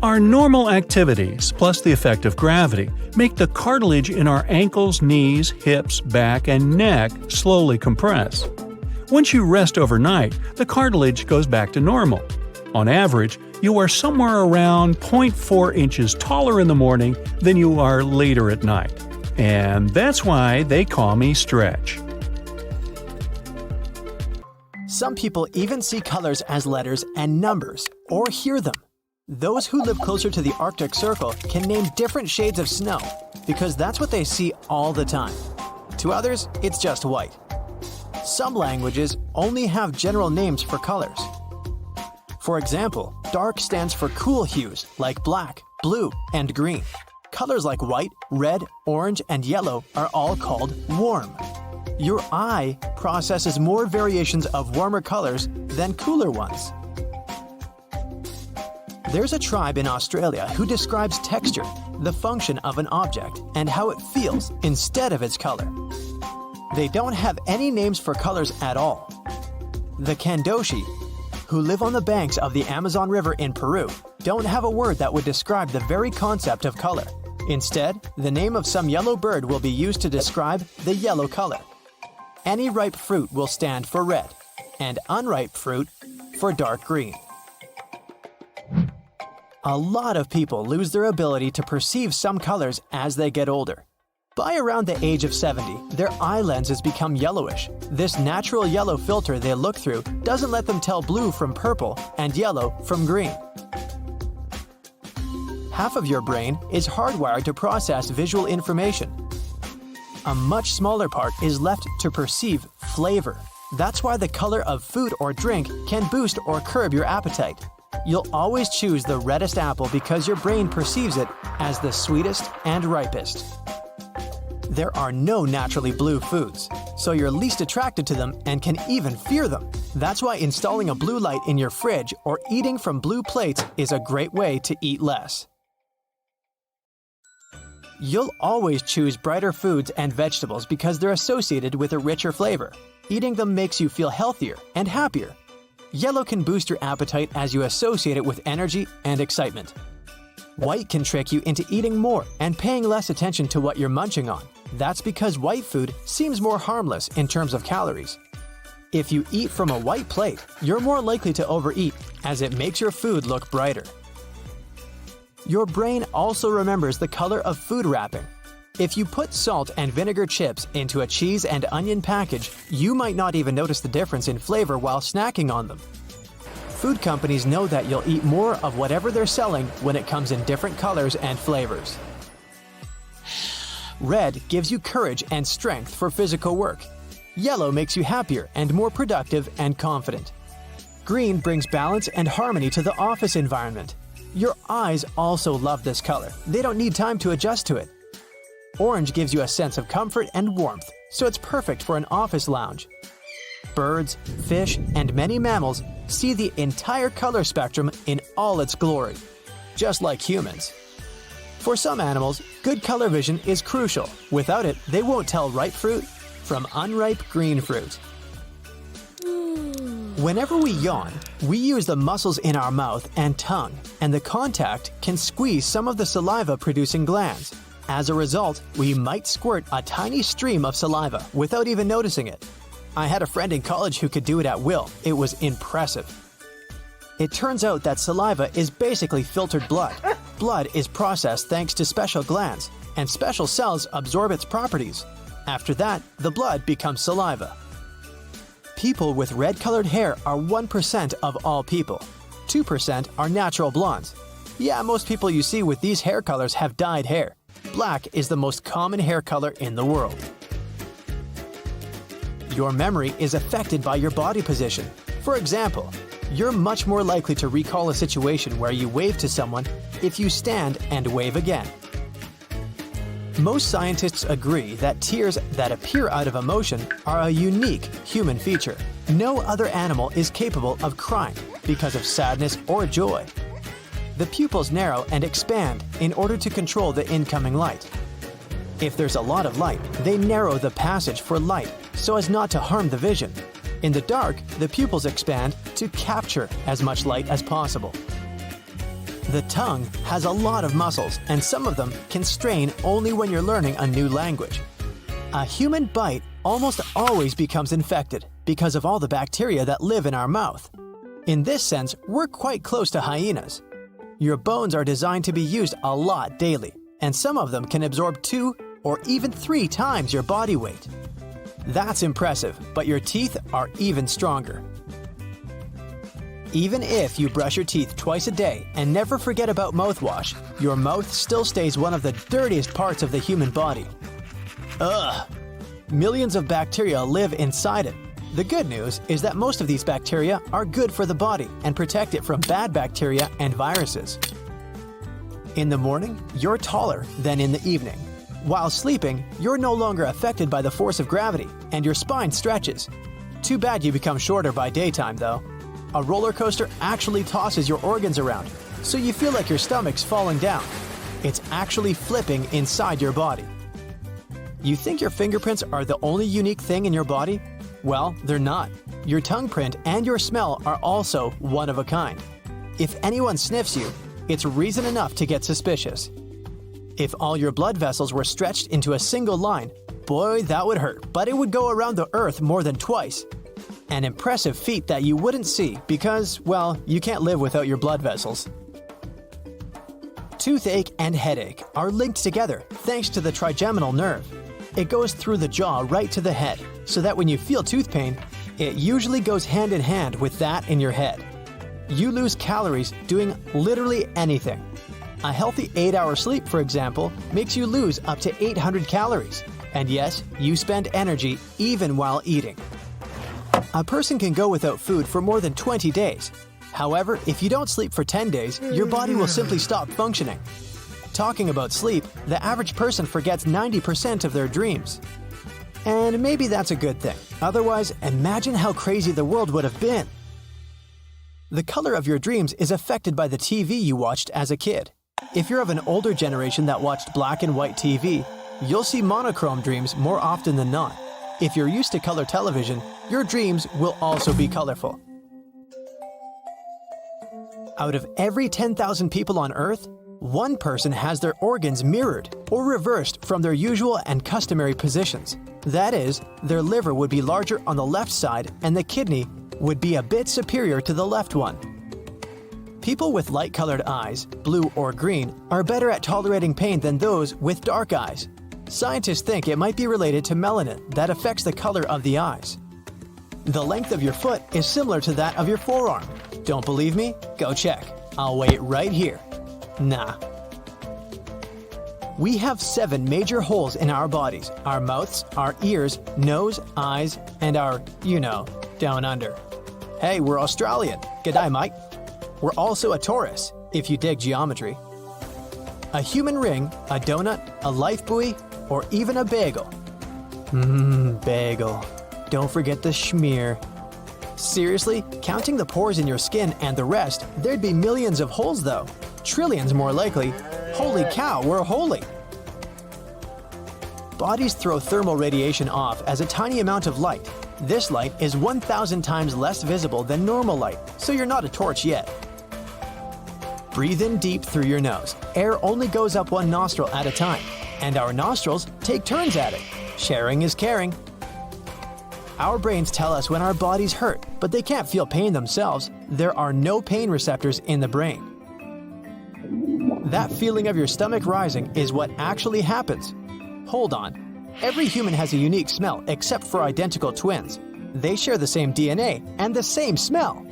Our normal activities, plus the effect of gravity, make the cartilage in our ankles, knees, hips, back, and neck slowly compress. Once you rest overnight, the cartilage goes back to normal. On average, you are somewhere around 0.4 inches taller in the morning than you are later at night. And that's why they call me Stretch. Some people even see colors as letters and numbers, or hear them. Those who live closer to the Arctic Circle can name different shades of snow, because that's what they see all the time. To others, it's just white. Some languages only have general names for colors. For example, dark stands for cool hues like black, blue, and green. Colors like white, red, orange, and yellow are all called warm. Your eye processes more variations of warmer colors than cooler ones. There's a tribe in Australia who describes texture, the function of an object, and how it feels instead of its color. They don't have any names for colors at all. The Kandoshi, who live on the banks of the Amazon River in Peru, don't have a word that would describe the very concept of color. Instead, the name of some yellow bird will be used to describe the yellow color. Any ripe fruit will stand for red, and unripe fruit for dark green. A lot of people lose their ability to perceive some colors as they get older. By around the age of 70, their eye lenses become yellowish. This natural yellow filter they look through doesn't let them tell blue from purple and yellow from green. Half of your brain is hardwired to process visual information. A much smaller part is left to perceive flavor. That's why the color of food or drink can boost or curb your appetite. You'll always choose the reddest apple because your brain perceives it as the sweetest and ripest. There are no naturally blue foods, so you're least attracted to them and can even fear them. That's why installing a blue light in your fridge or eating from blue plates is a great way to eat less. You'll always choose brighter foods and vegetables because they're associated with a richer flavor. Eating them makes you feel healthier and happier. Yellow can boost your appetite as you associate it with energy and excitement. White can trick you into eating more and paying less attention to what you're munching on. That's because white food seems more harmless in terms of calories. If you eat from a white plate, you're more likely to overeat as it makes your food look brighter. Your brain also remembers the color of food wrapping. If you put salt and vinegar chips into a cheese and onion package, you might not even notice the difference in flavor while snacking on them. Food companies know that you'll eat more of whatever they're selling when it comes in different colors and flavors. Red gives you courage and strength for physical work. Yellow makes you happier and more productive and confident. Green brings balance and harmony to the office environment. Your eyes also love this color. They don't need time to adjust to it. Orange gives you a sense of comfort and warmth, so it's perfect for an office lounge. Birds, fish, and many mammals see the entire color spectrum in all its glory, just like humans. For some animals, good color vision is crucial. Without it, they won't tell ripe fruit from unripe green fruit. Whenever we yawn, we use the muscles in our mouth and tongue, and the contact can squeeze some of the saliva-producing glands. As a result, we might squirt a tiny stream of saliva without even noticing it. I had a friend in college who could do it at will. It was impressive. It turns out that saliva is basically filtered blood. Blood is processed thanks to special glands, and special cells absorb its properties. After that, the blood becomes saliva. People with red-colored hair are 1% of all people. 2% are natural blondes. Yeah, most people you see with these hair colors have dyed hair. Black is the most common hair color in the world. Your memory is affected by your body position. For example, you're much more likely to recall a situation where you wave to someone if you stand and wave again. Most scientists agree that tears that appear out of emotion are a unique human feature. No other animal is capable of crying because of sadness or joy. The pupils narrow and expand in order to control the incoming light. If there's a lot of light, they narrow the passage for light so as not to harm the vision. In the dark, the pupils expand to capture as much light as possible. The tongue has a lot of muscles, and some of them can strain only when you're learning a new language. A human bite almost always becomes infected because of all the bacteria that live in our mouth. In this sense, we're quite close to hyenas. Your bones are designed to be used a lot daily, and some of them can absorb 2 or even 3 times your body weight. That's impressive, but your teeth are even stronger. Even if you brush your teeth twice a day and never forget about mouthwash, your mouth still stays one of the dirtiest parts of the human body. Ugh! Millions of bacteria live inside it. The good news is that most of these bacteria are good for the body and protect it from bad bacteria and viruses. In the morning, you're taller than in the evening. While sleeping, you're no longer affected by the force of gravity, and your spine stretches. Too bad you become shorter by daytime, though. A roller coaster actually tosses your organs around, so you feel like your stomach's falling down. It's actually flipping inside your body. You think your fingerprints are the only unique thing in your body? Well, they're not. Your tongue print and your smell are also one of a kind. If anyone sniffs you, it's reason enough to get suspicious. If all your blood vessels were stretched into a single line, boy, that would hurt, but it would go around the earth more than twice. An impressive feat that you wouldn't see because, well, you can't live without your blood vessels. Toothache and headache are linked together thanks to the trigeminal nerve. It goes through the jaw right to the head, so that when you feel tooth pain, it usually goes hand in hand with that in your head. You lose calories doing literally anything. A healthy 8-hour sleep, for example, makes you lose up to 800 calories. And yes, you spend energy even while eating. A person can go without food for more than 20 days. However, if you don't sleep for 10 days, your body will simply stop functioning. Talking about sleep, the average person forgets 90% of their dreams. And maybe that's a good thing. Otherwise, imagine how crazy the world would have been. The color of your dreams is affected by the TV you watched as a kid. If you're of an older generation that watched black and white TV, you'll see monochrome dreams more often than not. If you're used to color television, your dreams will also be colorful. Out of every 10,000 people on Earth, one person has their organs mirrored or reversed from their usual and customary positions. That is, their liver would be larger on the left side and the kidney would be a bit superior to the left one. People with light-colored eyes, blue or green, are better at tolerating pain than those with dark eyes. Scientists think it might be related to melanin that affects the color of the eyes. The length of your foot is similar to that of your forearm. Don't believe me? Go check. I'll wait right here. Nah. We have 7 major holes in our bodies: our mouths, our ears, nose, eyes, and our, down under. Hey, we're Australian. G'day, mate. We're also a torus, if you dig geometry. A human ring, a donut, a life buoy, or even a bagel. Bagel. Don't forget the schmear. Seriously, counting the pores in your skin and the rest, there'd be millions of holes though. Trillions more likely. Holy cow, we're holy! Bodies throw thermal radiation off as a tiny amount of light. This light is 1,000 times less visible than normal light, so you're not a torch yet. Breathe in deep through your nose. Air only goes up one nostril at a time, and our nostrils take turns at it. Sharing is caring. Our brains tell us when our bodies hurt, but they can't feel pain themselves. There are no pain receptors in the brain. That feeling of your stomach rising is what actually happens. Hold on. Every human has a unique smell except for identical twins. They share the same DNA and the same smell.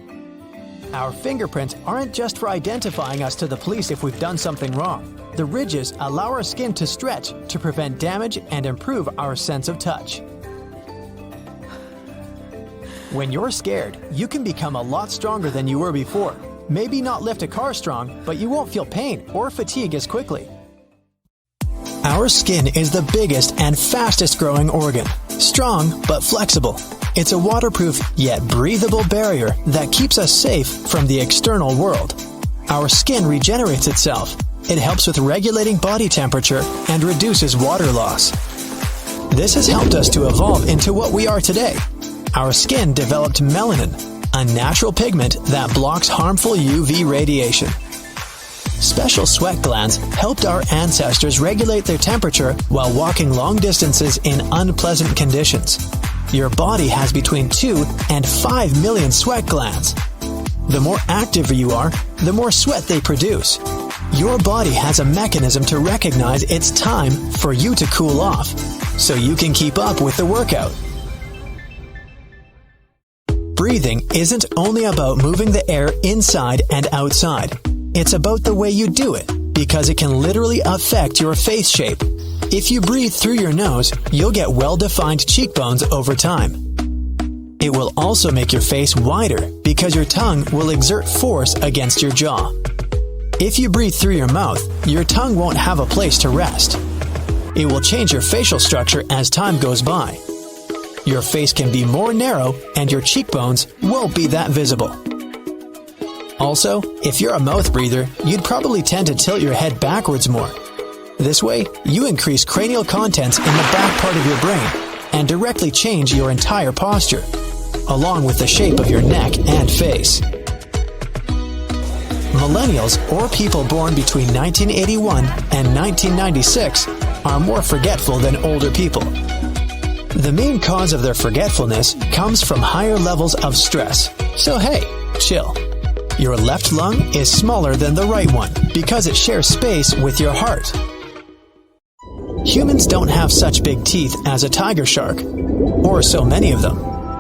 Our fingerprints aren't just for identifying us to the police if we've done something wrong. The ridges allow our skin to stretch to prevent damage and improve our sense of touch. When you're scared, you can become a lot stronger than you were before. Maybe not lift a car strong, but you won't feel pain or fatigue as quickly. Our skin is the biggest and fastest growing organ. Strong but flexible. It's a waterproof yet breathable barrier that keeps us safe from the external world. Our skin regenerates itself. It helps with regulating body temperature and reduces water loss. This has helped us to evolve into what we are today. Our skin developed melanin, a natural pigment that blocks harmful UV radiation. Special sweat glands helped our ancestors regulate their temperature while walking long distances in unpleasant conditions. Your body has between 2 and 5 million sweat glands. The more active you are, the more sweat they produce. Your body has a mechanism to recognize it's time for you to cool off, so you can keep up with the workout. Breathing isn't only about moving the air inside and outside. It's about the way you do it, because it can literally affect your face shape. If you breathe through your nose, you'll get well-defined cheekbones over time. It will also make your face wider, because your tongue will exert force against your jaw. If you breathe through your mouth, your tongue won't have a place to rest. It will change your facial structure as time goes by. Your face can be more narrow, and your cheekbones won't be that visible. Also, if you're a mouth breather, you'd probably tend to tilt your head backwards more. This way, you increase cranial contents in the back part of your brain and directly change your entire posture, along with the shape of your neck and face. Millennials, or people born between 1981 and 1996, are more forgetful than older people. The main cause of their forgetfulness comes from higher levels of stress. So hey, chill. Your left lung is smaller than the right one because it shares space with your heart. Humans don't have such big teeth as a tiger shark, or so many of them.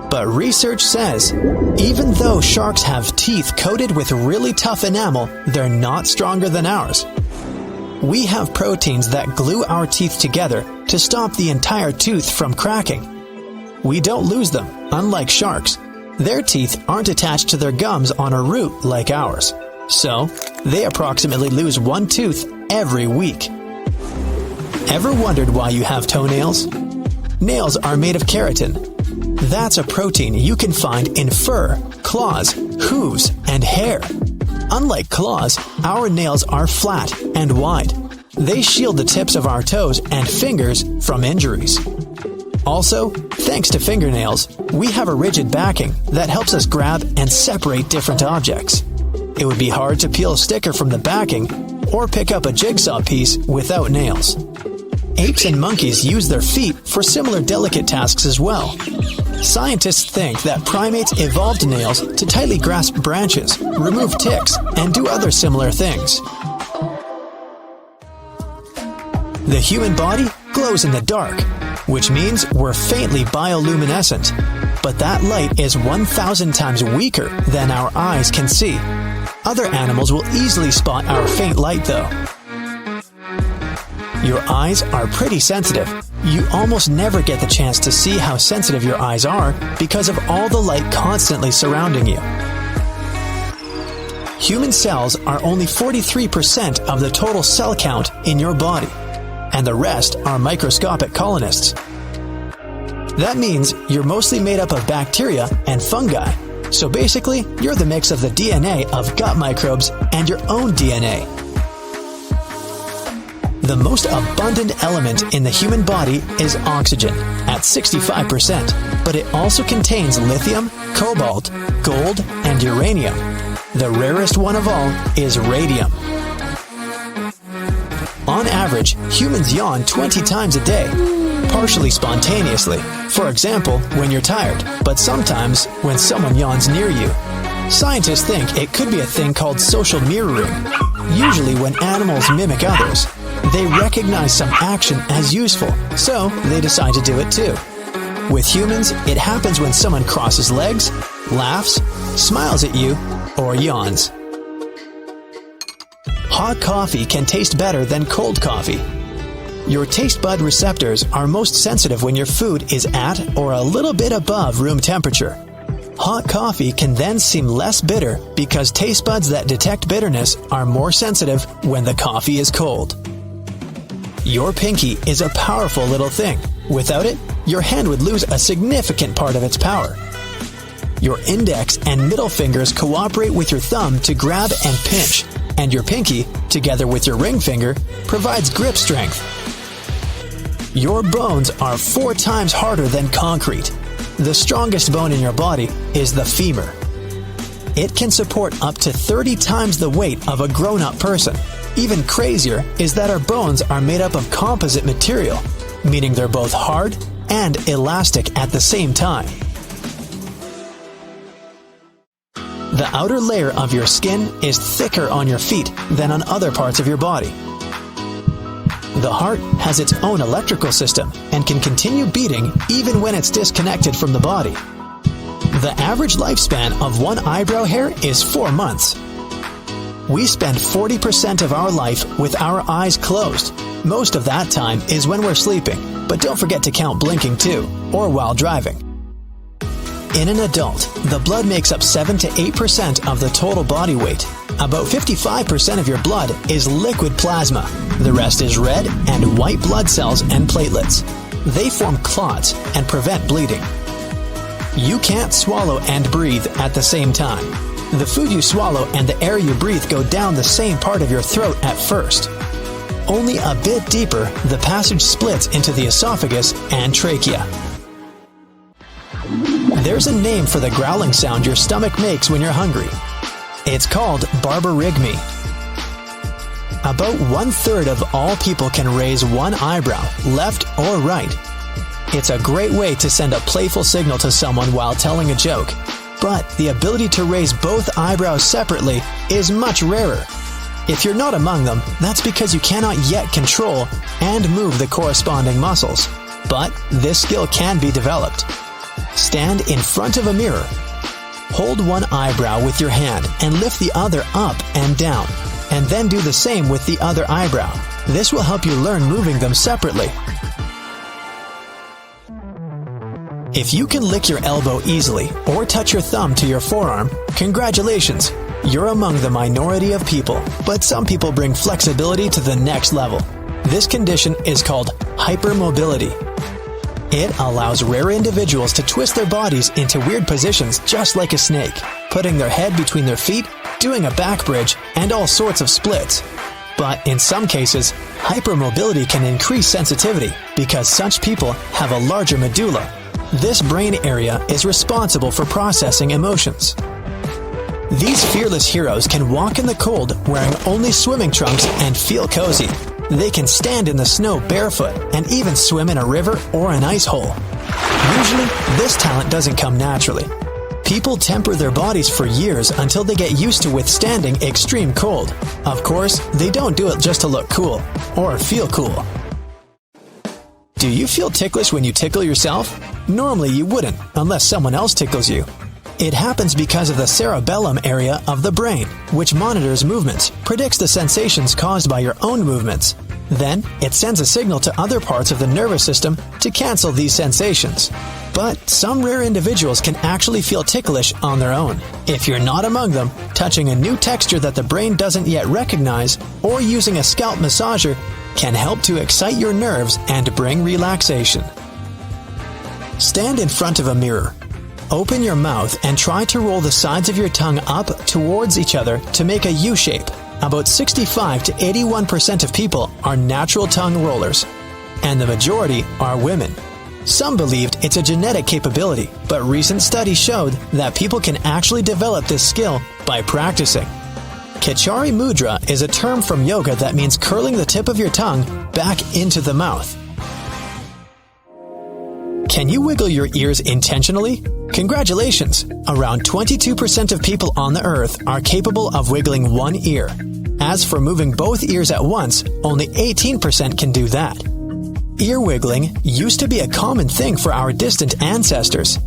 But research says, even though sharks have teeth coated with really tough enamel, they're not stronger than ours. We have proteins that glue our teeth together to stop the entire tooth from cracking. We don't lose them, unlike sharks. Their teeth aren't attached to their gums on a root like ours. So, they approximately lose one tooth every week. Ever wondered why you have toenails? Nails are made of keratin. That's a protein you can find in fur, claws, hooves, and hair. Unlike claws, our nails are flat and wide. They shield the tips of our toes and fingers from injuries. Also, thanks to fingernails, we have a rigid backing that helps us grab and separate different objects. It would be hard to peel a sticker from the backing or pick up a jigsaw piece without nails. Apes and monkeys use their feet for similar delicate tasks as well. Scientists think that primates evolved nails to tightly grasp branches, remove ticks, and do other similar things. The human body glows in the dark, which means we're faintly bioluminescent. But that light is 1,000 times weaker than our eyes can see. Other animals will easily spot our faint light though. Your eyes are pretty sensitive. You almost never get the chance to see how sensitive your eyes are because of all the light constantly surrounding you. Human cells are only 43% of the total cell count in your body, and the rest are microscopic colonists. That means you're mostly made up of bacteria and fungi. So basically, you're the mix of the DNA of gut microbes and your own DNA. The most abundant element in the human body is oxygen, at 65%, but it also contains lithium, cobalt, gold, and uranium. The rarest one of all is radium. On average, humans yawn 20 times a day, partially spontaneously, for example, when you're tired, but sometimes when someone yawns near you. Scientists think it could be a thing called social mirroring. Usually when animals mimic others, they recognize some action as useful, so they decide to do it too. With humans, it happens when someone crosses legs, laughs, smiles at you, or yawns. Hot coffee can taste better than cold coffee. Your taste bud receptors are most sensitive when your food is at or a little bit above room temperature. Hot coffee can then seem less bitter because taste buds that detect bitterness are more sensitive when the coffee is cold. Your pinky is a powerful little thing. Without it, your hand would lose a significant part of its power. Your index and middle fingers cooperate with your thumb to grab and pinch, and your pinky, together with your ring finger, provides grip strength. Your bones are 4 times harder than concrete. The strongest bone in your body is the femur. It can support up to 30 times the weight of a grown-up person. Even crazier is that our bones are made up of composite material, meaning they're both hard and elastic at the same time. The outer layer of your skin is thicker on your feet than on other parts of your body. The heart has its own electrical system and can continue beating even when it's disconnected from the body. The average lifespan of one eyebrow hair is 4 months. We spend 40% of our life with our eyes closed. Most of that time is when we're sleeping, but don't forget to count blinking too, or while driving. In an adult, the blood makes up 7 to 8% of the total body weight. About 55% of your blood is liquid plasma. The rest is red and white blood cells and platelets. They form clots and prevent bleeding. You can't swallow and breathe at the same time. The food you swallow and the air you breathe go down the same part of your throat at first. Only a bit deeper, the passage splits into the esophagus and trachea. There's a name for the growling sound your stomach makes when you're hungry. It's called barbarigmy. About 1/3 of all people can raise one eyebrow, left or right. It's a great way to send a playful signal to someone while telling a joke. But the ability to raise both eyebrows separately is much rarer. If you're not among them, that's because you cannot yet control and move the corresponding muscles. But this skill can be developed. Stand in front of a mirror. Hold one eyebrow with your hand and lift the other up and down, and then do the same with the other eyebrow. This will help you learn moving them separately. If you can lick your elbow easily or touch your thumb to your forearm, congratulations! You're among the minority of people, but some people bring flexibility to the next level. This condition is called hypermobility. It allows rare individuals to twist their bodies into weird positions just like a snake, putting their head between their feet, doing a back bridge, and all sorts of splits. But in some cases, hypermobility can increase sensitivity because such people have a larger medulla. This brain area is responsible for processing emotions. These fearless heroes can walk in the cold wearing only swimming trunks and feel cozy. They can stand in the snow barefoot and even swim in a river or an ice hole. Usually, this talent doesn't come naturally. People temper their bodies for years until they get used to withstanding extreme cold. Of course, they don't do it just to look cool or feel cool. Do you feel ticklish when you tickle yourself? Normally you wouldn't, unless someone else tickles you. It happens because of the cerebellum area of the brain, which monitors movements, predicts the sensations caused by your own movements. Then, it sends a signal to other parts of the nervous system to cancel these sensations. But some rare individuals can actually feel ticklish on their own. If you're not among them, touching a new texture that the brain doesn't yet recognize or using a scalp massager can help to excite your nerves and bring relaxation. Stand in front of a mirror. Open your mouth and try to roll the sides of your tongue up towards each other to make a U shape. About 65 to 81% of people are natural tongue rollers, and the majority are women. Some believed it's a genetic capability, but recent studies showed that people can actually develop this skill by practicing. Kachari mudra is a term from yoga that means curling the tip of your tongue back into the mouth. Can you wiggle your ears intentionally? Congratulations! Around 22% of people on the earth are capable of wiggling one ear. As for moving both ears at once, only 18% can do that. Ear wiggling used to be a common thing for our distant ancestors.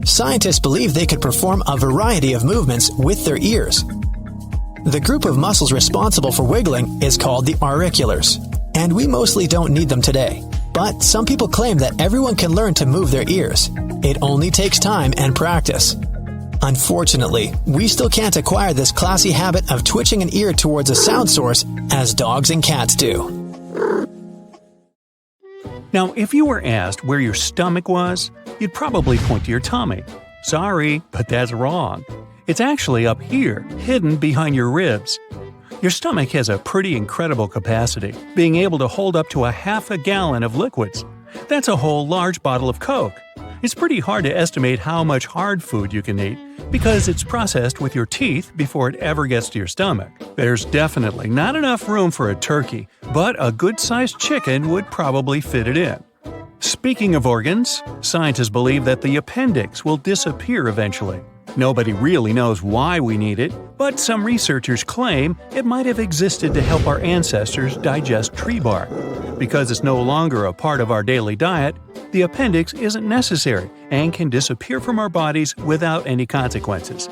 Scientists believe they could perform a variety of movements with their ears. The group of muscles responsible for wiggling is called the auriculars, and we mostly don't need them today. But some people claim that everyone can learn to move their ears. It only takes time and practice. Unfortunately, we still can't acquire this classy habit of twitching an ear towards a sound source as dogs and cats do. Now, if you were asked where your stomach was, you'd probably point to your tummy. Sorry, but that's wrong. It's actually up here, hidden behind your ribs. Your stomach has a pretty incredible capacity, being able to hold up to a half a gallon of liquids. That's a whole large bottle of Coke. It's pretty hard to estimate how much hard food you can eat, because it's processed with your teeth before it ever gets to your stomach. There's definitely not enough room for a turkey, but a good-sized chicken would probably fit it in. Speaking of organs, scientists believe that the appendix will disappear eventually. Nobody really knows why we need it, but some researchers claim it might have existed to help our ancestors digest tree bark. Because it's no longer a part of our daily diet, the appendix isn't necessary and can disappear from our bodies without any consequences.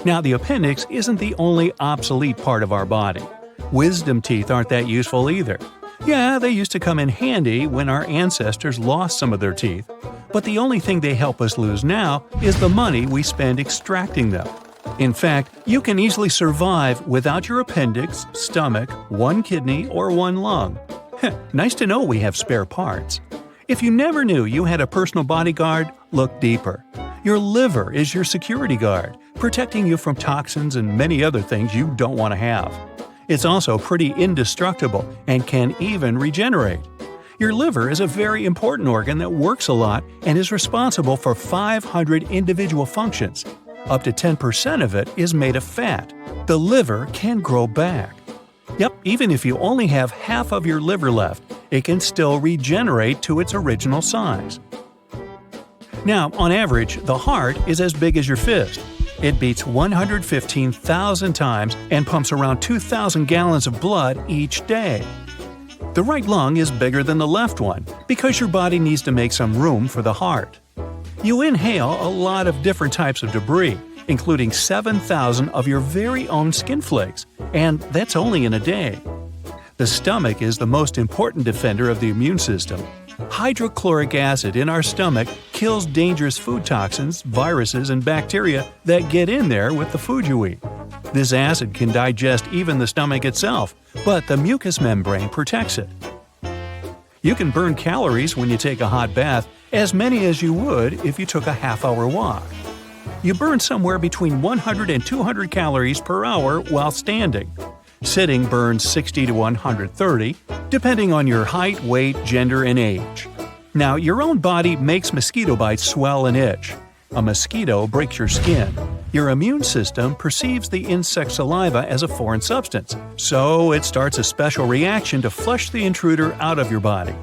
Now, the appendix isn't the only obsolete part of our body. Wisdom teeth aren't that useful either. Yeah, they used to come in handy when our ancestors lost some of their teeth, but the only thing they help us lose now is the money we spend extracting them. In fact, you can easily survive without your appendix, stomach, one kidney, or one lung. Nice to know we have spare parts. If you never knew you had a personal bodyguard, look deeper. Your liver is your security guard, protecting you from toxins and many other things you don't want to have. It's also pretty indestructible and can even regenerate. Your liver is a very important organ that works a lot and is responsible for 500 individual functions. Up to 10% of it is made of fat. The liver can grow back. Yep, even if you only have half of your liver left, it can still regenerate to its original size. Now, on average, the heart is as big as your fist. It beats 115,000 times and pumps around 2,000 gallons of blood each day. The right lung is bigger than the left one because your body needs to make some room for the heart. You inhale a lot of different types of debris, including 7,000 of your very own skin flakes, and that's only in a day. The stomach is the most important defender of the immune system. Hydrochloric acid in our stomach kills dangerous food toxins, viruses, and bacteria that get in there with the food you eat. This acid can digest even the stomach itself, but the mucous membrane protects it. You can burn calories when you take a hot bath, as many as you would if you took a half-hour walk. You burn somewhere between 100 and 200 calories per hour while standing. Sitting burns 60 to 130, depending on your height, weight, gender, and age. Now, your own body makes mosquito bites swell and itch. A mosquito breaks your skin. Your immune system perceives the insect saliva as a foreign substance, so it starts a special reaction to flush the intruder out of your body.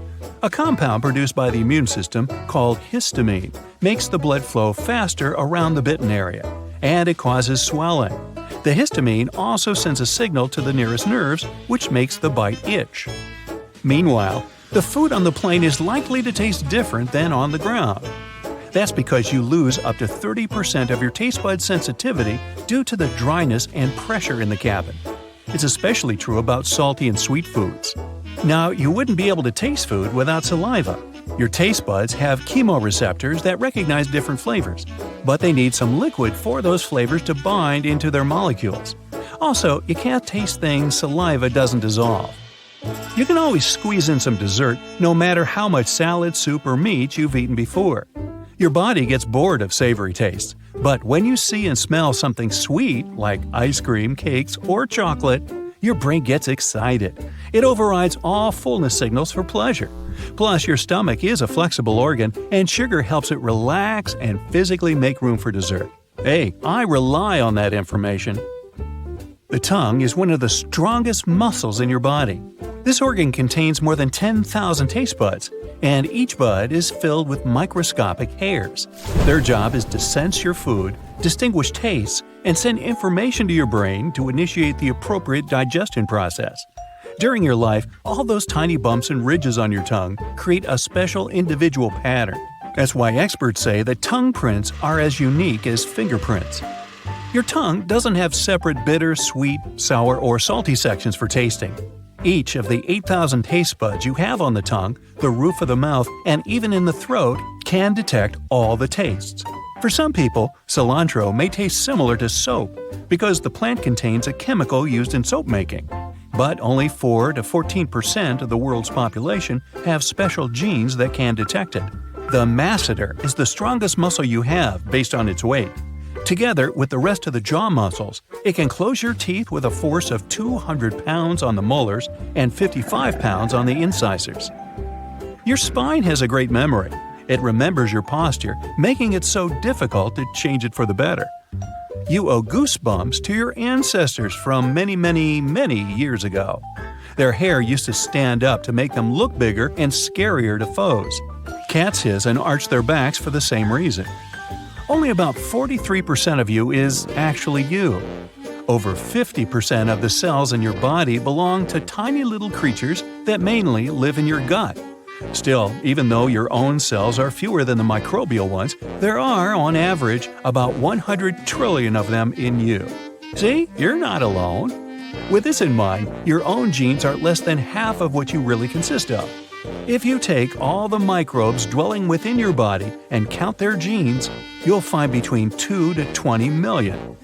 A compound produced by the immune system, called histamine, makes the blood flow faster around the bitten area, and it causes swelling. The histamine also sends a signal to the nearest nerves, which makes the bite itch. Meanwhile, the food on the plane is likely to taste different than on the ground. That's because you lose up to 30% of your taste bud sensitivity due to the dryness and pressure in the cabin. It's especially true about salty and sweet foods. Now, you wouldn't be able to taste food without saliva. Your taste buds have chemoreceptors that recognize different flavors, but they need some liquid for those flavors to bind into their molecules. Also, you can't taste things saliva doesn't dissolve. You can always squeeze in some dessert, no matter how much salad, soup, or meat you've eaten before. Your body gets bored of savory tastes, but when you see and smell something sweet, like ice cream, cakes, or chocolate, your brain gets excited. It overrides all fullness signals for pleasure. Plus, your stomach is a flexible organ, and sugar helps it relax and physically make room for dessert. Hey, I rely on that information. The tongue is one of the strongest muscles in your body. This organ contains more than 10,000 taste buds, and each bud is filled with microscopic hairs. Their job is to sense your food, distinguish tastes, and send information to your brain to initiate the appropriate digestion process. During your life, all those tiny bumps and ridges on your tongue create a special individual pattern. That's why experts say that tongue prints are as unique as fingerprints. Your tongue doesn't have separate bitter, sweet, sour, or salty sections for tasting. Each of the 8,000 taste buds you have on the tongue, the roof of the mouth, and even in the throat can detect all the tastes. For some people, cilantro may taste similar to soap because the plant contains a chemical used in soap making. But only 4 to 14% of the world's population have special genes that can detect it. The masseter is the strongest muscle you have based on its weight. Together with the rest of the jaw muscles, it can close your teeth with a force of 200 pounds on the molars and 55 pounds on the incisors. Your spine has a great memory. It remembers your posture, making it so difficult to change it for the better. You owe goosebumps to your ancestors from many, many, many years ago. Their hair used to stand up to make them look bigger and scarier to foes. Cats hiss and arch their backs for the same reason. Only about 43% of you is actually you. Over 50% of the cells in your body belong to tiny little creatures that mainly live in your gut. Still, even though your own cells are fewer than the microbial ones, there are, on average, about 100 trillion of them in you. See, you're not alone. With this in mind, your own genes are less than half of what you really consist of. If you take all the microbes dwelling within your body and count their genes, you'll find between 2 to 20 million.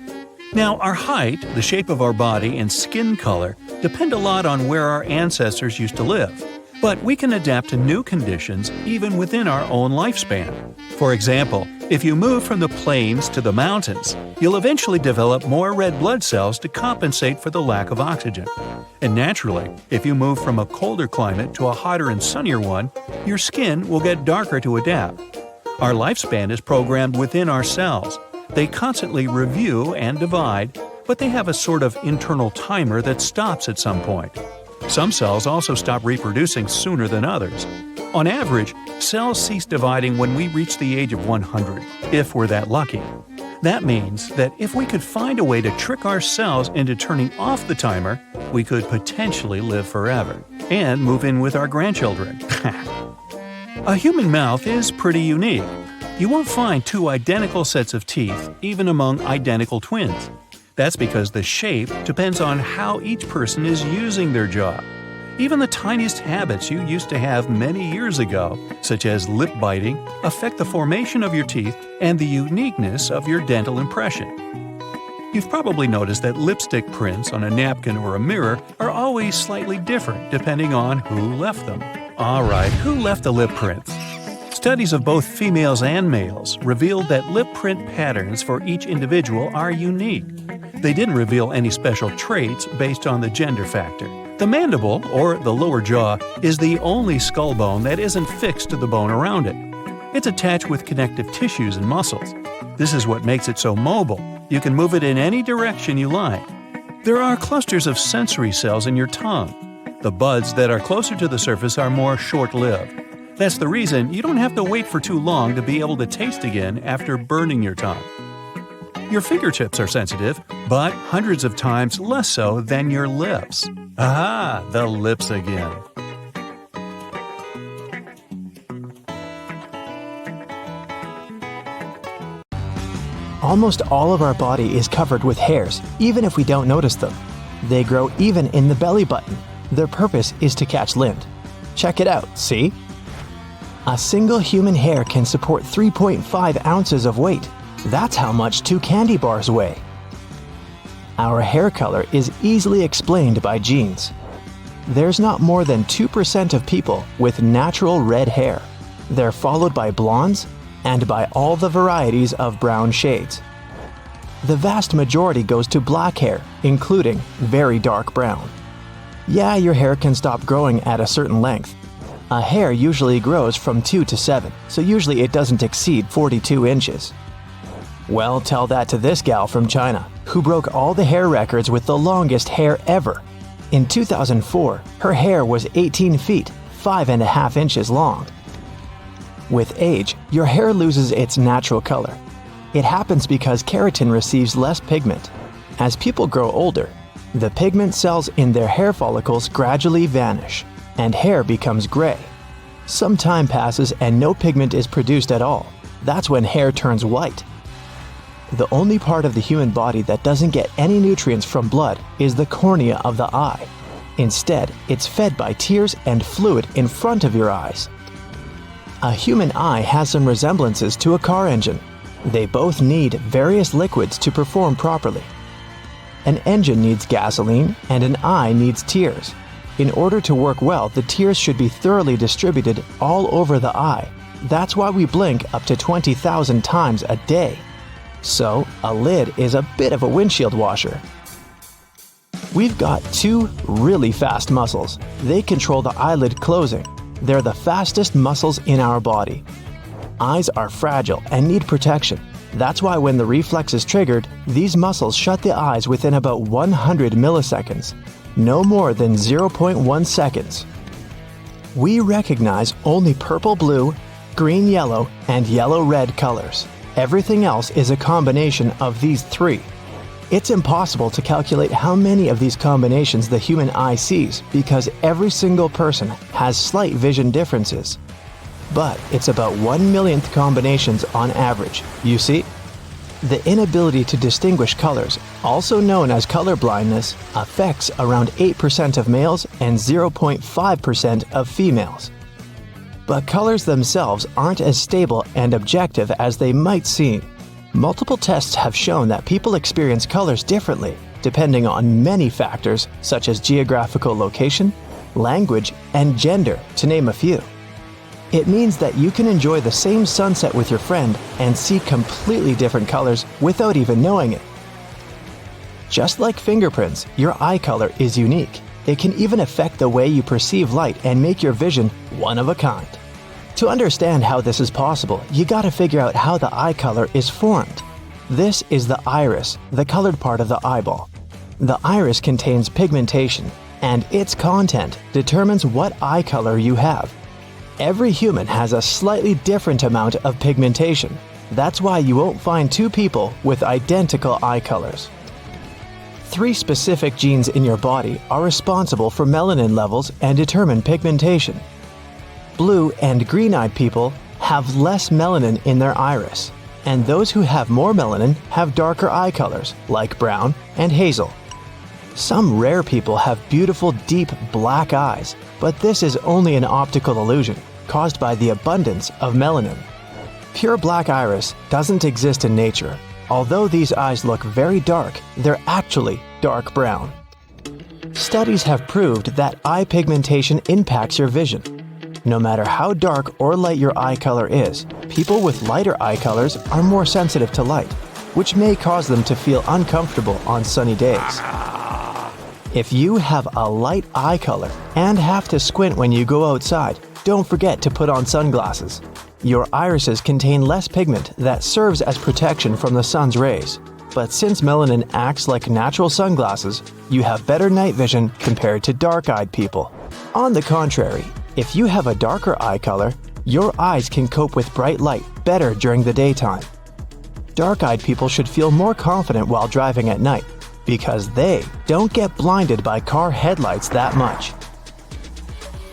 Now, our height, the shape of our body, and skin color depend a lot on where our ancestors used to live. But we can adapt to new conditions even within our own lifespan. For example, if you move from the plains to the mountains, you'll eventually develop more red blood cells to compensate for the lack of oxygen. And naturally, if you move from a colder climate to a hotter and sunnier one, your skin will get darker to adapt. Our lifespan is programmed within our cells. They constantly review and divide, but they have a sort of internal timer that stops at some point. Some cells also stop reproducing sooner than others. On average, cells cease dividing when we reach the age of 100, if we're that lucky. That means that if we could find a way to trick our cells into turning off the timer, we could potentially live forever and move in with our grandchildren. A human mouth is pretty unique. You won't find two identical sets of teeth, even among identical twins. That's because the shape depends on how each person is using their jaw. Even the tiniest habits you used to have many years ago, such as lip biting, affect the formation of your teeth and the uniqueness of your dental impression. You've probably noticed that lipstick prints on a napkin or a mirror are always slightly different depending on who left them. Alright, who left the lip prints? Studies of both females and males revealed that lip print patterns for each individual are unique. They didn't reveal any special traits based on the gender factor. The mandible, or the lower jaw, is the only skull bone that isn't fixed to the bone around it. It's attached with connective tissues and muscles. This is what makes it so mobile. You can move it in any direction you like. There are clusters of sensory cells in your tongue. The buds that are closer to the surface are more short-lived. That's the reason you don't have to wait for too long to be able to taste again after burning your tongue. Your fingertips are sensitive, but hundreds of times less so than your lips. Ah, the lips again. Almost all of our body is covered with hairs, even if we don't notice them. They grow even in the belly button. Their purpose is to catch lint. Check it out, see? A single human hair can support 3.5 ounces of weight. That's how much 2 candy bars weigh. Our hair color is easily explained by genes. There's not more than 2% of people with natural red hair. They're followed by blondes and by all the varieties of brown shades. The vast majority goes to black hair, including very dark brown. Yeah, your hair can stop growing at a certain length. A hair usually grows from 2 to 7, so usually it doesn't exceed 42 inches. Well, tell that to this gal from China, who broke all the hair records with the longest hair ever. In 2004, her hair was 18 feet, 5.5 inches long. With age, your hair loses its natural color. It happens because keratin receives less pigment. As people grow older, the pigment cells in their hair follicles gradually vanish, and hair becomes gray. Some time passes and no pigment is produced at all. That's when hair turns white. The only part of the human body that doesn't get any nutrients from blood is the cornea of the eye. Instead, it's fed by tears and fluid in front of your eyes. A human eye has some resemblances to a car engine. They both need various liquids to perform properly. An engine needs gasoline and an eye needs tears. In order to work well, the tears should be thoroughly distributed all over the eye. That's why we blink up to 20,000 times a day. So, a lid is a bit of a windshield washer. We've got 2 really fast muscles. They control the eyelid closing. They're the fastest muscles in our body. Eyes are fragile and need protection. That's why when the reflex is triggered, these muscles shut the eyes within about 100 milliseconds. No more than 0.1 seconds. We recognize only purple-blue, green-yellow, and yellow-red colors. Everything else is a combination of these 3. It's impossible to calculate how many of these combinations the human eye sees because every single person has slight vision differences. But it's about 1/1,000,000th combinations on average, you see? The inability to distinguish colors, also known as color blindness, affects around 8% of males and 0.5% of females. But colors themselves aren't as stable and objective as they might seem. Multiple tests have shown that people experience colors differently, depending on many factors such as geographical location, language, and gender, to name a few. It means that you can enjoy the same sunset with your friend and see completely different colors without even knowing it. Just like fingerprints, your eye color is unique. It can even affect the way you perceive light and make your vision one of a kind. To understand how this is possible, you gotta figure out how the eye color is formed. This is the iris, the colored part of the eyeball. The iris contains pigmentation, and its content determines what eye color you have. Every human has a slightly different amount of pigmentation. That's why you won't find two people with identical eye colors. 3 specific genes in your body are responsible for melanin levels and determine pigmentation. Blue and green-eyed people have less melanin in their iris, and those who have more melanin have darker eye colors, like brown and hazel. Some rare people have beautiful, deep black eyes, but this is only an optical illusion caused by the abundance of melanin. Pure black iris doesn't exist in nature. Although these eyes look very dark, they're actually dark brown. Studies have proved that eye pigmentation impacts your vision. No matter how dark or light your eye color is, people with lighter eye colors are more sensitive to light, which may cause them to feel uncomfortable on sunny days. If you have a light eye color and have to squint when you go outside, don't forget to put on sunglasses. Your irises contain less pigment that serves as protection from the sun's rays. But since melanin acts like natural sunglasses, you have better night vision compared to dark-eyed people. On the contrary, if you have a darker eye color, your eyes can cope with bright light better during the daytime. Dark-eyed people should feel more confident while driving at night because they don't get blinded by car headlights that much.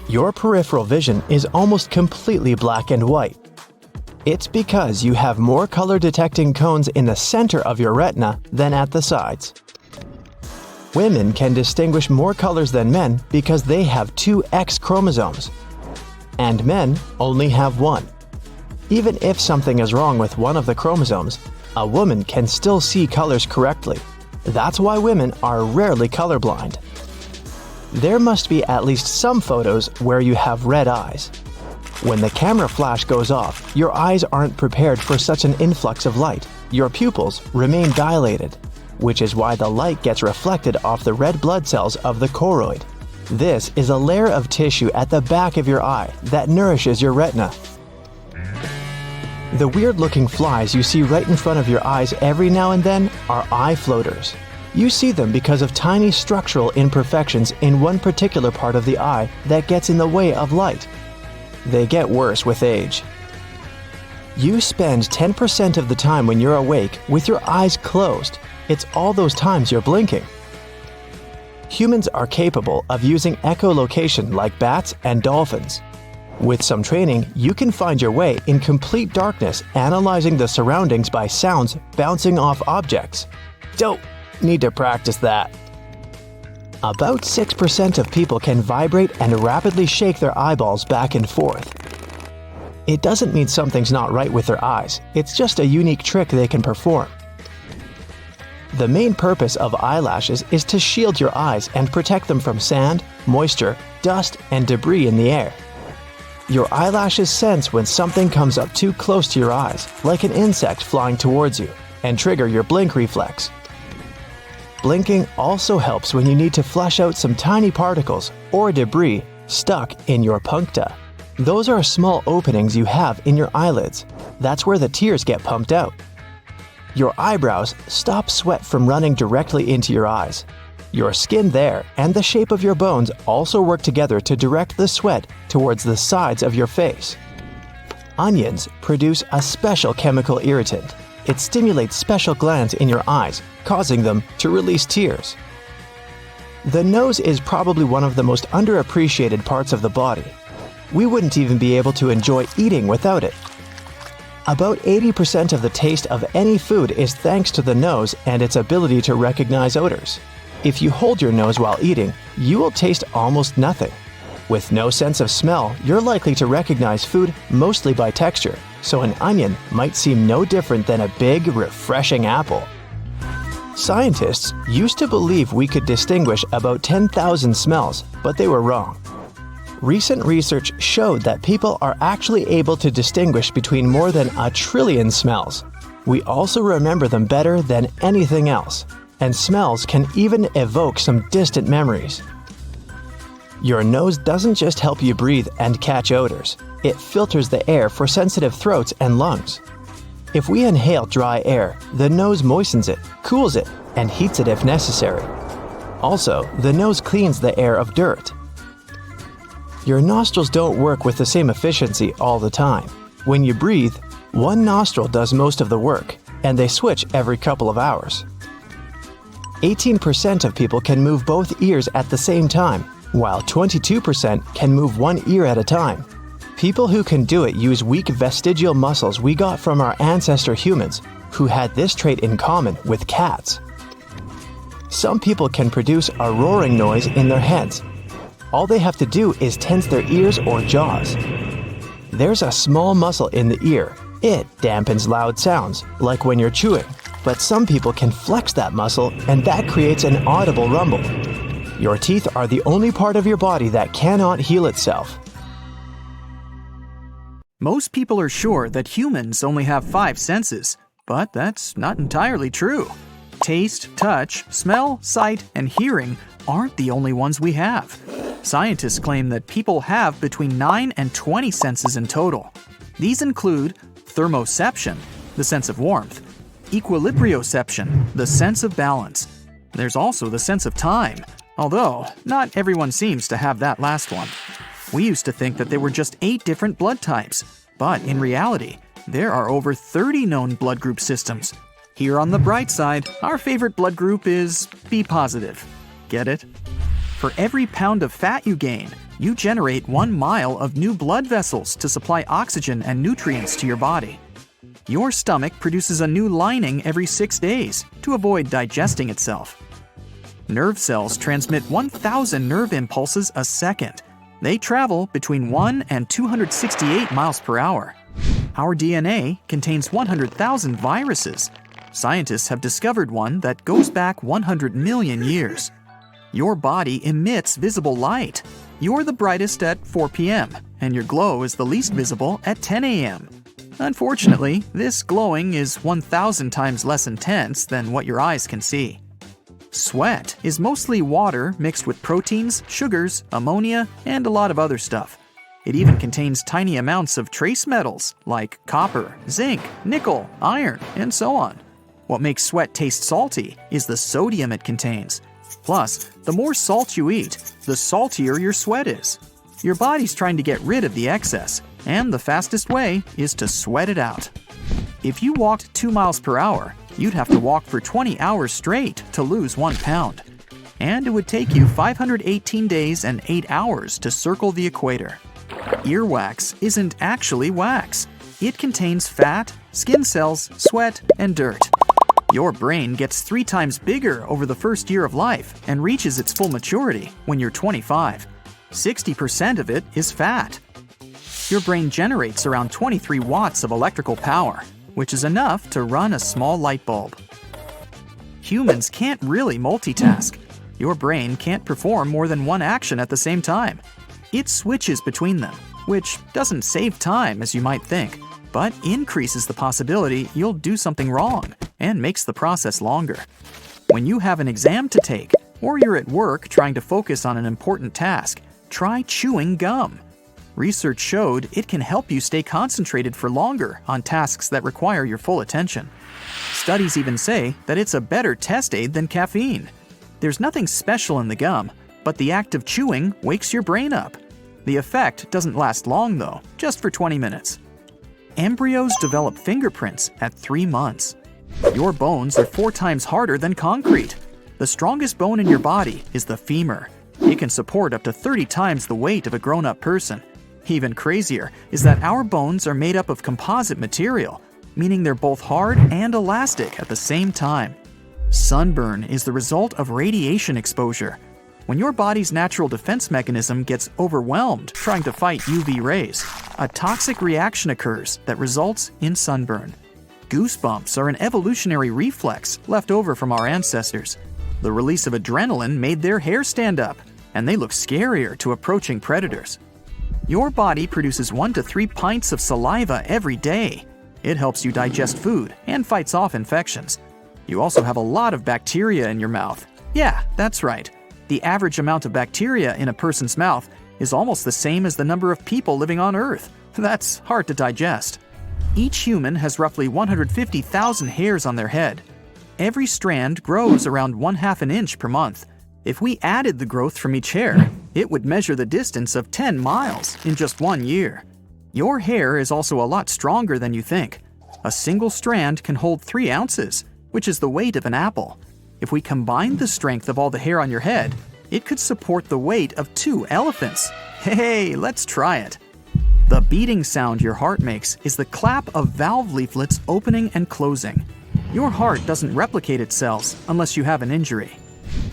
Your peripheral vision is almost completely black and white. It's because you have more color-detecting cones in the center of your retina than at the sides. Women can distinguish more colors than men because they have 2 X chromosomes, and men only have 1. Even if something is wrong with one of the chromosomes, a woman can still see colors correctly. That's why women are rarely colorblind. There must be at least some photos where you have red eyes. When the camera flash goes off, your eyes aren't prepared for such an influx of light. Your pupils remain dilated, which is why the light gets reflected off the red blood cells of the choroid. This is a layer of tissue at the back of your eye that nourishes your retina. The weird-looking flies you see right in front of your eyes every now and then are eye floaters. You see them because of tiny structural imperfections in one particular part of the eye that gets in the way of light. They get worse with age. You spend 10% of the time when you're awake with your eyes closed. It's all those times you're blinking. Humans are capable of using echolocation like bats and dolphins. With some training, you can find your way in complete darkness, analyzing the surroundings by sounds bouncing off objects. Don't need to practice that. About 6% of people can vibrate and rapidly shake their eyeballs back and forth. It doesn't mean something's not right with their eyes, it's just a unique trick they can perform. The main purpose of eyelashes is to shield your eyes and protect them from sand, moisture, dust, and debris in the air. Your eyelashes sense when something comes up too close to your eyes, like an insect flying towards you, and trigger your blink reflex. Blinking also helps when you need to flush out some tiny particles or debris stuck in your puncta. Those are small openings you have in your eyelids. That's where the tears get pumped out. Your eyebrows stop sweat from running directly into your eyes. Your skin there and the shape of your bones also work together to direct the sweat towards the sides of your face. Onions produce a special chemical irritant. It stimulates special glands in your eyes, causing them to release tears. The nose is probably one of the most underappreciated parts of the body. We wouldn't even be able to enjoy eating without it. About 80% of the taste of any food is thanks to the nose and its ability to recognize odors. If you hold your nose while eating, you will taste almost nothing. With no sense of smell, you're likely to recognize food mostly by texture, so an onion might seem no different than a big, refreshing apple. Scientists used to believe we could distinguish about 10,000 smells, but they were wrong. Recent research showed that people are actually able to distinguish between more than 1 trillion smells. We also remember them better than anything else, and smells can even evoke some distant memories. Your nose doesn't just help you breathe and catch odors, it filters the air for sensitive throats and lungs. If we inhale dry air, the nose moistens it, cools it, and heats it if necessary. Also, the nose cleans the air of dirt. Your nostrils don't work with the same efficiency all the time. When you breathe, one nostril does most of the work, and they switch every couple of hours. 18% of people can move both ears at the same time, while 22% can move one ear at a time. People who can do it use weak vestigial muscles we got from our ancestor humans, who had this trait in common with cats. Some people can produce a roaring noise in their heads. All they have to do is tense their ears or jaws. There's a small muscle in the ear. It dampens loud sounds, like when you're chewing. But some people can flex that muscle, and that creates an audible rumble. Your teeth are the only part of your body that cannot heal itself. Most people are sure that humans only have 5 senses, but that's not entirely true. Taste, touch, smell, sight, and hearing aren't the only ones we have. Scientists claim that people have between 9 and 20 senses in total. These include thermoception, the sense of warmth, equilibrioception, the sense of balance. There's also the sense of time, although not everyone seems to have that last one. We used to think that there were just 8 different blood types, but in reality, there are over 30 known blood group systems. Here on the bright side, our favorite blood group is B positive. Get it? For every pound of fat you gain, you generate 1 mile of new blood vessels to supply oxygen and nutrients to your body. Your stomach produces a new lining every 6 days to avoid digesting itself. Nerve cells transmit 1,000 nerve impulses a second. They travel between 1 and 268 miles per hour. Our DNA contains 100,000 viruses. Scientists have discovered one that goes back 100 million years. Your body emits visible light. You're the brightest at 4 p.m., and your glow is the least visible at 10 a.m. Unfortunately, this glowing is 1,000 times less intense than what your eyes can see. Sweat is mostly water mixed with proteins, sugars, ammonia, and a lot of other stuff. It even contains tiny amounts of trace metals like copper, zinc, nickel, iron, and so on. What makes sweat taste salty is the sodium it contains. Plus, the more salt you eat, the saltier your sweat is. Your body's trying to get rid of the excess, and the fastest way is to sweat it out. If you walked 2 miles per hour, you'd have to walk for 20 hours straight to lose 1 pound. And it would take you 518 days and 8 hours to circle the equator. Earwax isn't actually wax. It contains fat, skin cells, sweat, and dirt. Your brain gets 3 times bigger over the first year of life and reaches its full maturity when you're 25. 60% of it is fat. Your brain generates around 23 watts of electrical power, which is enough to run a small light bulb. Humans can't really multitask. Your brain can't perform more than 1 action at the same time. It switches between them, which doesn't save time as you might think, but increases the possibility you'll do something wrong and makes the process longer. When you have an exam to take, or you're at work trying to focus on an important task, try chewing gum. Research showed it can help you stay concentrated for longer on tasks that require your full attention. Studies even say that it's a better test aid than caffeine. There's nothing special in the gum, but the act of chewing wakes your brain up. The effect doesn't last long though, just for 20 minutes. Embryos develop fingerprints at 3 months. Your bones are 4 times harder than concrete. The strongest bone in your body is the femur. It can support up to 30 times the weight of a grown-up person. Even crazier is that our bones are made up of composite material, meaning they're both hard and elastic at the same time. Sunburn is the result of radiation exposure. When your body's natural defense mechanism gets overwhelmed trying to fight UV rays, a toxic reaction occurs that results in sunburn. Goosebumps are an evolutionary reflex left over from our ancestors. The release of adrenaline made their hair stand up, and they look scarier to approaching predators. Your body produces 1 to 3 pints of saliva every day. It helps you digest food and fights off infections. You also have a lot of bacteria in your mouth. Yeah, that's right. The average amount of bacteria in a person's mouth is almost the same as the number of people living on Earth. That's hard to digest. Each human has roughly 150,000 hairs on their head. Every strand grows around 1/2 an inch per month. If we added the growth from each hair, It would measure the distance of 10 miles in just 1 year. Your hair is also a lot stronger than you think. A single strand can hold 3 ounces, which is the weight of an apple. If we combine the strength of all the hair on your head, it could support the weight of 2 elephants. Hey, let's try it. The beating sound your heart makes is the clap of valve leaflets opening and closing. Your heart doesn't replicate its cells unless you have an injury.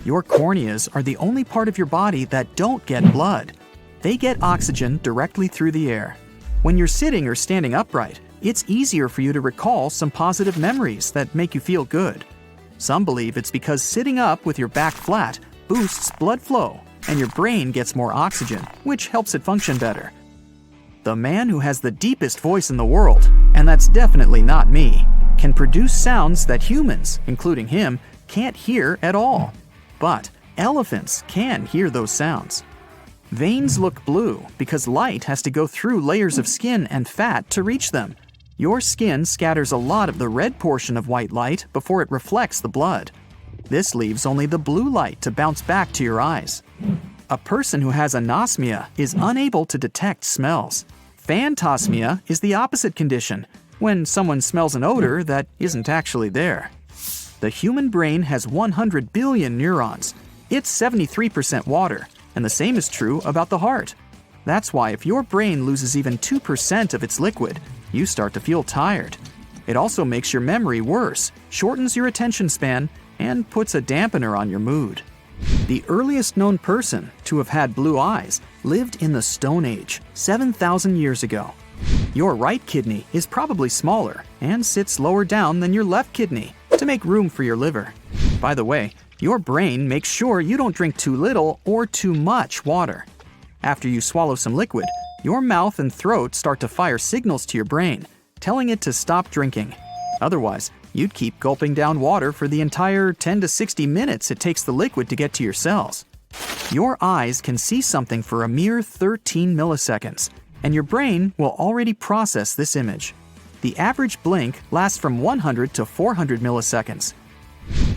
Your corneas are the only part of your body that don't get blood. They get oxygen directly through the air. When you're sitting or standing upright, it's easier for you to recall some positive memories that make you feel good. Some believe it's because sitting up with your back flat boosts blood flow and your brain gets more oxygen, which helps it function better. The man who has the deepest voice in the world, and that's definitely not me, can produce sounds that humans, including him, can't hear at all. But elephants can hear those sounds. Veins look blue because light has to go through layers of skin and fat to reach them. Your skin scatters a lot of the red portion of white light before it reflects the blood. This leaves only the blue light to bounce back to your eyes. A person who has anosmia is unable to detect smells. Phantosmia is the opposite condition, when someone smells an odor that isn't actually there. The human brain has 100 billion neurons. It's 73% water, and the same is true about the heart. That's why if your brain loses even 2% of its liquid, you start to feel tired. It also makes your memory worse, shortens your attention span, and puts a dampener on your mood. The earliest known person to have had blue eyes lived in the Stone Age, 7,000 years ago. Your right kidney is probably smaller and sits lower down than your left kidney to make room for your liver. By the way, your brain makes sure you don't drink too little or too much water. After you swallow some liquid, your mouth and throat start to fire signals to your brain, telling it to stop drinking. Otherwise, you'd keep gulping down water for the entire 10 to 60 minutes it takes the liquid to get to your cells. Your eyes can see something for a mere 13 milliseconds, and your brain will already process this image. The average blink lasts from 100 to 400 milliseconds.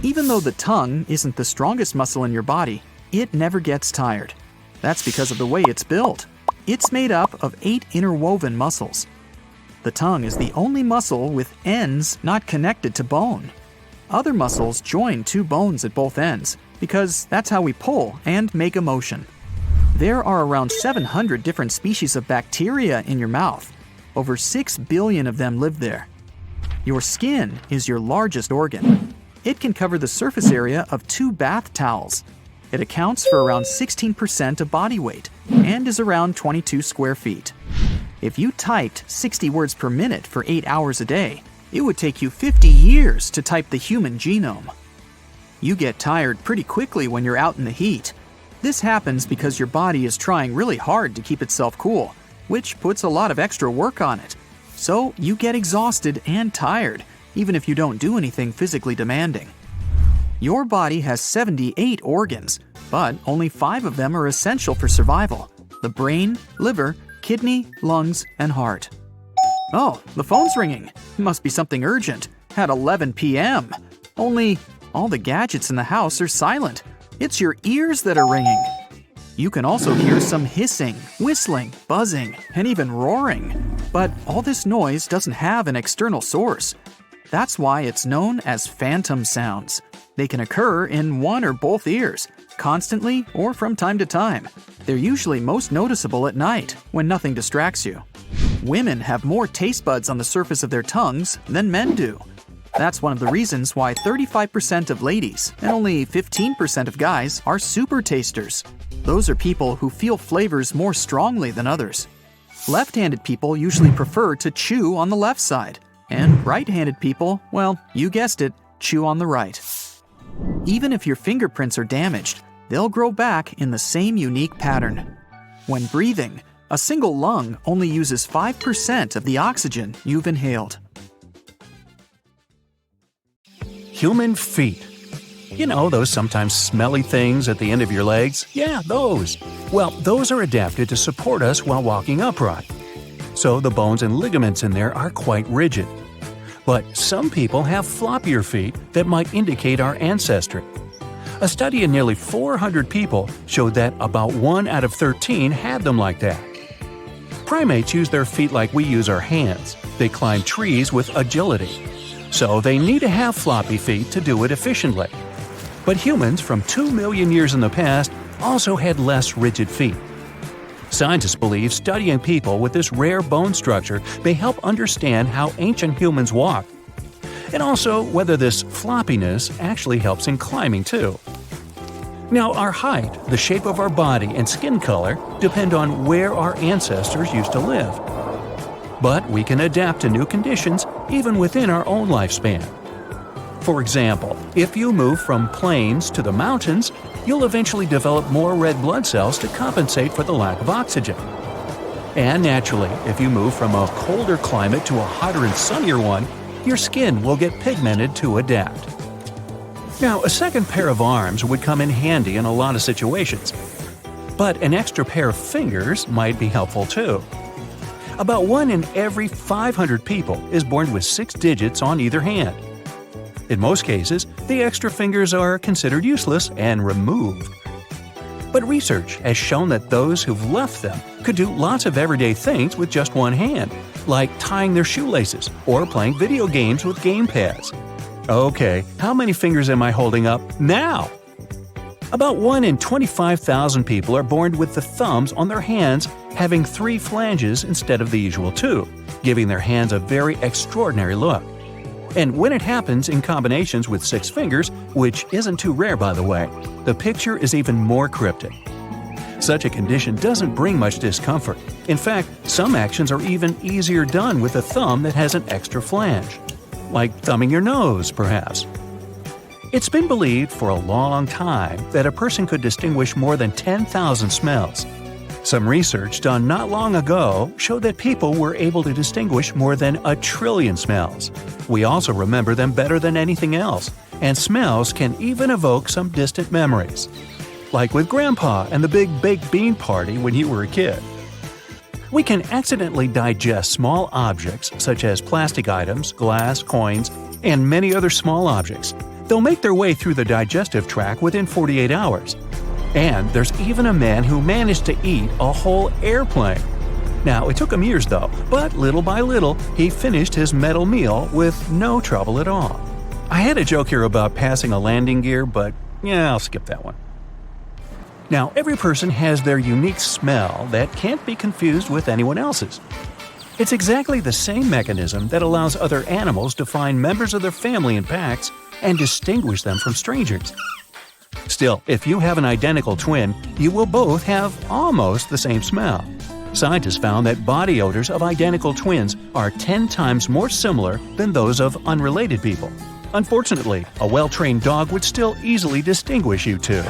Even though the tongue isn't the strongest muscle in your body, it never gets tired. That's because of the way it's built. It's made up of 8 interwoven muscles. The tongue is the only muscle with ends not connected to bone. Other muscles join 2 bones at both ends because that's how we pull and make a motion. There are around 700 different species of bacteria in your mouth. Over 6 billion of them live there. Your skin is your largest organ. It can cover the surface area of 2 bath towels. It accounts for around 16% of body weight and is around 22 square feet. If you typed 60 words per minute for 8 hours a day, it would take you 50 years to type the human genome. You get tired pretty quickly when you're out in the heat. This happens because your body is trying really hard to keep itself cool, which puts a lot of extra work on it. So you get exhausted and tired, even if you don't do anything physically demanding. Your body has 78 organs, but only 5 of them are essential for survival: the brain, liver, kidney, lungs, and heart. Oh, the phone's ringing. Must be something urgent. At 11 p.m. Only all the gadgets in the house are silent. It's your ears that are ringing. You can also hear some hissing, whistling, buzzing, and even roaring. But all this noise doesn't have an external source. That's why it's known as phantom sounds. They can occur in one or both ears, constantly or from time to time. They're usually most noticeable at night, when nothing distracts you. Women have more taste buds on the surface of their tongues than men do. That's one of the reasons why 35% of ladies and only 15% of guys are super tasters. Those are people who feel flavors more strongly than others. Left-handed people usually prefer to chew on the left side, and right-handed people, well, you guessed it, chew on the right. Even if your fingerprints are damaged, they'll grow back in the same unique pattern. When breathing, a single lung only uses 5% of the oxygen you've inhaled. Human feet. You know, those sometimes smelly things at the end of your legs? Yeah, those. Well, those are adapted to support us while walking upright. So the bones and ligaments in there are quite rigid. But some people have floppier feet that might indicate our ancestry. A study in nearly 400 people showed that about 1 out of 13 had them like that. Primates use their feet like we use our hands. They climb trees with agility. So they need to have floppy feet to do it efficiently. But humans from 2 million years in the past also had less rigid feet. Scientists believe studying people with this rare bone structure may help understand how ancient humans walked, and also whether this floppiness actually helps in climbing too. Now, our height, the shape of our body, and skin color depend on where our ancestors used to live. But we can adapt to new conditions even within our own lifespan. For example, if you move from plains to the mountains, you'll eventually develop more red blood cells to compensate for the lack of oxygen. And naturally, if you move from a colder climate to a hotter and sunnier one, your skin will get pigmented to adapt. Now, a second pair of arms would come in handy in a lot of situations. But an extra pair of fingers might be helpful too. About 1 in every 500 people is born with 6 digits on either hand. In most cases, the extra fingers are considered useless and removed. But research has shown that those who've left them could do lots of everyday things with just one hand, like tying their shoelaces or playing video games with gamepads. Okay, how many fingers am I holding up now? About 1 in 25,000 people are born with the thumbs on their hands having 3 flanges instead of the usual 2, giving their hands a very extraordinary look. And when it happens in combinations with 6 fingers, which isn't too rare by the way, the picture is even more cryptic. Such a condition doesn't bring much discomfort. In fact, some actions are even easier done with a thumb that has an extra flange. Like thumbing your nose, perhaps. It's been believed for a long time that a person could distinguish more than 10,000 smells. Some research done not long ago showed that people were able to distinguish more than 1 trillion smells. We also remember them better than anything else, and smells can even evoke some distant memories. Like with Grandpa and the big baked bean party when you were a kid. We can accidentally digest small objects such as plastic items, glass, coins, and many other small objects. They'll make their way through the digestive tract within 48 hours. And there's even a man who managed to eat a whole airplane. Now, it took him years though, but little by little, he finished his metal meal with no trouble at all. I had a joke here about passing a landing gear, but yeah, I'll skip that one. Now, every person has their unique smell that can't be confused with anyone else's. It's exactly the same mechanism that allows other animals to find members of their family in packs and distinguish them from strangers. Still, if you have an identical twin, you will both have almost the same smell. Scientists found that body odors of identical twins are 10 times more similar than those of unrelated people. Unfortunately, a well-trained dog would still easily distinguish you two.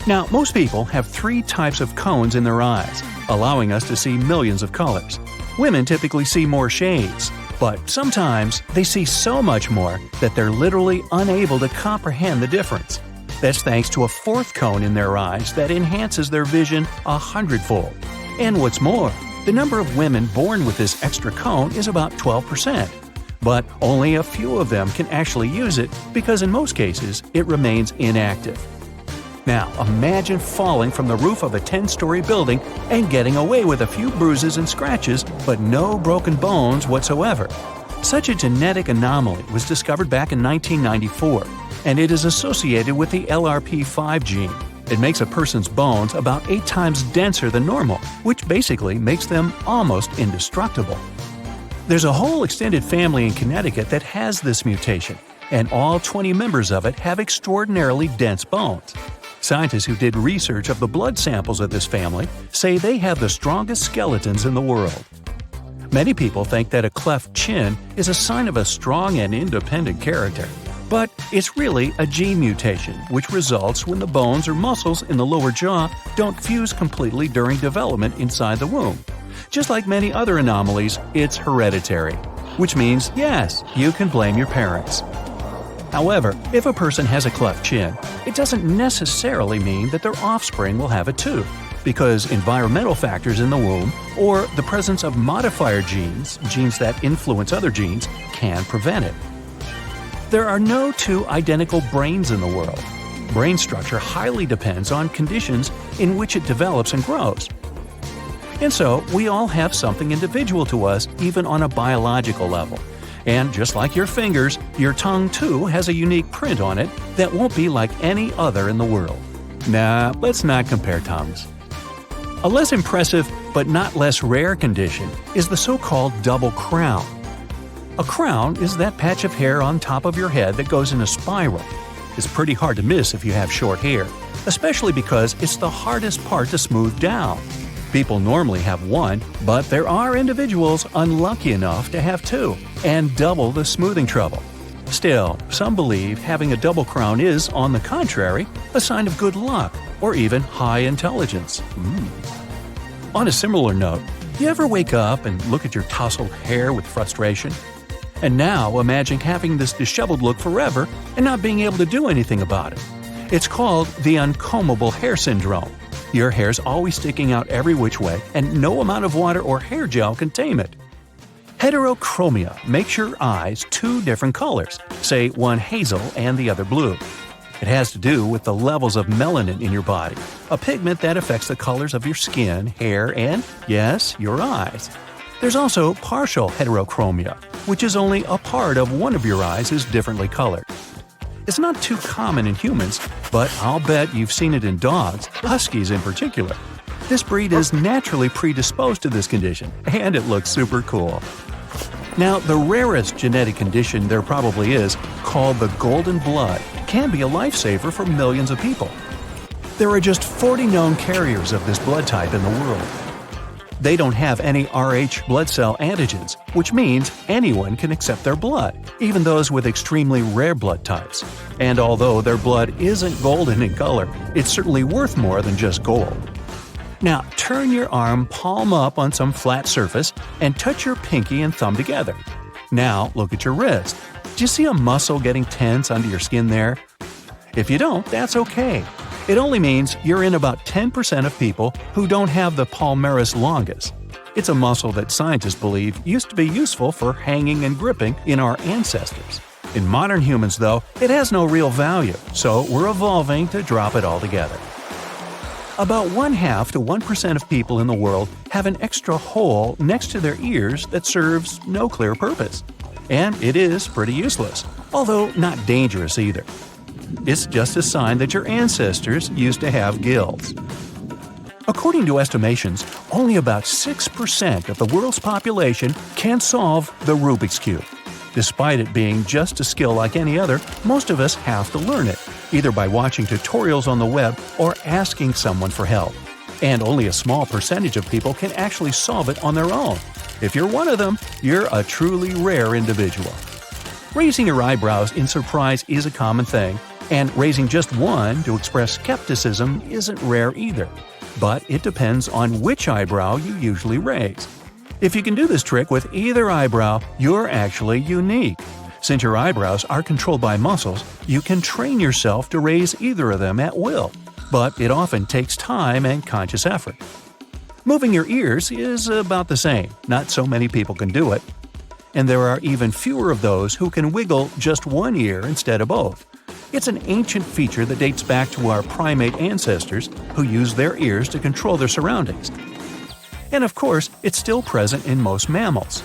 Now, most people have 3 types of cones in their eyes, allowing us to see millions of colors. Women typically see more shades, but sometimes they see so much more that they're literally unable to comprehend the difference. That's thanks to a 4th cone in their eyes that enhances their vision 100-fold. And what's more, the number of women born with this extra cone is about 12%. But only a few of them can actually use it because in most cases it remains inactive. Now, imagine falling from the roof of a 10-story building and getting away with a few bruises and scratches, but no broken bones whatsoever. Such a genetic anomaly was discovered back in 1994, and it is associated with the LRP5 gene. It makes a person's bones about 8 times denser than normal, which basically makes them almost indestructible. There's a whole extended family in Connecticut that has this mutation, and all 20 members of it have extraordinarily dense bones. Scientists who did research of the blood samples of this family say they have the strongest skeletons in the world. Many people think that a cleft chin is a sign of a strong and independent character. But it's really a gene mutation, which results when the bones or muscles in the lower jaw don't fuse completely during development inside the womb. Just like many other anomalies, it's hereditary, which means, yes, you can blame your parents. However, if a person has a cleft chin, it doesn't necessarily mean that their offspring will have it too, because environmental factors in the womb or the presence of modifier genes, genes that influence other genes, can prevent it. There are no 2 identical brains in the world. Brain structure highly depends on conditions in which it develops and grows. And so, we all have something individual to us even on a biological level. And just like your fingers, your tongue too has a unique print on it that won't be like any other in the world. Nah, let's not compare tongues. A less impressive but not less rare condition is the so-called double crown. A crown is that patch of hair on top of your head that goes in a spiral. It's pretty hard to miss if you have short hair, especially because it's the hardest part to smooth down. People normally have one, but there are individuals unlucky enough to have two, and double the smoothing trouble. Still, some believe having a double crown is, on the contrary, a sign of good luck or even high intelligence. On a similar note, you ever wake up and look at your tousled hair with frustration? And now imagine having this disheveled look forever and not being able to do anything about it. It's called the uncombable hair syndrome. Your hair's always sticking out every which way, and no amount of water or hair gel can tame it. Heterochromia makes your eyes two different colors, say one hazel and the other blue. It has to do with the levels of melanin in your body, a pigment that affects the colors of your skin, hair, and, yes, your eyes. There's also partial heterochromia, which is only a part of one of your eyes is differently colored. It's not too common in humans, but I'll bet you've seen it in dogs, huskies in particular. This breed is naturally predisposed to this condition, and it looks super cool. Now, the rarest genetic condition there probably is, called the golden blood, can be a lifesaver for millions of people. There are just 40 known carriers of this blood type in the world. They don't have any Rh blood cell antigens, which means anyone can accept their blood, even those with extremely rare blood types. And although their blood isn't golden in color, it's certainly worth more than just gold. Now, turn your arm palm up on some flat surface and touch your pinky and thumb together. Now, look at your wrist. Do you see a muscle getting tense under your skin there? If you don't, that's okay. It only means you're in about 10% of people who don't have the palmaris longus. It's a muscle that scientists believe used to be useful for hanging and gripping in our ancestors. In modern humans, though, it has no real value, so we're evolving to drop it altogether. About 1/2 to 1% of people in the world have an extra hole next to their ears that serves no clear purpose. And it is pretty useless, although not dangerous either. It's just a sign that your ancestors used to have gills. According to estimations, only about 6% of the world's population can solve the Rubik's Cube. Despite it being just a skill like any other, most of us have to learn it, either by watching tutorials on the web or asking someone for help. And only a small percentage of people can actually solve it on their own. If you're one of them, you're a truly rare individual. Raising your eyebrows in surprise is a common thing, and raising just one to express skepticism isn't rare either. But it depends on which eyebrow you usually raise. If you can do this trick with either eyebrow, you're actually unique. Since your eyebrows are controlled by muscles, you can train yourself to raise either of them at will. But it often takes time and conscious effort. Moving your ears is about the same. Not so many people can do it. And there are even fewer of those who can wiggle just one ear instead of both. It's an ancient feature that dates back to our primate ancestors who used their ears to control their surroundings. And of course, it's still present in most mammals.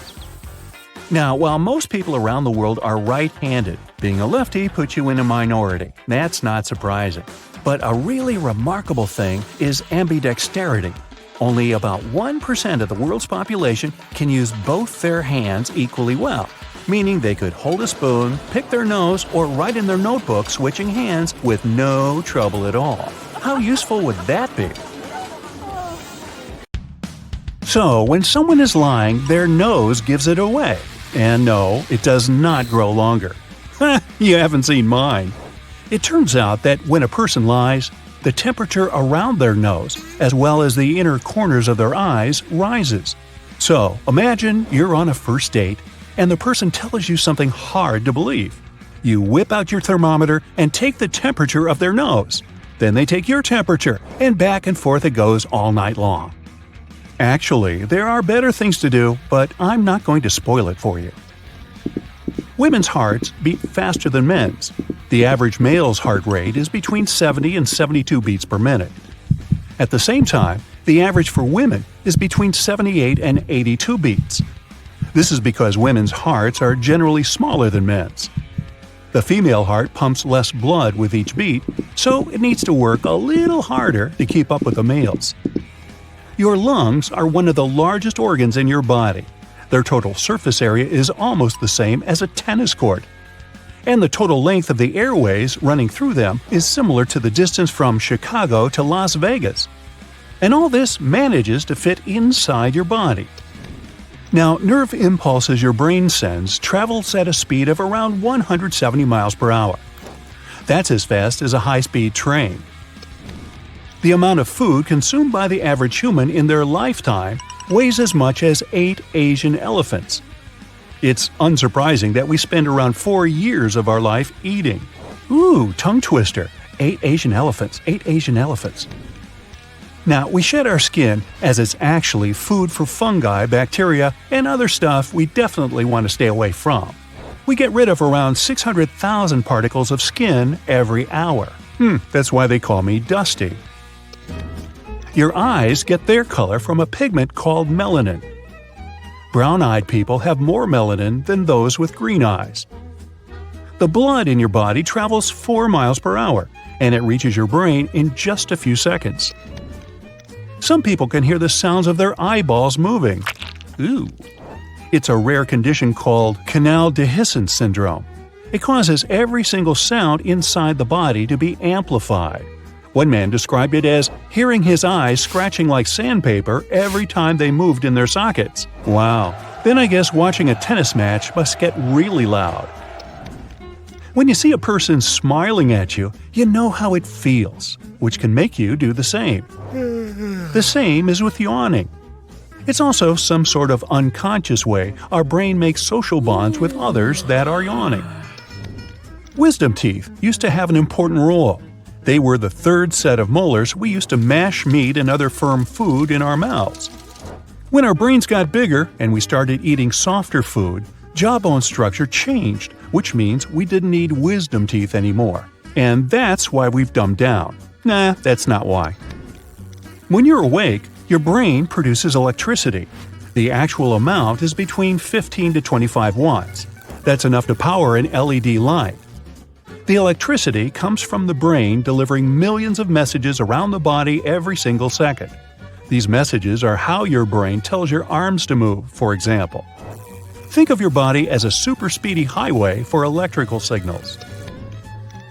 Now, while most people around the world are right-handed, being a lefty puts you in a minority. That's not surprising. But a really remarkable thing is ambidexterity. Only about 1% of the world's population can use both their hands equally well, meaning they could hold a spoon, pick their nose, or write in their notebook switching hands with no trouble at all. How useful would that be? So, when someone is lying, their nose gives it away. And no, it does not grow longer. You haven't seen mine. It turns out that when a person lies, the temperature around their nose, as well as the inner corners of their eyes, rises. So, imagine you're on a first date, and the person tells you something hard to believe. You whip out your thermometer and take the temperature of their nose. Then they take your temperature, and back and forth it goes all night long. Actually, there are better things to do, but I'm not going to spoil it for you. Women's hearts beat faster than men's. The average male's heart rate is between 70 and 72 beats per minute. At the same time, the average for women is between 78 and 82 beats. This is because women's hearts are generally smaller than men's. The female heart pumps less blood with each beat, so it needs to work a little harder to keep up with the male's. Your lungs are one of the largest organs in your body. Their total surface area is almost the same as a tennis court. And the total length of the airways running through them is similar to the distance from Chicago to Las Vegas. And all this manages to fit inside your body. Now, nerve impulses your brain sends travels at a speed of around 170 miles per hour. That's as fast as a high-speed train. The amount of food consumed by the average human in their lifetime weighs as much as 8 Asian elephants. It's unsurprising that we spend around 4 years of our life eating. Ooh, tongue twister. 8 Asian elephants, 8 Asian elephants. Now, we shed our skin as it's actually food for fungi, bacteria, and other stuff we definitely want to stay away from. We get rid of around 600,000 particles of skin every hour. That's why they call me Dusty. Your eyes get their color from a pigment called melanin. Brown-eyed people have more melanin than those with green eyes. The blood in your body travels 4 miles per hour, and it reaches your brain in just a few seconds. Some people can hear the sounds of their eyeballs moving. Ooh. It's a rare condition called canal dehiscence syndrome. It causes every single sound inside the body to be amplified. One man described it as hearing his eyes scratching like sandpaper every time they moved in their sockets. Wow. Then I guess watching a tennis match must get really loud. When you see a person smiling at you, you know how it feels, which can make you do the same. The same is with yawning. It's also some sort of unconscious way our brain makes social bonds with others that are yawning. Wisdom teeth used to have an important role. They were the third set of molars we used to mash meat and other firm food in our mouths. When our brains got bigger and we started eating softer food, jawbone structure changed, which means we didn't need wisdom teeth anymore. And that's why we've dumbed down. Nah, that's not why. When you're awake, your brain produces electricity. The actual amount is between 15 to 25 watts. That's enough to power an LED light. The electricity comes from the brain delivering millions of messages around the body every single second. These messages are how your brain tells your arms to move, for example. Think of your body as a super speedy highway for electrical signals.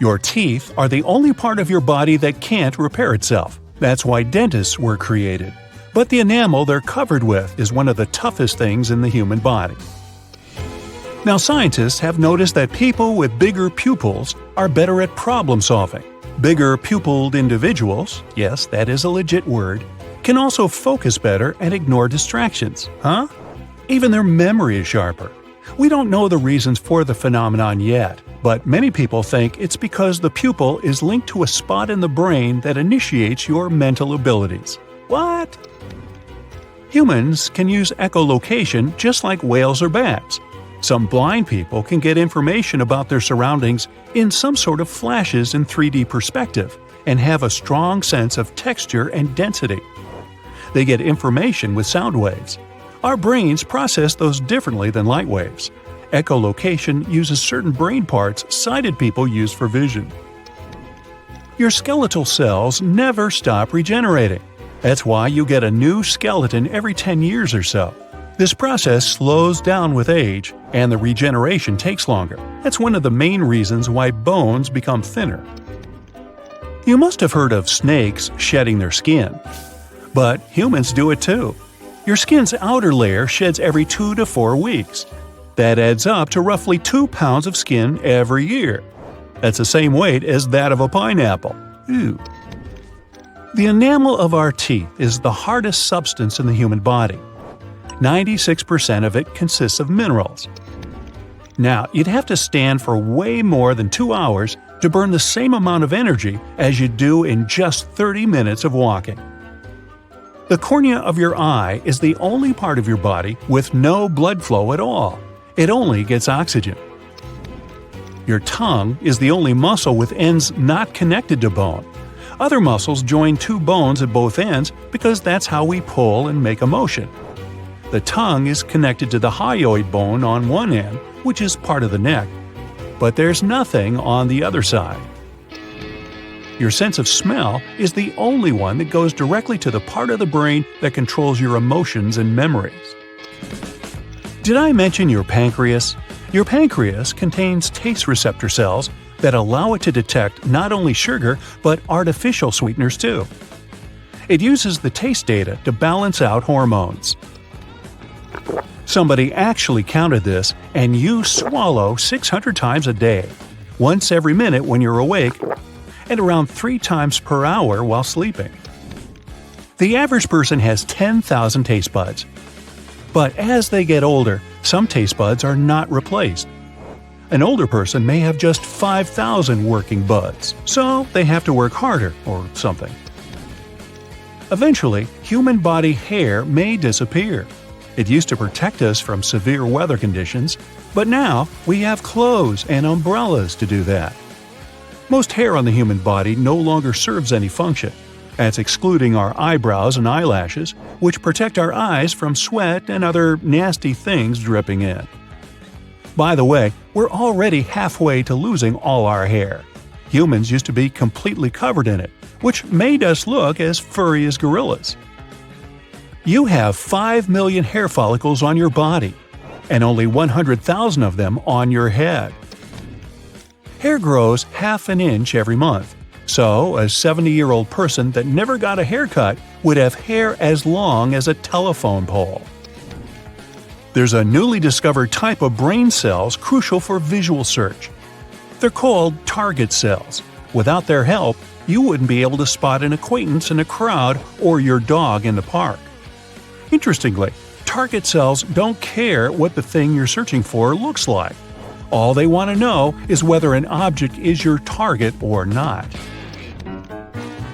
Your teeth are the only part of your body that can't repair itself. That's why dentists were created. But the enamel they're covered with is one of the toughest things in the human body. Now, scientists have noticed that people with bigger pupils are better at problem solving. Bigger pupilled individuals, yes, that is a legit word, can also focus better and ignore distractions, huh? Even their memory is sharper. We don't know the reasons for the phenomenon yet, but many people think it's because the pupil is linked to a spot in the brain that initiates your mental abilities. What? Humans can use echolocation just like whales or bats. Some blind people can get information about their surroundings in some sort of flashes in 3D perspective and have a strong sense of texture and density. They get information with sound waves. Our brains process those differently than light waves. Echolocation uses certain brain parts sighted people use for vision. Your skeletal cells never stop regenerating. That's why you get a new skeleton every 10 years or so. This process slows down with age, and the regeneration takes longer. That's one of the main reasons why bones become thinner. You must have heard of snakes shedding their skin. But humans do it too. Your skin's outer layer sheds every 2 to 4 weeks. That adds up to roughly 2 pounds of skin every year. That's the same weight as that of a pineapple. Ew. The enamel of our teeth is the hardest substance in the human body. 96% of it consists of minerals. Now, you'd have to stand for way more than 2 hours to burn the same amount of energy as you do in just 30 minutes of walking. The cornea of your eye is the only part of your body with no blood flow at all. It only gets oxygen. Your tongue is the only muscle with ends not connected to bone. Other muscles join two bones at both ends because that's how we pull and make a motion. The tongue is connected to the hyoid bone on one end, which is part of the neck, but there's nothing on the other side. Your sense of smell is the only one that goes directly to the part of the brain that controls your emotions and memories. Did I mention your pancreas? Your pancreas contains taste receptor cells that allow it to detect not only sugar but artificial sweeteners too. It uses the taste data to balance out hormones. Somebody actually counted this, and you swallow 600 times a day, once every minute when you're awake, and around 3 times per hour while sleeping. The average person has 10,000 taste buds. But as they get older, some taste buds are not replaced. An older person may have just 5,000 working buds, so they have to work harder or something. Eventually, human body hair may disappear. It used to protect us from severe weather conditions, but now we have clothes and umbrellas to do that. Most hair on the human body no longer serves any function. That's excluding our eyebrows and eyelashes, which protect our eyes from sweat and other nasty things dripping in. By the way, we're already halfway to losing all our hair. Humans used to be completely covered in it, which made us look as furry as gorillas. You have 5 million hair follicles on your body, and only 100,000 of them on your head. Hair grows half an inch every month. So, a 70-year-old person that never got a haircut would have hair as long as a telephone pole. There's a newly discovered type of brain cells crucial for visual search. They're called target cells. Without their help, you wouldn't be able to spot an acquaintance in a crowd or your dog in the park. Interestingly, target cells don't care what the thing you're searching for looks like. All they want to know is whether an object is your target or not.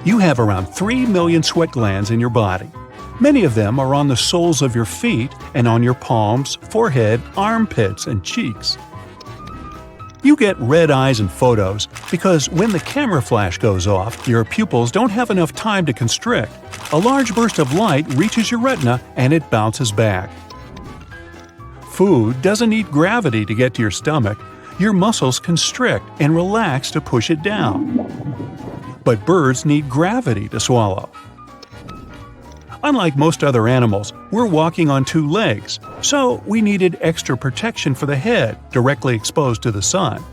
You have around 3 million sweat glands in your body. Many of them are on the soles of your feet and on your palms, forehead, armpits, and cheeks. You get red eyes in photos because when the camera flash goes off, your pupils don't have enough time to constrict. A large burst of light reaches your retina and it bounces back. Food doesn't need gravity to get to your stomach. Your muscles constrict and relax to push it down. But birds need gravity to swallow. Unlike most other animals, we're walking on 2 legs, so we needed extra protection for the head directly exposed to the sun.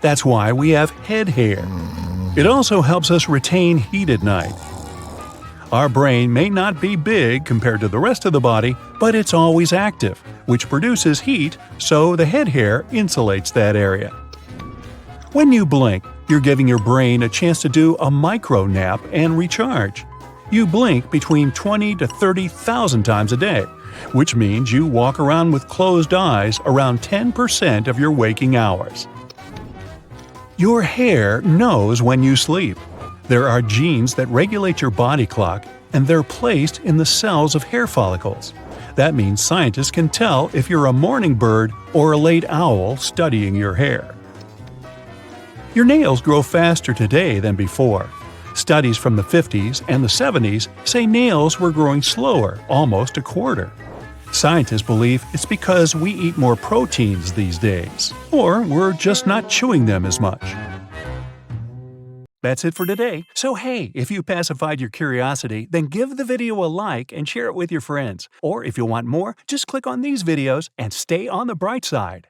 That's why we have head hair. It also helps us retain heat at night. Our brain may not be big compared to the rest of the body, but it's always active, which produces heat, so the head hair insulates that area. When you blink, you're giving your brain a chance to do a micro nap and recharge. You blink between 20 to 30,000 times a day, which means you walk around with closed eyes around 10% of your waking hours. Your hair knows when you sleep. There are genes that regulate your body clock, and they're placed in the cells of hair follicles. That means scientists can tell if you're a morning bird or a late owl studying your hair. Your nails grow faster today than before. Studies from the 50s and the 70s say nails were growing slower, almost a quarter. Scientists believe it's because we eat more proteins these days, or we're just not chewing them as much. That's it for today. So hey, if you pacified your curiosity, then give the video a like and share it with your friends. Or if you want more, just click on these videos and stay on the bright side.